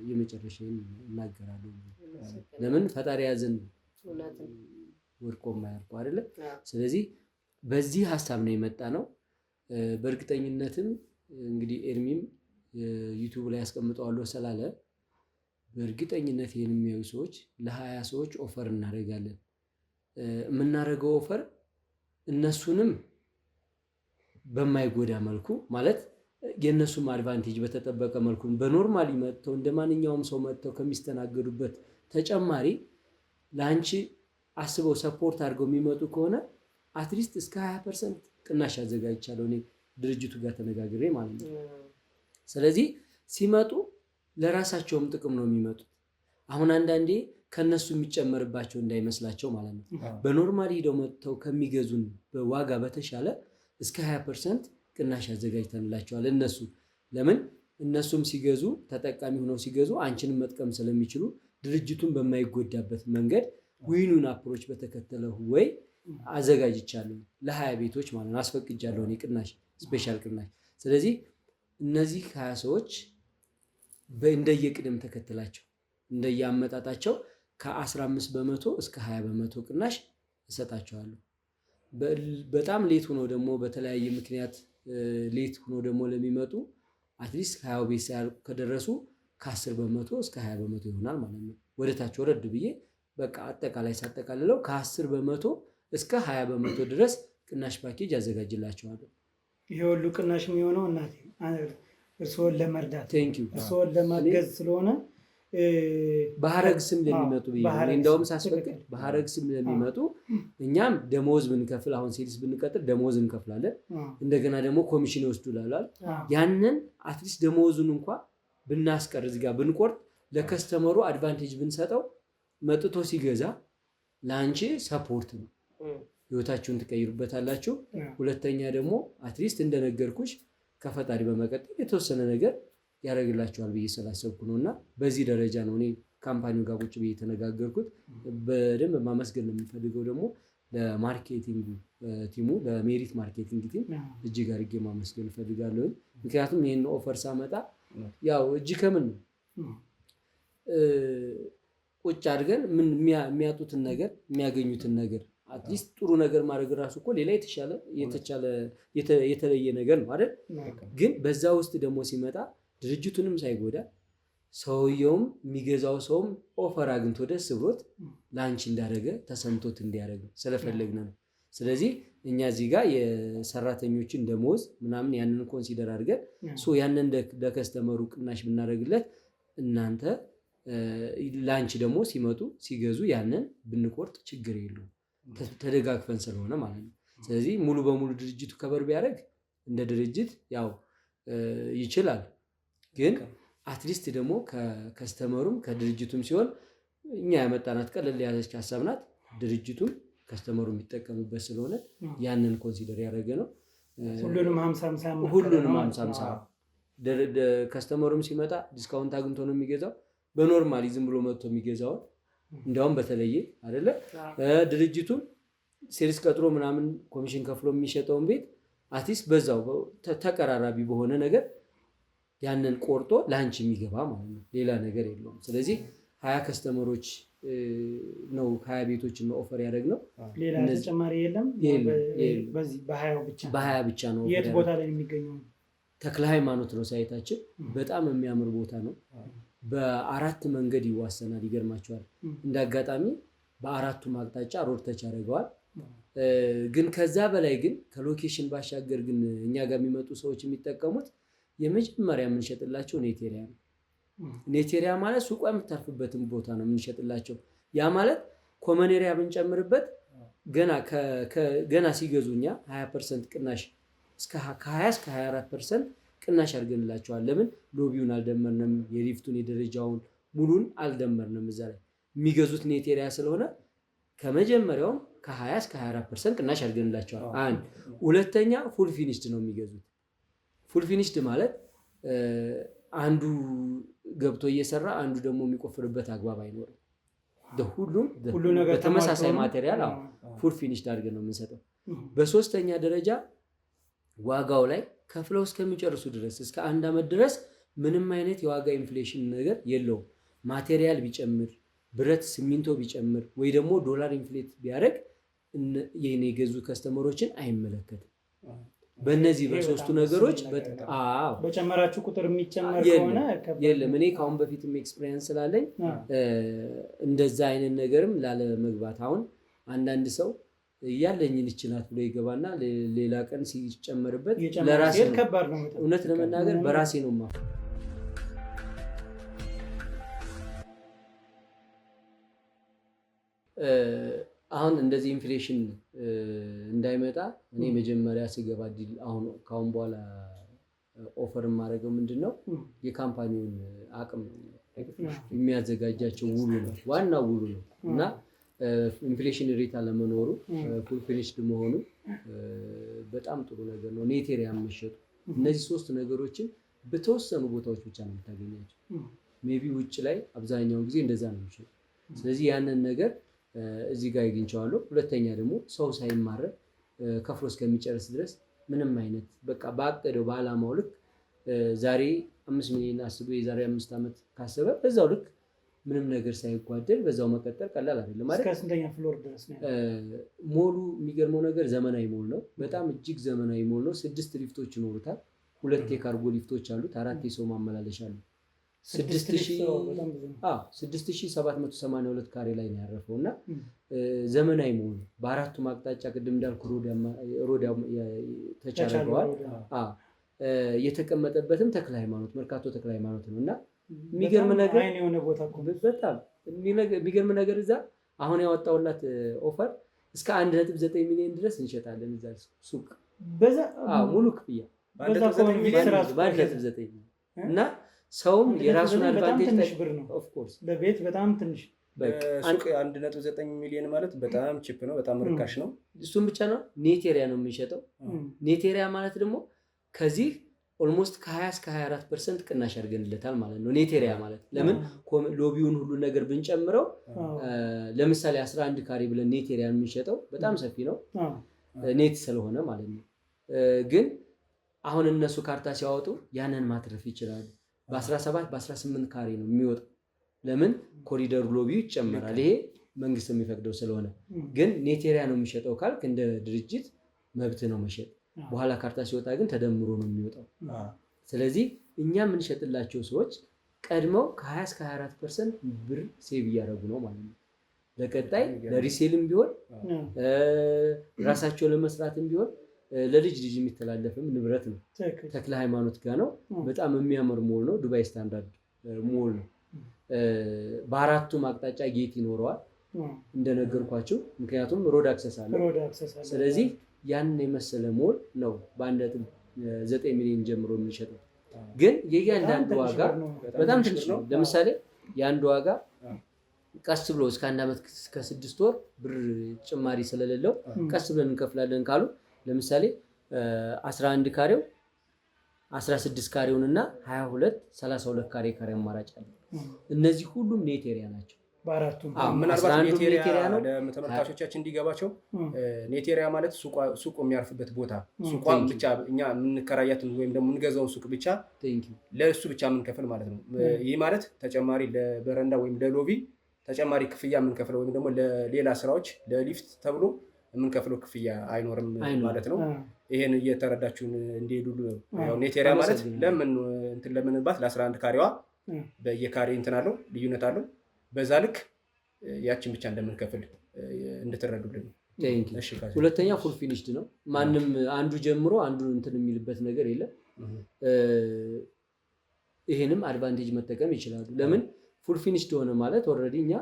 የመጨረሻዬን እናገራለሁ። ለምን ፈጣሪ ያዘን ወድቆ የማያልቁ አይደለ? ስለዚህ በዚህ ሀሳብ ነው የመጣ ነው። በእርግጠኝነትም እንግዲህ ኤርሚም ዩቱብ ላይ ያስቀምጠዋለሁ ስላለ በእርግጠኝነት ይህን የሚያዩ ሰዎች ለ20 ሰዎች ኦፈር እናደርጋለን። የምናደርገው ኦፈር እነሱንም በማይጎዳ መልኩ ማለት የእነሱም አድቫንቴጅ በተጠበቀ መልኩ በኖርማሊ መጥተው እንደ ማንኛውም ሰው መጥተው ከሚስተናገዱበት ተጨማሪ ለአንቺ አስበው ሰፖርት አድርገው የሚመጡ ከሆነ አትሊስት እስከ 20% ቅናሽ አዘጋጅቻለሁ እኔ ድርጅቱ ጋር ተነጋግሬ ማለት ነው። ስለዚህ ሲመጡ ለራሳቸውም ጥቅም ነው የሚመጡት። አሁን አንዳንዴ ከነሱ የሚጨመርባቸው እንዳይመስላቸው ማለት ነው። በኖርማሊ ሄደው መጥተው ከሚገዙን በዋጋ በተሻለ እስከ 20% ቅናሽ አዘጋጅተንላቸዋል። እነሱ ለምን እነሱም ሲገዙ ተጠቃሚ ሆነው ሲገዙ አንቺንም መጥቀም ስለሚችሉ ድርጅቱን በማይጎዳበት መንገድ ዊኑን አፕሮች በተከተለ ወይ አዘጋጅቻለሁ ለ20 ቤቶች ማለት ነው። አስፈቅጃለሁ እኔ ቅናሽ ስፔሻል ቅናሽ። ስለዚህ እነዚህ 20 ሰዎች እንደየቅደም ተከተላቸው እንደየአመጣጣቸው ከ15 በመቶ እስከ 20 በመቶ ቅናሽ እሰጣቸዋለሁ። በጣም ሌት ሆኖ ደግሞ በተለያየ ምክንያት ሌት ሆኖ ደግሞ ለሚመጡ አትሊስት 20 ቤት ሳያልቁ ከደረሱ ከ10 በመቶ እስከ 20 በመቶ ይሆናል ማለት ነው። ወደታች ወረድ ብዬ በቃ አጠቃላይ ሳጠቃልለው ከ10 በመቶ እስከ 20 በመቶ ድረስ ቅናሽ ፓኬጅ ያዘጋጅላቸዋለሁ። ይሄ ሁሉ ቅናሽ የሚሆነው እናቴ እርስዎን ለመርዳት እርስዎን ለማገዝ ስለሆነ በሀረግ ስም ለሚመጡ እንደውም ሳስፈቅድ በሀረግ ስም ለሚመጡ እኛም ደሞዝ ብንከፍል አሁን ሴልስ ብንቀጥር ደሞዝ እንከፍላለን። እንደገና ደግሞ ኮሚሽን ይወስዱ ላላል ያንን አትሊስት ደሞዙን እንኳ ብናስቀር እዚህ ጋር ብንቆርጥ ለከስተመሩ አድቫንቴጅ ብንሰጠው መጥቶ ሲገዛ ለአንቺ ሰፖርት ነው፣ ህይወታችሁን ያደርግላቸዋል ብዬ ስላሰብኩ ነው። እና በዚህ ደረጃ ነው እኔ ካምፓኒው ጋር ቁጭ ብዬ የተነጋገርኩት። በደንብ ማመስገን ነው የሚፈልገው ደግሞ ለማርኬቲንግ ቲሙ ለሜሪት ማርኬቲንግ ቲም እጅግ አድርጌ ማመስገን እፈልጋለሁ። ምክንያቱም ይህን ኦፈር ሳመጣ ያው እጅ ከምን ነው ቁጭ አድርገን ምን የሚያጡትን ነገር የሚያገኙትን ነገር አትሊስት ጥሩ ነገር ማድረግ ራሱ እኮ ሌላ የተለየ ነገር ነው አይደል? ግን በዛ ውስጥ ደግሞ ሲመጣ ድርጅቱንም ሳይጎዳ ሰውየውም የሚገዛው ሰውም ኦፈር አግኝቶ ደስ ብሎት ላንች እንዳደረገ ተሰምቶት እንዲያደርግ ስለፈለግን ነው። ስለዚህ እኛ እዚህ ጋር የሰራተኞችን ደሞዝ ምናምን ያንን ኮንሲደር አድርገን ያንን ለከስተመሩ ቅናሽ ብናደርግለት እናንተ ላንች ደግሞ ሲመጡ ሲገዙ ያንን ብንቆርጥ ችግር የለውም ተደጋግፈን ስለሆነ ማለት ነው። ስለዚህ ሙሉ በሙሉ ድርጅቱ ከበር ቢያደርግ እንደ ድርጅት ያው ይችላል። ግን አትሊስት ደግሞ ከከስተመሩም ከድርጅቱም ሲሆን እኛ ያመጣናት ቀለል ያለች ሀሳብ ናት። ድርጅቱም ከስተመሩ የሚጠቀምበት ስለሆነ ያንን ኮንሲደር ያደረገ ነው። ሁሉንም 50-50 ሁሉንም 50-50 ከስተመሩም ሲመጣ ዲስካውንት አግኝቶ ነው የሚገዛው። በኖርማሊ ዝም ብሎ መጥቶ የሚገዛውን እንዲያውም በተለየ አይደለ ድርጅቱም ሴልስ ቀጥሮ ምናምን ኮሚሽን ከፍሎ የሚሸጠውን ቤት አትሊስት በዛው ተቀራራቢ በሆነ ነገር ያንን ቆርጦ ላንች የሚገባ ማለት ነው። ሌላ ነገር የለውም። ስለዚህ 20 ከስተመሮች ነው 20 ቤቶች ነው ኦፈር ያደረግነው። ሌላ ተጨማሪ የለም። በዚህ በ20 ብቻ ነው። የት ቦታ ላይ የሚገኘው? ተክለ ሃይማኖት ነው ሳይታችን። በጣም የሚያምር ቦታ ነው። በ4 መንገድ ይዋሰናል። ይገርማቸዋል። እንዳጋጣሚ በ4ቱም አቅጣጫ ሮድ ተች ያደርገዋል። ግን ከዛ በላይ ግን ከሎኬሽን ባሻገር ግን እኛ ጋር የሚመጡ ሰዎች የሚጠቀሙት የመጀመሪያ የምንሸጥላቸው ኔቴሪያ ነው። ኔቴሪያ ማለት ሱቋ የምታርፍበትን ቦታ ነው የምንሸጥላቸው። ያ ማለት ኮመኔሪያ ብንጨምርበት ገና ሲገዙ እኛ 20% ቅናሽ ከ20 እስከ 24% ቅናሽ አድርገንላቸዋል። ለምን ሎቢውን አልደመርንም፣ የሊፍቱን የደረጃውን ሙሉን አልደመርንም። እዛ ላይ የሚገዙት ኔቴሪያ ስለሆነ ከመጀመሪያውም ከ20 እስከ 24% ቅናሽ አድርገንላቸዋል። አንድ ሁለተኛ ፉል ፊኒሽድ ነው የሚገዙት። ፉል ፊኒሽድ ማለት አንዱ ገብቶ እየሰራ አንዱ ደግሞ የሚቆፍርበት አግባብ አይኖርም። ሁሉም በተመሳሳይ ማቴሪያል ፉል ፊኒሽድ አድርገን ነው የምንሰጠው። በሶስተኛ ደረጃ ዋጋው ላይ ከፍለው እስከሚጨርሱ ድረስ እስከ 1 ዓመት ድረስ ምንም አይነት የዋጋ ኢንፍሌሽን ነገር የለውም። ማቴሪያል ቢጨምር፣ ብረት ሲሚንቶ ቢጨምር ወይ ደግሞ ዶላር ኢንፍሌት ቢያደርግ የኔ የገዙ ከስተመሮችን አይመለከትም። በእነዚህ በሶስቱ ነገሮች በጨመራችሁ ቁጥር የሚጨመር ከሆነ የለም። እኔ ከአሁን በፊትም ኤክስፒሪየንስ ስላለኝ እንደዛ አይነት ነገርም ላለመግባት አሁን አንዳንድ ሰው ያለኝን ይችላል ብሎ ይገባና ሌላ ቀን ሲጨመርበት ለራሴ ነው። እውነት ለመናገር በራሴ ነው ማ አሁን እንደዚህ ኢንፍሌሽን እንዳይመጣ እኔ መጀመሪያ ስገባ ዲል አሁን ካሁን በኋላ ኦፈር የማደርገው ምንድነው የካምፓኒውን አቅም የሚያዘጋጃቸው ውሉ ነው፣ ዋናው ውሉ ነው። እና ኢንፍሌሽን ሬት አለመኖሩ ፉል ፊኒሽድ መሆኑ በጣም ጥሩ ነገር ነው። ኔቴሪያ መሸጡ እነዚህ 3 ነገሮችን በተወሰኑ ቦታዎች ብቻ ነው የምታገኛቸው። ሜቢ ውጭ ላይ አብዛኛውን ጊዜ እንደዛ ነው የሚሸጡ። ስለዚህ ያንን ነገር እዚህ ጋር አግኝቼዋለሁ። ሁለተኛ ደግሞ ሰው ሳይማረር ከፍሎ እስከሚጨርስ ድረስ ምንም አይነት በቃ ባቀደው በአላማው ልክ ዛሬ 5 ሚሊዮን አስቦ የዛሬ 5 ዓመት ካሰበ በዛው ልክ ምንም ነገር ሳይጓደል በዛው መቀጠል ቀላል አይደለም ማለት። እስከ ስንተኛ ፍሎር ድረስ ነው ሞሉ? የሚገርመው ነገር ዘመናዊ ሞል ነው። በጣም እጅግ ዘመናዊ ሞል ነው። 6 ሊፍቶች ይኖሩታል። 2 የካርጎ ሊፍቶች አሉት። 4 የሰው ማመላለሻ አሉት። 6782 ካሬ ላይ ነው ያረፈው እና ዘመናዊ ሞል ነው። በ4ቱም አቅጣጫ ቅድም እንዳልኩ ሮድ ተቻረገዋል። የተቀመጠበትም ተክለ ሃይማኖት መርካቶ ተክለ ሃይማኖት ነው እና የሚገርም ነገር በጣም የሚገርም ነገር እዛ አሁን ያወጣውላት ኦፈር እስከ 1.9 ሚሊዮን ድረስ እንሸጣለን። እዛ ሱቅ ሙሉ ክፍያ በ1.9 እና ሰውም የራሱን አድቫንቴጅ ኦፍ ኮርስ ለቤት በጣም ትንሽ ሱቅ 1.9 ሚሊዮን ማለት በጣም ቺፕ ነው፣ በጣም ርካሽ ነው። እሱም ብቻ ነው ኔቴሪያ ነው የሚሸጠው። ኔቴሪያ ማለት ደግሞ ከዚህ ኦልሞስት ከ20 እስከ 24% ቅናሽ አድርገንለታል ማለት ነው። ኔቴሪያ ማለት ለምን ሎቢውን ሁሉ ነገር ብንጨምረው ለምሳሌ 11 ካሬ ብለን ኔቴሪያን የምንሸጠው በጣም ሰፊ ነው ኔት ስለሆነ ማለት ነው። ግን አሁን እነሱ ካርታ ሲያወጡ ያንን ማትረፍ ይችላሉ። በ17 በ18 ካሬ ነው የሚወጣው። ለምን ኮሪደሩ ሎቢው ይጨመራል። ይሄ መንግስት የሚፈቅደው ስለሆነ። ግን ኔቴሪያ ነው የሚሸጠው ካልክ እንደ ድርጅት መብት ነው መሸጥ። በኋላ ካርታ ሲወጣ ግን ተደምሮ ነው የሚወጣው። ስለዚህ እኛ የምንሸጥላቸው ሰዎች ቀድመው ከ20 እስከ 24% ብር ሴቭ እያደረጉ ነው ማለት ነው። ለቀጣይ ለሪሴልም ቢሆን ራሳቸው ለመስራትም ቢሆን ለልጅ ልጅ የሚተላለፍም ንብረት ነው። ተክለ ሃይማኖት ጋር ነው። በጣም የሚያምር ሞል ነው። ዱባይ ስታንዳርድ ሞል ነው። በአራቱም አቅጣጫ ጌት ይኖረዋል እንደነገርኳቸው፣ ምክንያቱም ሮድ አክሰስ አለ። ስለዚህ ያንን የመሰለ ሞል ነው በ1.9 ሚሊዮን ጀምሮ የምንሸጠው። ግን የእያንዳንዱ ዋጋ በጣም ትንሽ ነው። ለምሳሌ የአንዱ ዋጋ ቀስ ብሎ እስከ 1 ዓመት እስከ 6 ወር ብር ጭማሪ ስለሌለው ቀስ ብለን እንከፍላለን ካሉ ለምሳሌ 11 ካሬው 16 ካሬውን እና 22 32 ካሬ አማራጭ አለ። እነዚህ ሁሉም ኔቴሪያ ናቸው። ምናልባት ኔቴሪያ ነው ለተመልካቾቻችን እንዲገባቸው። ኔቴሪያ ማለት ሱቁ የሚያርፍበት ቦታ፣ ሱቋን ብቻ እኛ የምንከራያትን ወይም ደግሞ የምንገዛውን ሱቅ ብቻ ለእሱ ብቻ የምንከፍል ማለት ነው። ይህ ማለት ተጨማሪ ለበረንዳ ወይም ለሎቢ ተጨማሪ ክፍያ የምንከፍለው ወይም ደግሞ ለሌላ ስራዎች ለሊፍት ተብሎ የምንከፍለው ክፍያ አይኖርም ማለት ነው። ይሄን እየተረዳችሁን እንዲሄዱ ኔቴሪያ ማለት ለምንባት ለ11 ካሬዋ በየካሬ እንትን አለው ልዩነት አለው። በዛ ልክ ያችን ብቻ እንደምንከፍል እንድትረዱልን። ሁለተኛ ፉል ፊኒሽድ ነው። ማንም አንዱ ጀምሮ አንዱ እንትን የሚልበት ነገር የለም። ይሄንም አድቫንቴጅ መጠቀም ይችላሉ። ለምን ፉል ፊኒሽድ ሆነ ማለት ኦልሬዲ እኛ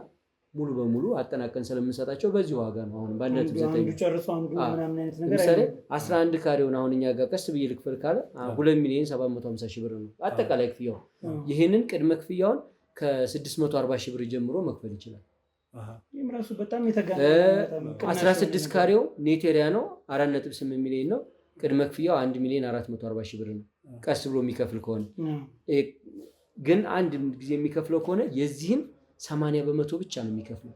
ሙሉ በሙሉ አጠናቀን ስለምንሰጣቸው በዚህ ዋጋ ነው። አሁን ባንዳት ለምሳሌ 11 ካሬውን አሁን እኛ ጋር ቀስ ብዬ ልክፈል ካለ 2,750,000 ብር ነው አጠቃላይ ክፍያው። ይሄንን ቅድመ ክፍያውን ከ640,000 ብር ጀምሮ መክፈል ይችላል። 16 ካሬው ኔቴሪያ ነው 4.8 ሚሊዮን ነው። ቅድመ ክፍያው 1,440,000 ብር ነው ቀስ ብሎ የሚከፍል ከሆነ። ግን አንድ ጊዜ የሚከፍለው ከሆነ የዚህን 80% ብቻ ነው የሚከፍለው።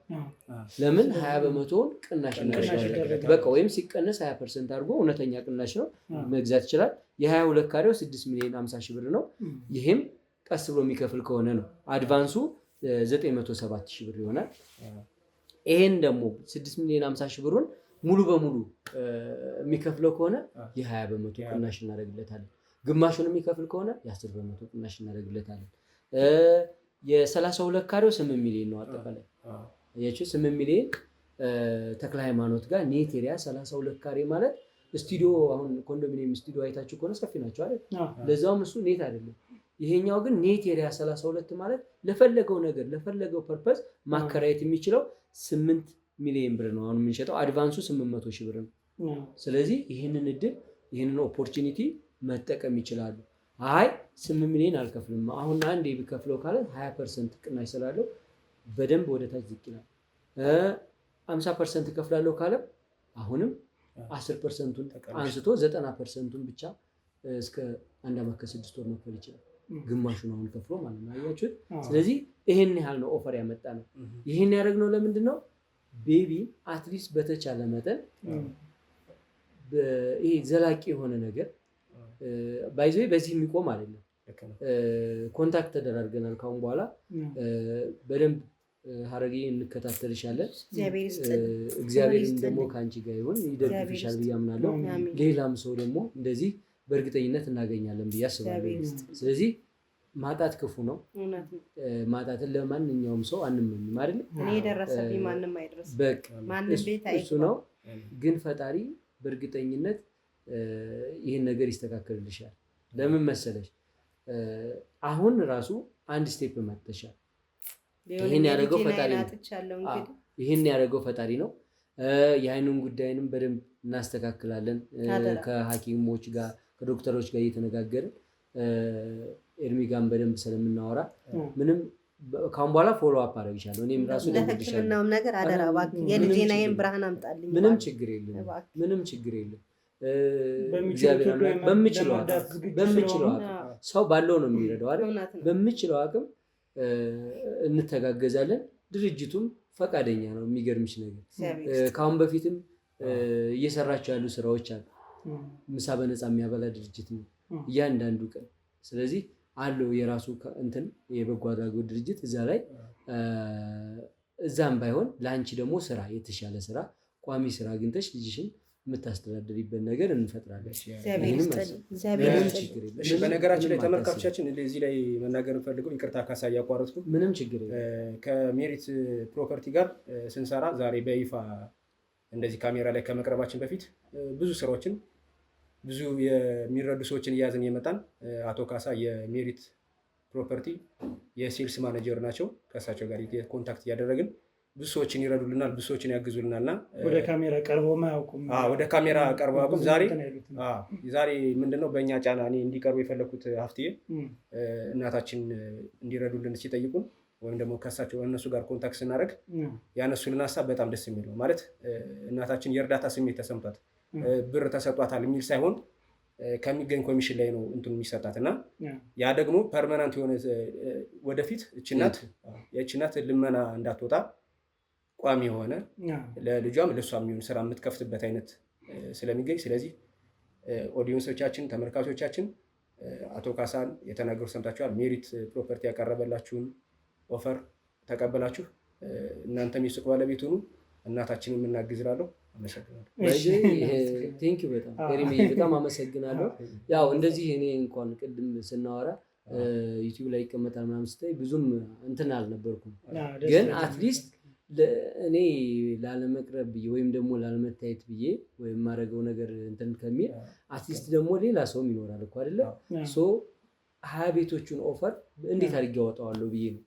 ለምን 20%ውን ቅናሽ እናደርጋለን። በቃ ወይም ሲቀነስ 20% አድርጎ እውነተኛ ቅናሽ ነው መግዛት ይችላል። የ22 ካሬው 6,50,000 ብር ነው። ይህም ቀስ ብሎ የሚከፍል ከሆነ ነው። አድቫንሱ 907,000 ብር ይሆናል። ይሄን ደግሞ 6,50,000 ብሩን ሙሉ በሙሉ የሚከፍለው ከሆነ የ20% ቅናሽ እናደርግለታለን። ግማሹን የሚከፍል ከሆነ የ10% ቅናሽ እናደርግለታለን። የ32 ካሬው 8 ሚሊዮን ነው አጠቃላይ። ያቺ 8 ሚሊዮን ተክለ ሃይማኖት ጋር ኔቴሪያ 32 ካሬ ማለት ስቱዲዮ፣ አሁን ኮንዶሚኒየም ስቱዲዮ አይታችሁ ከሆነ ሰፊ ናቸው አይደል? ለዛውም እሱ ኔት አይደለም። ይሄኛው ግን ኔቴሪያ 32 ማለት ለፈለገው ነገር ለፈለገው ፐርፐስ ማከራየት የሚችለው 8 ሚሊዮን ብር ነው አሁን የምንሸጠው። አድቫንሱ 800,000 ብር ነው። ስለዚህ ይህንን እድል ይህንን ኦፖርቹኒቲ መጠቀም ይችላሉ። አይ 8 ሚሊዮን አልከፍልም አሁን አንዴ ቢከፍለው ካለ 20% ቅናሽ ስላለው በደንብ ወደ ታች ዝቅ ይላል። 50% ከፍላለሁ ካለ አሁንም 10%ቱን አንስቶ 90%ቱን ብቻ እስከ 1 ዓመት ከ6 ወር መክፈል ይችላል። ግማሹን አሁን ከፍሎ ማለት ነው። አያችሁት? ስለዚህ ይሄን ያህል ነው ኦፈር ያመጣ ነው። ይሄን ያደረግነው ለምንድን ነው? ቤቢ አትሊስት በተቻለ መጠን ይሄ ዘላቂ የሆነ ነገር ባይዘ በዚህ የሚቆም አይደለም። ኮንታክት ተደራርገናል። ካሁን በኋላ በደንብ ሀረጌ እንከታተልሻለን። እግዚአብሔርን ደግሞ ከአንቺ ጋር ይሁን ይደግፍሻል ብዬ አምናለሁ። ሌላም ሰው ደግሞ እንደዚህ በእርግጠኝነት እናገኛለን ብዬ አስባለሁ። ስለዚህ ማጣት ክፉ ነው። ማጣትን ለማንኛውም ሰው አንመኝም አይደል? እኔ የደረሰብኝ ማንም አይደረስ። በቃ እሱ ነው። ግን ፈጣሪ በእርግጠኝነት ይህን ነገር ይስተካከልልሻል። ለምን መሰለሽ? አሁን ራሱ አንድ ስቴፕ መጥተሻል። ይህን ያደረገው ፈጣሪ ነው። ይህን ያደረገው ፈጣሪ ነው። የአይኑን ጉዳይንም በደንብ እናስተካክላለን። ከሐኪሞች ጋር ከዶክተሮች ጋር እየተነጋገርን ኤርሚ ጋር በደንብ ስለምናወራ ምንም ካሁን በኋላ ፎሎ አፕ አደረግሻለሁ። እኔም ራሱ ለሕክምናውም ነገር አደራ እባክህ የልጄን አይን ብርሃን አምጣልኝ። ምንም ችግር የለም። ምንም ችግር የለም። በምችለው ሰው ባለው ነው የሚረዳው አይደል? በምችለው አቅም እንተጋገዛለን። ድርጅቱም ፈቃደኛ ነው። የሚገርምሽ ነገር ከአሁን በፊትም እየሰራቸው ያሉ ስራዎች አሉ። ምሳ በነፃ የሚያበላ ድርጅት ነው እያንዳንዱ ቀን። ስለዚህ አለው የራሱ እንትን የበጎ አድራጎት ድርጅት እዛ ላይ እዛም ባይሆን ለአንቺ ደግሞ ስራ የተሻለ ስራ ቋሚ ስራ አግኝተሽ ልጅሽን የምታስተዳድሪበት ነገር እንፈጥራለን። በነገራችን ላይ ተመልካቾቻችን እዚህ ላይ መናገር እንፈልገው ይቅርታ ካሳ እያቋረጥኩ ምንም ችግር ከሜሪት ፕሮፐርቲ ጋር ስንሰራ ዛሬ በይፋ እንደዚህ ካሜራ ላይ ከመቅረባችን በፊት ብዙ ስራዎችን ብዙ የሚረዱ ሰዎችን እያዝን የመጣን አቶ ካሳ የሜሪት ፕሮፐርቲ የሴልስ ማኔጀር ናቸው። ከእሳቸው ጋር ኮንታክት እያደረግን ብዙ ሰዎችን ይረዱልናል፣ ብዙ ሰዎችን ያግዙልናልና ወደ ካሜራ ቀርበው አያውቁም። ወደ ካሜራ ቀርበው አያውቁም። ዛሬ ምንድነው በእኛ ጫና እኔ እንዲቀርቡ የፈለኩት ሀፍትዬ እናታችን እንዲረዱልን ሲጠይቁን ወይም ደግሞ ከእሳቸው እነሱ ጋር ኮንታክት ስናደርግ ያነሱልን ሀሳብ በጣም ደስ የሚል ነው። ማለት እናታችን የእርዳታ ስሜት ተሰምቷት ብር ተሰጧታል የሚል ሳይሆን ከሚገኝ ኮሚሽን ላይ ነው እንትኑ የሚሰጣት እና ያ ደግሞ ፐርማናንት የሆነ ወደፊት የእችናት ልመና እንዳትወጣ ቋሚ የሆነ ለልጇም ለእሷም የሚሆን ስራ የምትከፍትበት አይነት ስለሚገኝ፣ ስለዚህ ኦዲየንሶቻችን ተመልካቾቻችን አቶ ካሳን የተናገሩ ሰምታችኋል። ሜሪት ፕሮፐርቲ ያቀረበላችሁን ኦፈር ተቀበላችሁ እናንተም የሱቅ ባለቤት ሁኑ፣ እናታችንን እናግዝላለሁ። በጣም አመሰግናለሁ። ያው እንደዚህ እኔ እንኳን ቅድም ስናወራ ዩቲዩብ ላይ ይቀመጣል ምናምን ስታይ ብዙም እንትን አልነበርኩም፣ ግን አትሊስት እኔ ላለመቅረብ ብዬ ወይም ደግሞ ላለመታየት ብዬ ወይም የማደርገው ነገር እንትን ከሚል አትሊስት ደግሞ ሌላ ሰውም ይኖራል እኮ አይደለ? ሶ 20 ቤቶቹን ኦፈር እንዴት አድርጌ አወጣዋለሁ ብዬ ነው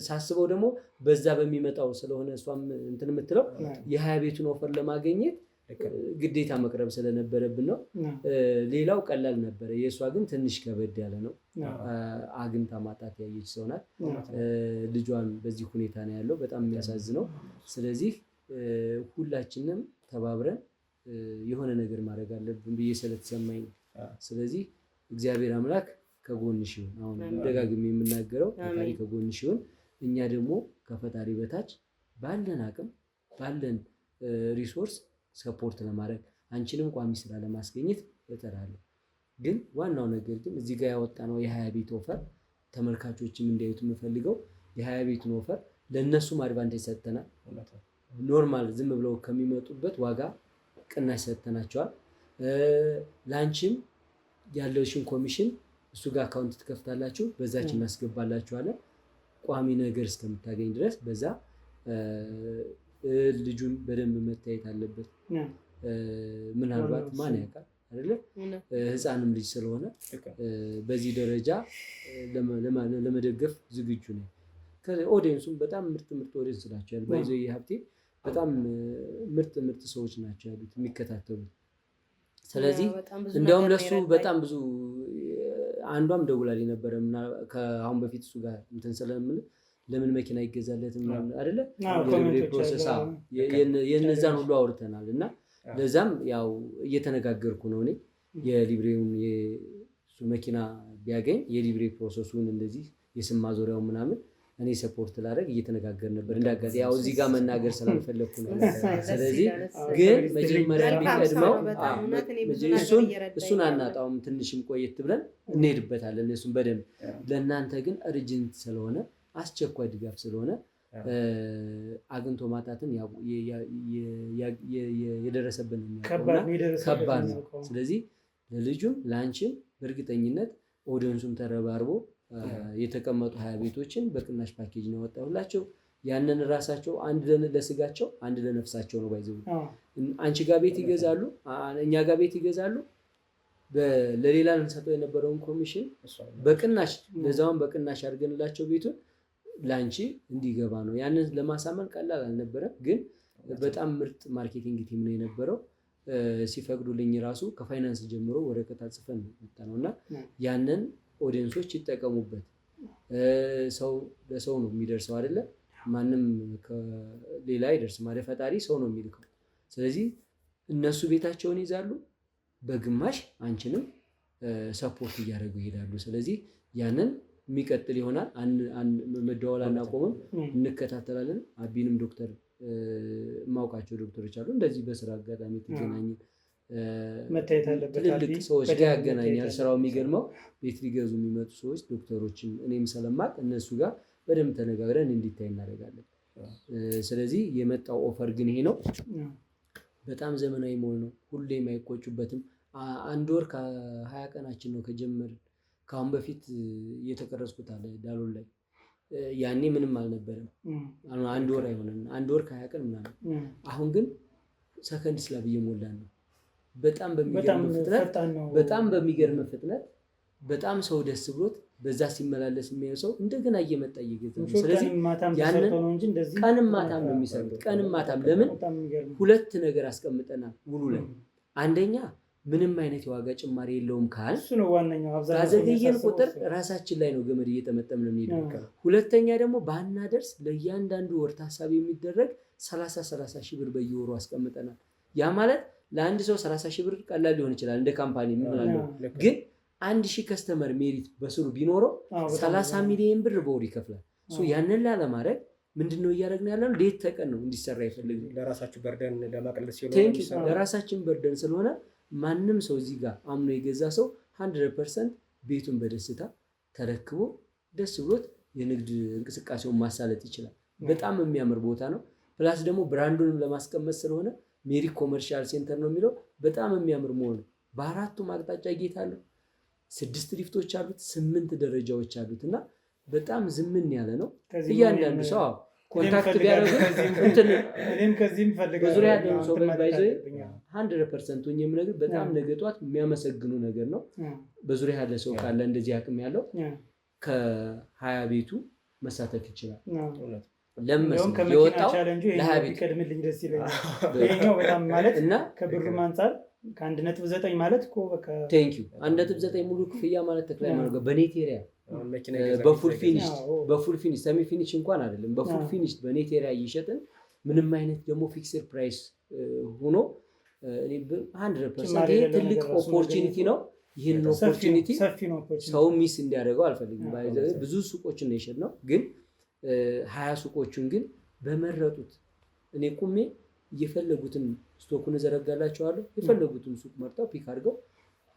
ሳስበው። ደግሞ በዛ በሚመጣው ስለሆነ እሷም እንትን የምትለው የ20 ቤቱን ኦፈር ለማግኘት ግዴታ መቅረብ ስለነበረብን ነው። ሌላው ቀላል ነበረ፣ የእሷ ግን ትንሽ ከበድ ያለ ነው። አግኝታ ማጣት ያየች ሰው ናት። ልጇን በዚህ ሁኔታ ነው ያለው፣ በጣም የሚያሳዝነው። ስለዚህ ሁላችንም ተባብረን የሆነ ነገር ማድረግ አለብን ብዬ ስለተሰማኝ ነው። ስለዚህ እግዚአብሔር አምላክ ከጎንሽ ይሁን። አሁን ደጋግሜ የምናገረው ፈጣሪ ከጎንሽ ይሁን። እኛ ደግሞ ከፈጣሪ በታች ባለን አቅም ባለን ሪሶርስ ሰፖርት ለማድረግ አንቺንም ቋሚ ስራ ለማስገኘት እጠራለሁ። ግን ዋናው ነገር ግን እዚህ ጋር ያወጣነው የ20 ቤት ኦፈር ተመልካቾችም እንዲያዩት የምፈልገው የ20 ቤቱን ኦፈር ለእነሱም አድቫንቴጅ ሰጥተናል። ኖርማል ዝም ብለው ከሚመጡበት ዋጋ ቅናሽ ሰጥተናቸዋል። ለአንቺም ያለሽን ኮሚሽን እሱ ጋር አካውንት ትከፍታላችሁ፣ በዛች እናስገባላችኋለን ቋሚ ነገር እስከምታገኝ ድረስ። በዛ ልጁን በደንብ መታየት አለበት። ምናልባት ማን ያውቃል አይደለ? ህፃንም ልጅ ስለሆነ በዚህ ደረጃ ለመደገፍ ዝግጁ ነው። ኦዲየንሱም በጣም ምርጥ ኦዲየንስ ናቸው ያሉት። ባይዞ ሀብቴ በጣም ምርጥ ሰዎች ናቸው ያሉት የሚከታተሉት። ስለዚህ እንዲያውም ለሱ በጣም ብዙ አንዷም ደውላልኝ ነበረ ከአሁን በፊት እሱ ጋር እንትን ስለምል ለምን መኪና ይገዛለትም አይደለ? ፕሮሰስ የነዛን ሁሉ አውርተናል እና ለዛም ያው እየተነጋገርኩ ነው። እኔ የሊብሬውን መኪና ቢያገኝ የሊብሬ ፕሮሰሱን እንደዚህ የስም ማዞሪያው ምናምን እኔ ሰፖርት ላደርግ እየተነጋገር ነበር። እንዳጋዜ ያው እዚህ ጋር መናገር ስላልፈለኩ ነው። ስለዚህ ግን መጀመሪያ ቢቀድመው እሱን አናጣውም፣ ትንሽም ቆየት ብለን እንሄድበታለን እሱን በደንብ። ለእናንተ ግን እርጅንት ስለሆነ አስቸኳይ ድጋፍ ስለሆነ አግኝቶ ማጣትን የደረሰብን ከባድ ነው። ስለዚህ ለልጁም ለአንቺም በእርግጠኝነት ኦዲየንሱም ተረባርቦ የተቀመጡ 20 ቤቶችን በቅናሽ ፓኬጅ ነው ያወጣሁላቸው። ያንን ራሳቸው አንድ ለስጋቸው አንድ ለነፍሳቸው ነው ባይዘው። አንቺ ጋር ቤት ይገዛሉ፣ እኛ ጋር ቤት ይገዛሉ። ለሌላ እንሰጠው የነበረውን ኮሚሽን በቅናሽ ለዛውን በቅናሽ አድርገንላቸው ቤቱን ላንቺ እንዲገባ ነው። ያንን ለማሳመን ቀላል አልነበረም፣ ግን በጣም ምርጥ ማርኬቲንግ ቲም ነው የነበረው። ሲፈቅዱልኝ ራሱ ከፋይናንስ ጀምሮ ወረቀት አጽፈን መጣ ነውና ያንን ኦዲየንሶች ይጠቀሙበት። ሰው ለሰው ነው የሚደርሰው አይደለ? ማንም ሌላ አይደርስም ማለት ፈጣሪ ሰው ነው የሚልከው። ስለዚህ እነሱ ቤታቸውን ይዛሉ፣ በግማሽ አንቺንም ሰፖርት እያደረጉ ይሄዳሉ። ስለዚህ ያንን የሚቀጥል ይሆናል። መደዋወል አናቆምም፣ እንከታተላለን። አቢንም ዶክተር የማውቃቸው ዶክተሮች አሉ እንደዚህ በስራ አጋጣሚ ትገናኝ ትልልቅ ሰዎች ጋር ያገናኛል ስራው። የሚገርመው ቤት ሊገዙ የሚመጡ ሰዎች ዶክተሮችን እኔም ስለማቅ እነሱ ጋር በደንብ ተነጋግረን እንዲታይ እናደርጋለን። ስለዚህ የመጣው ኦፈር ግን ይሄ ነው። በጣም ዘመናዊ መሆን ነው። ሁሌም አይቆጩበትም። 1 ወር ከ20 ቀናችን ነው ከጀመርን። ከአሁን በፊት እየተቀረጽኩት አለ ዳሎል ላይ ያኔ ምንም አልነበረም። 1 ወር አይሆንም 1 ወር ከ20 ቀን ምናምን። አሁን ግን ሰከንድ ስላብ እየሞላን ነው። በጣም በሚገርም ፍጥነት በጣም ሰው ደስ ብሎት በዛ ሲመላለስ የሚያየው ሰው እንደገና እየመጣ እየገዛ ነው። ስለዚህ ያንን ቀንም ማታም ነው የሚሰሩት። ቀንም ማታም ለምን 2 ነገር አስቀምጠናል ውሉ ላይ። አንደኛ ምንም አይነት የዋጋ ጭማሪ የለውም ካል ባዘገየን ቁጥር ራሳችን ላይ ነው ገመድ እየጠመጠምን የምንሄደው። ሁለተኛ ደግሞ ባናደርስ ለእያንዳንዱ ወር ታሳቢ የሚደረግ 30 ሺህ ብር በየወሩ አስቀምጠናል። ያ ማለት ለአንድ ሰው 30 ሺህ ብር ቀላል ሊሆን ይችላል እንደ ካምፓኒ የምንለው፣ ግን 1000 ከስተመር ሜሪት በስሩ ቢኖረው 30 ሚሊዮን ብር በወር ይከፍላል። ያንን ላለማድረግ ምንድነው እያደረግን ያለነው? ሌት ተቀን ነው እንዲሰራ ይፈልግ ለራሳችሁ በርደን ለማቅለል ሲሆን ለራሳችን በርደን ስለሆነ ማንም ሰው እዚህ ጋር አምኖ የገዛ ሰው 100% ቤቱን በደስታ ተረክቦ ደስ ብሎት የንግድ እንቅስቃሴውን ማሳለጥ ይችላል። በጣም የሚያምር ቦታ ነው። ፕላስ ደግሞ ብራንዱንም ለማስቀመጥ ስለሆነ ሜሪ ኮመርሻል ሴንተር ነው የሚለው በጣም የሚያምር መሆኑ። በአራቱም አቅጣጫ ጌታ አለው። 6 ሊፍቶች አሉት፣ 8 ደረጃዎች አሉት እና በጣም ዝምን ያለ ነው። እያንዳንዱ ሰው ኮንታክት ቢያደርጉ እኔም ከዚህም ፈልጋለሁ በዙሪያ ያለው ሰው ባይዘው 100% ሆኜ የምነግር በጣም ነገ ጧት የሚያመሰግኑ ነገር ነው። በዙሪያ ያለ ሰው ካለ እንደዚህ አቅም ያለው ከ20 ቤቱ መሳተፍ ይችላል። ለምን የወጣው ለ20 ቤት ይቀድምልኝ ደስ ይለኛል። ይሄኛው በጣም ማለት እና ከብሩም አንፃር ከ1.9 ማለት እኮ በቃ ቴንክ ዩ 1.9 ሙሉ ክፍያ ማለት ተክላይ ማለት ነው። በኔት ኤሪያ በፉል ፊኒሽ ሰሚ ፊኒሽ እንኳን አይደለም፣ በፉል ፊኒሽ በኔት ኤሪያ እየሸጥን ምንም አይነት ደግሞ ፊክስድ ፕራይስ ሆኖ እኔ 100% ይሄ ትልቅ ኦፖርቹኒቲ ነው። ይሄን ኦፖርቹኒቲ ሰው ሚስ እንዲያደርገው አልፈልግም። ብዙ ሱቆችን ነው የሸጥነው፣ ግን 20 ሱቆቹን ግን በመረጡት እኔ ቁሜ እየፈለጉትን ስቶኩን እዘረጋላቸዋለሁ። የፈለጉትን ሱቅ መርጠው ፒክ አድርገው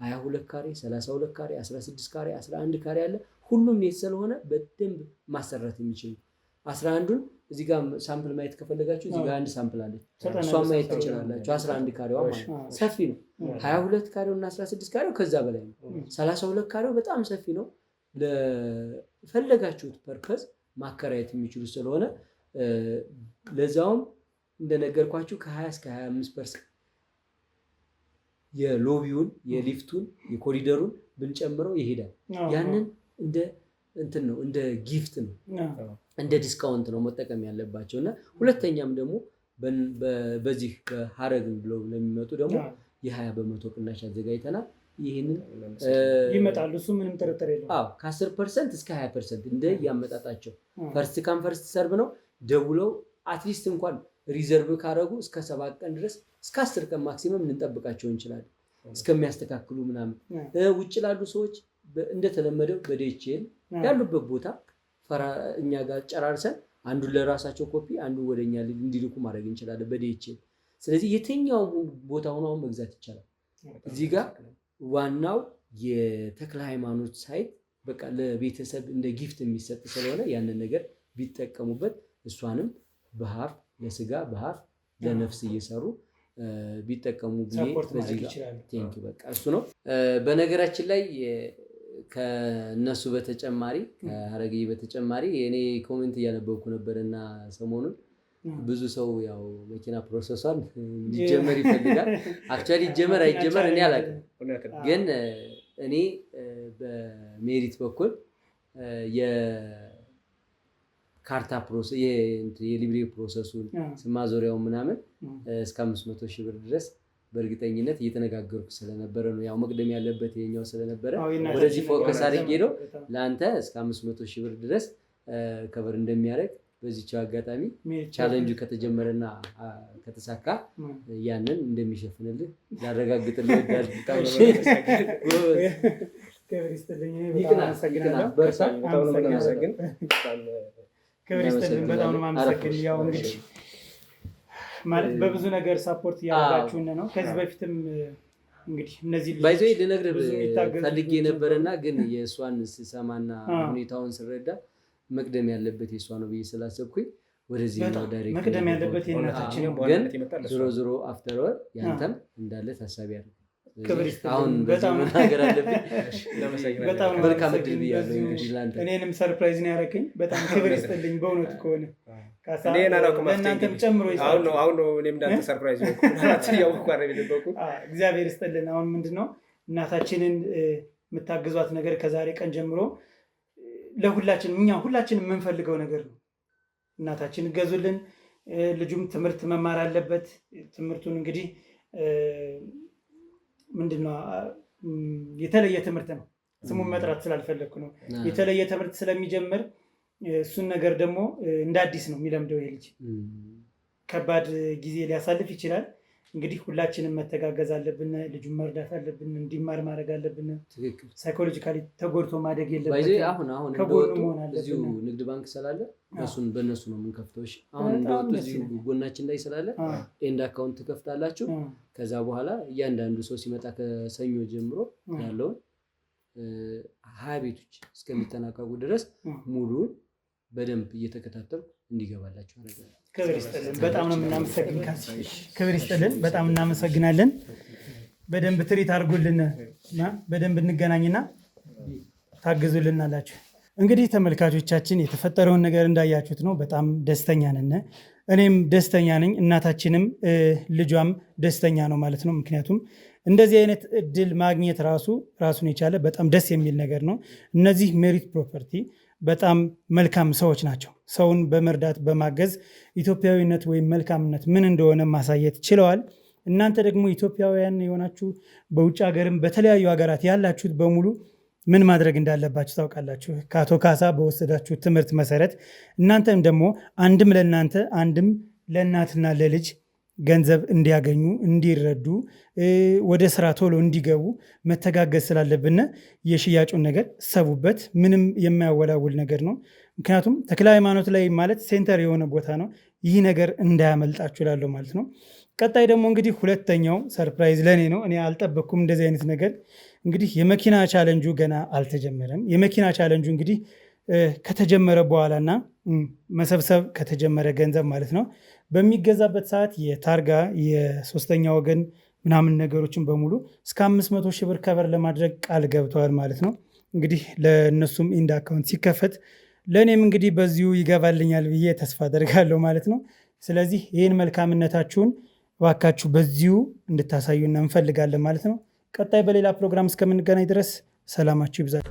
22 ካሬ፣ 32 ካሬ፣ 16 ካሬ፣ 11 ካሬ አለ። ሁሉም ኔት ስለሆነ በደንብ ማሰራት የሚችል 11ዱን እዚህ ጋር ሳምፕል ማየት ከፈለጋችሁ እዚህ ጋር አንድ ሳምፕል አለ፣ እሷን ማየት ትችላላችሁ። 11 ካሬዋ ማለት ሰፊ ነው። 22 ካሬው እና 16 ካሬው ከዛ በላይ ነው። 32 ካሬው በጣም ሰፊ ነው። ለፈለጋችሁት ፐርፐዝ ማከራየት የሚችሉ ስለሆነ ለዛውም እንደነገርኳችሁ ከ20 እስከ 25% የሎቢውን የሊፍቱን የኮሪደሩን ብንጨምረው ይሄዳል። ያንን እንደ እንትን ነው እንደ ጊፍት ነው እንደ ዲስካውንት ነው መጠቀም ያለባቸው። እና ሁለተኛም ደግሞ በዚህ በሀረግ ብለው ለሚመጡ ደግሞ የ20% ቅናሽ አዘጋጅተናል። ይሄንን ይመጣሉ። እሱ ምንም ጥርጥር የለውም። ከ10% እስከ 20% እንደ ያመጣጣቸው ፈርስት ካም ፈርስት ሰርቭ ነው። ደውለው አትሊስት እንኳን ሪዘርቭ ካረጉ እስከ 7 ቀን ድረስ እስከ 10 ቀን ማክሲመም ልንጠብቃቸው እንችላለን እስከሚያስተካክሉ ምናምን። ውጭ ላሉ ሰዎች እንደተለመደው በዲኤችኤል ያሉበት ቦታ እኛ ጋር ጨራርሰን አንዱን ለራሳቸው ኮፒ አንዱን ወደኛ እንዲልኩ ማድረግ እንችላለን በዲኤችኤል። ስለዚህ የትኛው ቦታ ሆኖ መግዛት ይቻላል። እዚህ ጋር ዋናው የተክለ ሃይማኖት ሳይት በቃ ለቤተሰብ እንደ ጊፍት የሚሰጥ ስለሆነ ያንን ነገር ቢጠቀሙበት እሷንም በሀፍ ለስጋ በሀፍ ለነፍስ እየሰሩ ቢጠቀሙ ብዬ በዚህ ጋር ቴንክ በቃ እሱ ነው። በነገራችን ላይ ከነሱ በተጨማሪ ከሀረግ በተጨማሪ እኔ ኮሜንት እያነበብኩ ነበርና ሰሞኑን ብዙ ሰው ያው መኪና ፕሮሰሷን እንዲጀመር ይፈልጋል። አክቹአሊ ይጀመር አይጀመር እኔ አላውቅም፣ ግን እኔ በሜሪት በኩል የካርታ ፕሮሰስ የሊብሬ ፕሮሰሱን ማዞሪያው ምናምን እስከ 500 ሺህ ብር ድረስ በእርግጠኝነት እየተነጋገርኩ ስለነበረ ነው። ያው መቅደም ያለበት የኛው ስለነበረ ወደዚህ ፎከስ አድርጌ ነው ለአንተ እስከ 500 ሺህ ብር ድረስ ከበር እንደሚያደርግ በዚህች አጋጣሚ ቻሌንጁ ከተጀመረና ከተሳካ ያንን እንደሚሸፍንልህ ላረጋግጥልህ እወዳለሁ። ክብር ይስጥልኝ። በጣም ነው የማመሰግን። ያው እንግዲህ ማለት በብዙ ነገር ሳፖርት እያደረጋችሁን ነው። ከዚህ በፊትም እንግዲህ እነዚህ ባይዘ ልነግርህ ፈልጌ ነበረና ግን የእሷን ስሰማና ሁኔታውን ስረዳ መቅደም ያለበት የእሷ ነው ብዬ ስላሰብኩኝ ወደዚህ ነው ዳይሬክት መቅደም ያለበት የእናታችን ግን ዞሮ አፍተርወር ያንተም እንዳለ ታሳቢ ያለ አሁን በጣም ነገር አለብኝ። በጣም መልካም እድል ብያለሁ። እንግዲህ ላንተ እኔንም ሰርፕራይዝ ነው ያደረከኝ። በጣም ክብር ይስጥልኝ በእውነቱ ከሆነ እኔን አላውቅም። ለእናንተም ጨምሮ አሁን ነው እኔም እንዳንተ ሰርፕራይዝ ነው እግዚአብሔር ይስጥልን። አሁን ምንድነው እናታችንን የምታግዟት ነገር ከዛሬ ቀን ጀምሮ ለሁላችንም ሁላችንም የምንፈልገው ነገር ነው። እናታችን እገዙልን። ልጁም ትምህርት መማር አለበት። ትምህርቱን እንግዲህ ምንድነው የተለየ ትምህርት ነው። ስሙን መጥራት ስላልፈለግኩ ነው። የተለየ ትምህርት ስለሚጀምር እሱን ነገር ደግሞ እንደ አዲስ ነው የሚለምደው። ይሄ ልጅ ከባድ ጊዜ ሊያሳልፍ ይችላል። እንግዲህ ሁላችንም መተጋገዝ አለብን። ልጁን መርዳት አለብን። እንዲማር ማድረግ አለብን። ሳይኮሎጂካሊ ተጎድቶ ማደግ የለበትም። ከጎኑ መሆን እዚሁ አለብን። ንግድ ባንክ ስላለ በእነሱ ነው የምንከፍተው። አሁን እንደወጡ እዚሁ ጎናችን ላይ ስላለ ኤንድ አካውንት ትከፍታላችሁ። ከዛ በኋላ እያንዳንዱ ሰው ሲመጣ ከሰኞ ጀምሮ ያለውን 20 ቤቶች እስከሚጠናቀቁ ድረስ ሙሉን በደንብ እየተከታተሉ እንዲገባላችሁ አደረጋለሁ። ክብር ይስጥልን። በጣም ነው የምናመሰግን። ክብር ይስጥልን። በጣም እናመሰግናለን። በደንብ ትሪት አድርጉልንና በደንብ እንገናኝና ታግዙልናላችሁ። እንግዲህ ተመልካቾቻችን የተፈጠረውን ነገር እንዳያችሁት ነው። በጣም ደስተኛ ነን። እኔም ደስተኛ ነኝ። እናታችንም ልጇም ደስተኛ ነው ማለት ነው። ምክንያቱም እንደዚህ አይነት እድል ማግኘት ራሱን የቻለ በጣም ደስ የሚል ነገር ነው። እነዚህ ሜሪት ፕሮፐርቲ በጣም መልካም ሰዎች ናቸው። ሰውን በመርዳት በማገዝ ኢትዮጵያዊነት ወይም መልካምነት ምን እንደሆነ ማሳየት ችለዋል። እናንተ ደግሞ ኢትዮጵያውያን የሆናችሁ በውጭ ሀገርም በተለያዩ ሀገራት ያላችሁት በሙሉ ምን ማድረግ እንዳለባችሁ ታውቃላችሁ። ከአቶ ካሳ በወሰዳችሁ ትምህርት መሰረት እናንተም ደግሞ አንድም ለእናንተ አንድም ለእናትና ለልጅ ገንዘብ እንዲያገኙ እንዲረዱ ወደ ስራ ቶሎ እንዲገቡ መተጋገዝ ስላለብን የሽያጩን ነገር ሰቡበት። ምንም የማያወላውል ነገር ነው። ምክንያቱም ተክለ ሃይማኖት ላይ ማለት ሴንተር የሆነ ቦታ ነው። ይህ ነገር እንዳያመልጣችሁ ላለው ማለት ነው። ቀጣይ ደግሞ እንግዲህ ሁለተኛው ሰርፕራይዝ ለእኔ ነው። እኔ አልጠበቅኩም እንደዚህ አይነት ነገር። እንግዲህ የመኪና ቻለንጁ ገና አልተጀመረም። የመኪና ቻለንጁ እንግዲህ ከተጀመረ በኋላና መሰብሰብ ከተጀመረ ገንዘብ ማለት ነው በሚገዛበት ሰዓት የታርጋ የሶስተኛ ወገን ምናምን ነገሮችን በሙሉ እስከ 500 ሺህ ብር ከበር ለማድረግ ቃል ገብተዋል ማለት ነው። እንግዲህ ለእነሱም ኢንድ አካውንት ሲከፈት ለእኔም እንግዲህ በዚሁ ይገባልኛል ብዬ ተስፋ አደርጋለሁ ማለት ነው። ስለዚህ ይህን መልካምነታችሁን እባካችሁ በዚሁ እንድታሳዩና እንፈልጋለን ማለት ነው። ቀጣይ በሌላ ፕሮግራም እስከምንገናኝ ድረስ ሰላማችሁ ይብዛል።